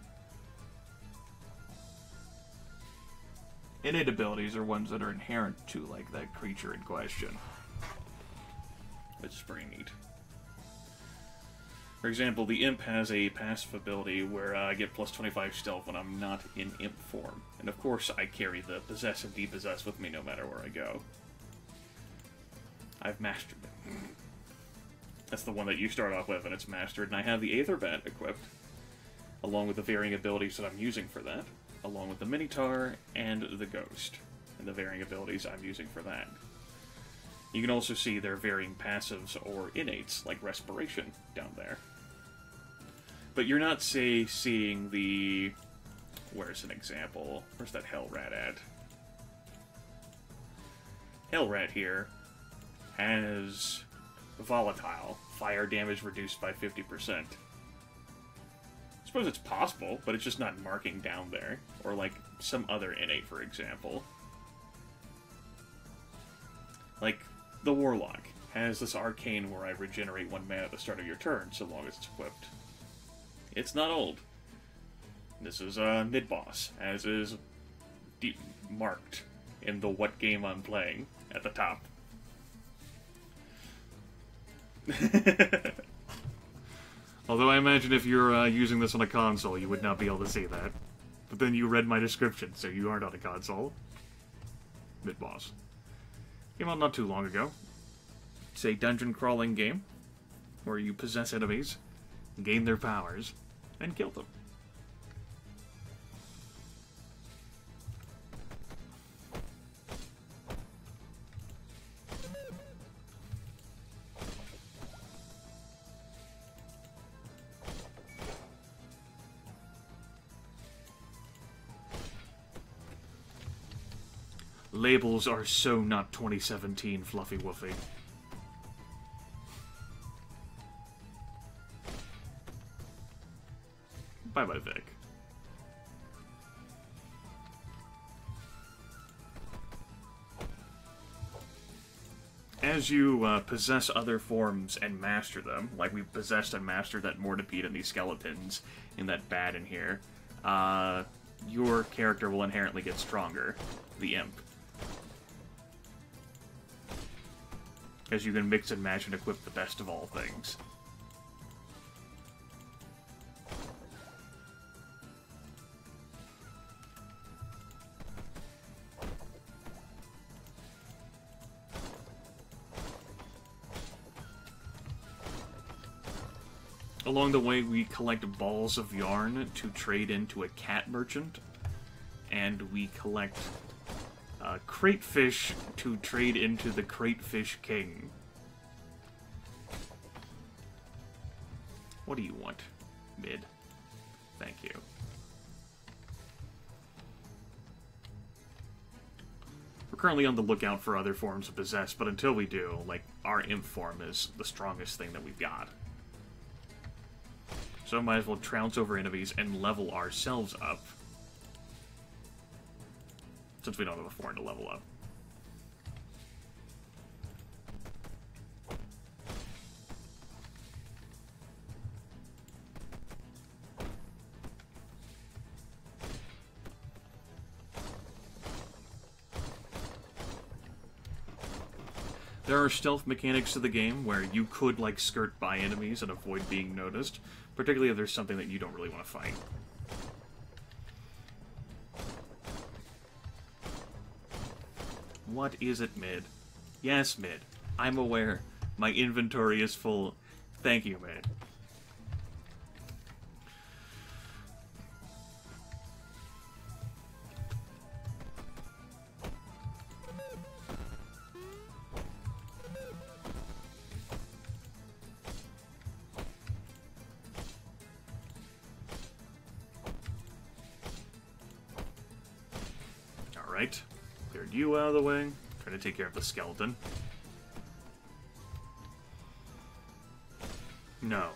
A: Innate abilities are ones that are inherent to, like, that creature in question. Which is pretty neat. For example, the Imp has a passive ability where I get plus 25 stealth when I'm not in Imp form. And of course I carry the Possess and Depossess with me no matter where I go. I've mastered it. That's the one that you start off with, and it's mastered. And I have the Aether Bat equipped, along with the varying abilities that I'm using for that, along with the Minotaur and the Ghost, and the varying abilities I'm using for that. You can also see their varying passives or innates, like Respiration, down there. But you're not, say, seeing the... Where's an example? Where's that Hellrat at? Hellrat here has Volatile. Fire damage reduced by 50%. I suppose it's possible, but it's just not marking down there. Or like some other innate, for example. Like, the Warlock has this arcane where I regenerate 1 mana at the start of your turn, so long as it's equipped. It's not old. This is mid-boss, as is marked in the what game I'm playing at the top. Although I imagine if you're using this on a console, you would not be able to see that. But then you read my description, so you aren't on a console. Mid-boss. Came out not too long ago. It's a dungeon crawling game where you possess enemies, gain their powers, and kill them. Labels are so not 2017 Fluffy Woofy. Bye-bye, Vic. As you possess other forms and master them, like we possessed and mastered that Mortipede and these skeletons in that bat in here, your character will inherently get stronger, the Imp. As you can mix and match and equip the best of all things. Along the way, we collect balls of yarn to trade into a cat merchant, and we collect cratefish to trade into the cratefish king. What do you want, mid? Thank you. We're currently on the lookout for other forms of possess, but until we do, like, our imp form is the strongest thing that we've got. So I might as well trounce over enemies and level ourselves up. Since we don't have a form to level up. There are stealth mechanics to the game where you could, like, skirt by enemies and avoid being noticed, particularly if there's something that you don't really want to fight. What is it, mid? Yes, mid. I'm aware. My inventory is full. Thank you, mid. Alright. Cleared you out of the way. Trying to take care of the skeleton. No.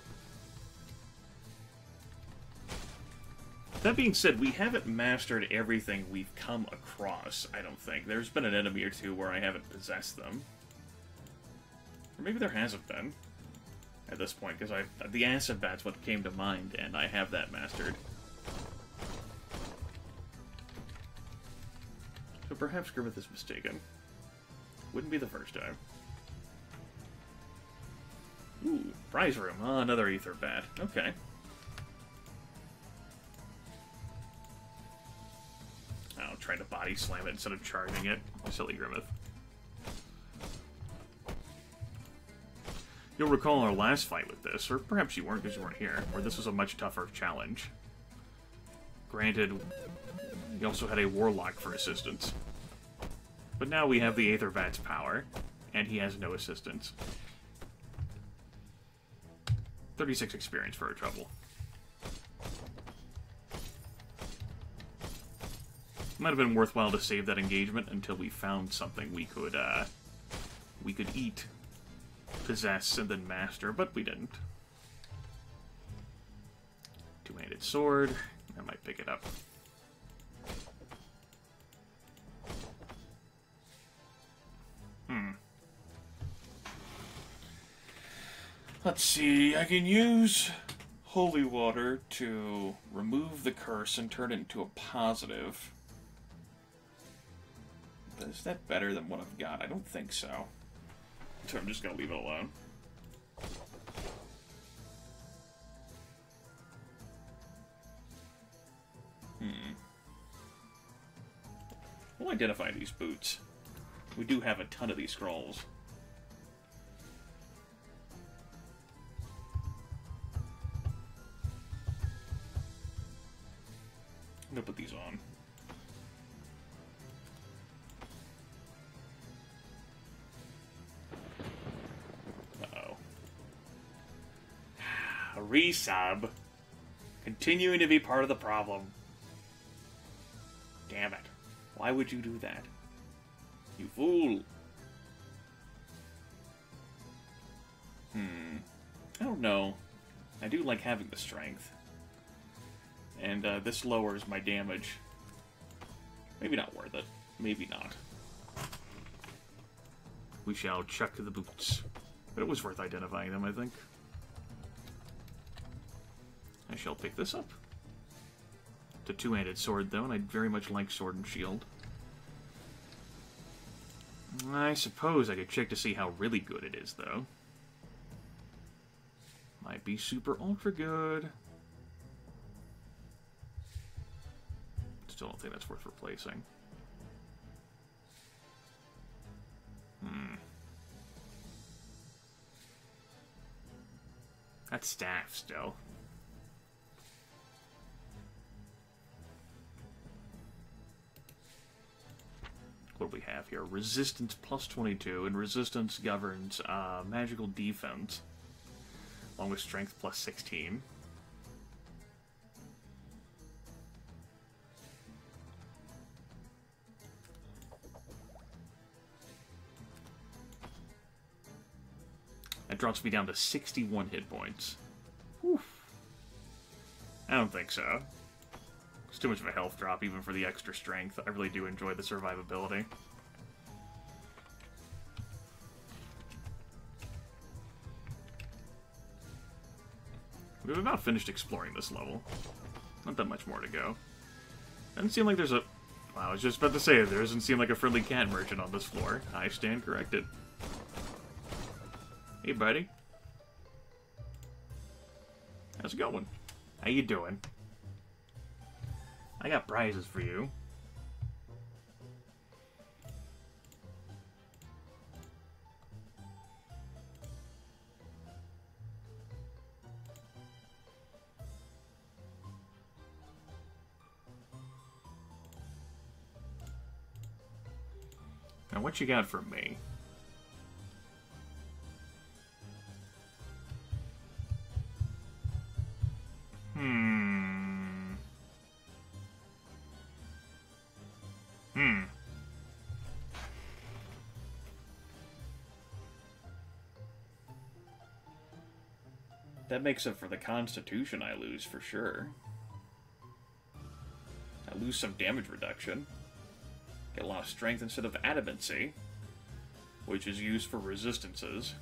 A: That being said, we haven't mastered everything we've come across, I don't think. There's been an enemy or two where I haven't possessed them. Or maybe there hasn't been. At this point, because the acid bat's what came to mind, and I have that mastered. So perhaps Grimmeth is mistaken. Wouldn't be the first time. Ooh, prize room. Ah, another ether bat. Okay. I'll try to body slam it instead of charging it. Silly Grimmeth. You'll recall our last fight with this, or perhaps you weren't because you weren't here, where this was a much tougher challenge. Granted, we also had a Warlock for assistance. But now we have the Aether Vat's power, and he has no assistance. 36 experience for our trouble. Might have been worthwhile to save that engagement until we found something we could eat, possess, and then master, but we didn't. Two-handed sword. I might pick it up. Let's see, I can use holy water to remove the curse and turn it into a positive. But is that better than what I've got? I don't think so. So I'm just gonna leave it alone. We'll identify these boots. We do have a ton of these scrolls. I'm gonna put these on. Uh-oh. A resub. Continuing to be part of the problem. Damn it. Why would you do that? You fool. I don't know. I do like having the strength. And this lowers my damage. Maybe not worth it. Maybe not. We shall chuck the boots. But it was worth identifying them, I think. I shall pick this up. It's a two-handed sword, though, and I very much like sword and shield. I suppose I could check to see how really good it is, though. Might be super ultra good. Still don't think that's worth replacing. That's staff still. What do we have here? Resistance plus 22, and resistance governs magical defense, along with strength plus 16. That drops me down to 61 hit points. Whew. I don't think so. It's too much of a health drop, even for the extra strength. I really do enjoy the survivability. We've about finished exploring this level. Not that much more to go. Doesn't seem like there's a... Wow, I was just about to say, there doesn't seem like a friendly cat merchant on this floor. I stand corrected. Hey, buddy. How's it going? How you doing? I got prizes for you. Now, what you got for me? That makes up for the constitution I lose, for sure. I lose some damage reduction. Get a lot of strength instead of adamancy, which is used for resistances.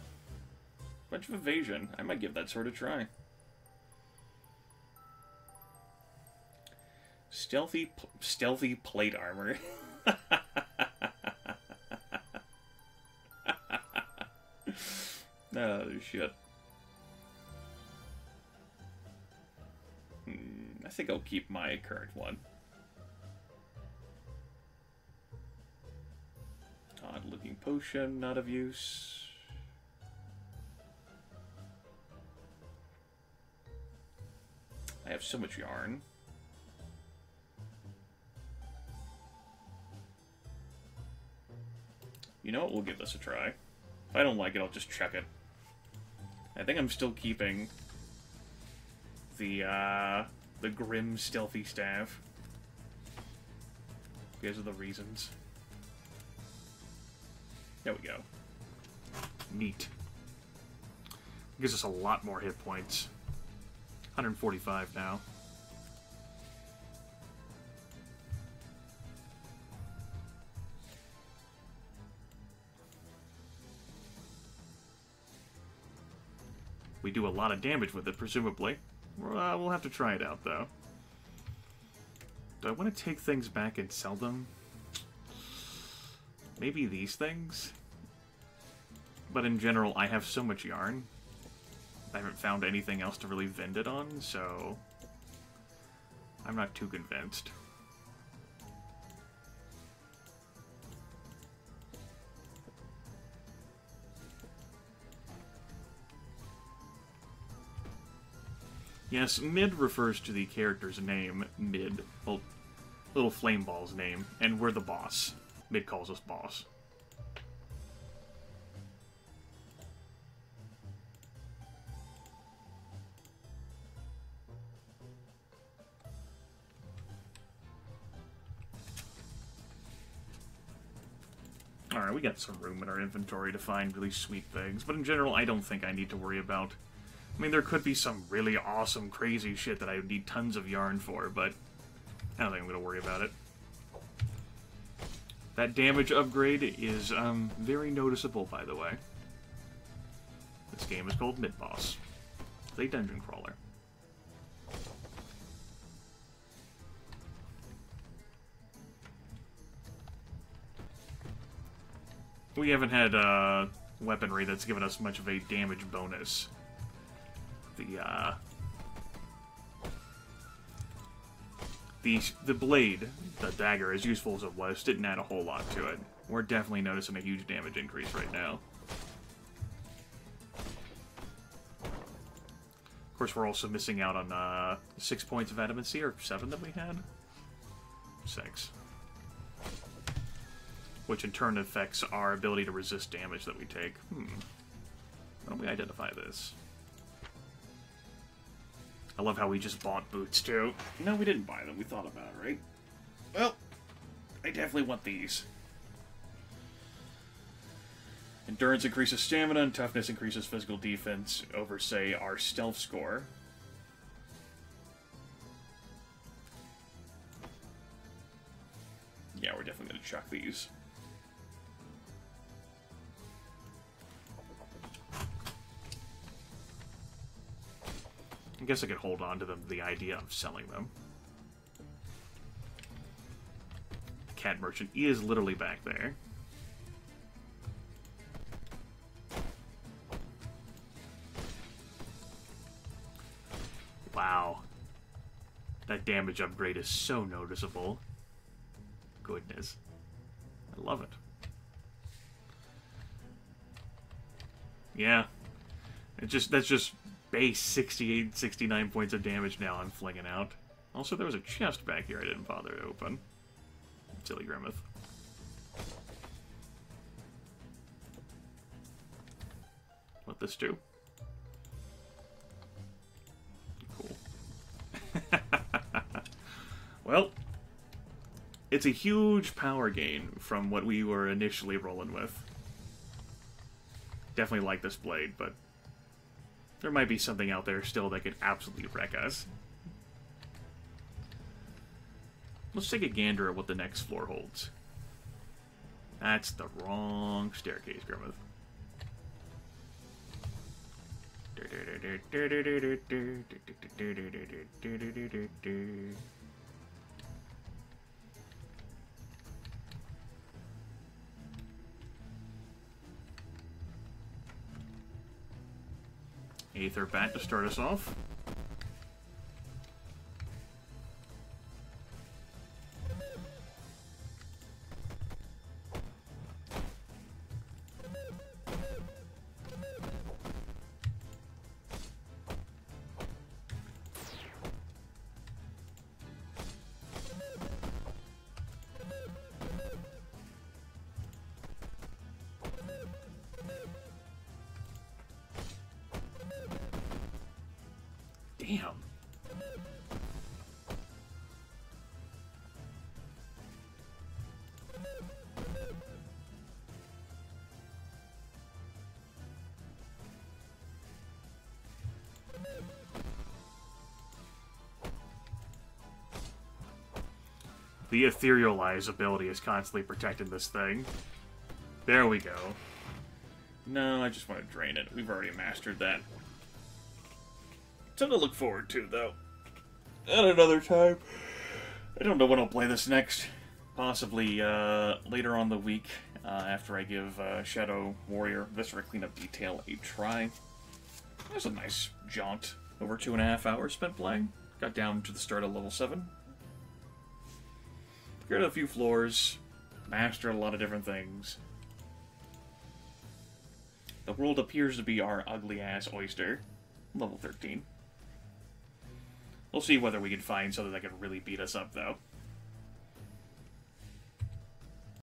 A: Bunch of evasion. I might give that sword a try. Stealthy plate armor. Oh, shit. I think I'll keep my current one. Odd-looking potion, not of use. I have so much yarn. You know what? We'll give this a try. If I don't like it, I'll just chuck it. I think I'm still keeping the Grim Stealthy Staff. These are the reasons. There we go. Neat. Gives us a lot more hit points. 145 now. We do a lot of damage with it, presumably. We'll have to try it out, though. Do I want to take things back and sell them? Maybe these things? But in general, I have so much yarn. I haven't found anything else to really vend it on, so I'm not too convinced. Yes, Mid refers to the character's name, Mid. Well, Little Flameball's name, and we're the boss. Mid calls us boss. Alright, we got some room in our inventory to find really sweet things, but in general, I don't think I need to worry about. I mean, there could be some really awesome, crazy shit that I would need tons of yarn for, but I don't think I'm going to worry about it. That damage upgrade is very noticeable, by the way. This game is called Mid-Boss. It's a dungeon crawler. We haven't had weaponry that's given us much of a damage bonus. The blade, the dagger, as useful as it was, didn't add a whole lot to it. We're definitely noticing a huge damage increase right now. course, we're also missing out on 6 points of adamancy, or 7 that we had? 6. Which in turn affects our ability to resist damage that we take. Why don't we identify this? I love how we just bought boots, too. No, we didn't buy them. We thought about it, right? Well, I definitely want these. Endurance increases stamina, and toughness increases physical defense over, say, our stealth score. Yeah, we're definitely going to chuck these. I guess I could hold on to them, the idea of selling them. The cat merchant is literally back there. Wow. That damage upgrade is so noticeable. Goodness. I love it. Yeah. That's just base 68, 69 points of damage now I'm flinging out. Also, there was a chest back here I didn't bother to open. Silly Grimmeth. What this do? Cool. Well, it's a huge power gain from what we were initially rolling with. Definitely like this blade, but there might be something out there still that could absolutely wreck us. Let's take a gander at what the next floor holds. That's the wrong staircase, Grimmeth. Aether Bat to start us off. Damn. The Etherealize ability is constantly protecting this thing. There we go. No, I just want to drain it. We've already mastered that. Something to look forward to, though. At another time. I don't know when I'll play this next. Possibly later on the week, after I give Shadow Warrior Viscera Cleanup Detail a try. That was a nice jaunt. Over 2.5 hours spent playing. Got down to the start of level 7. Cleared a few floors. Mastered a lot of different things. The world appears to be our ugly-ass oyster. Level 13. We'll see whether we can find something that can really beat us up, though.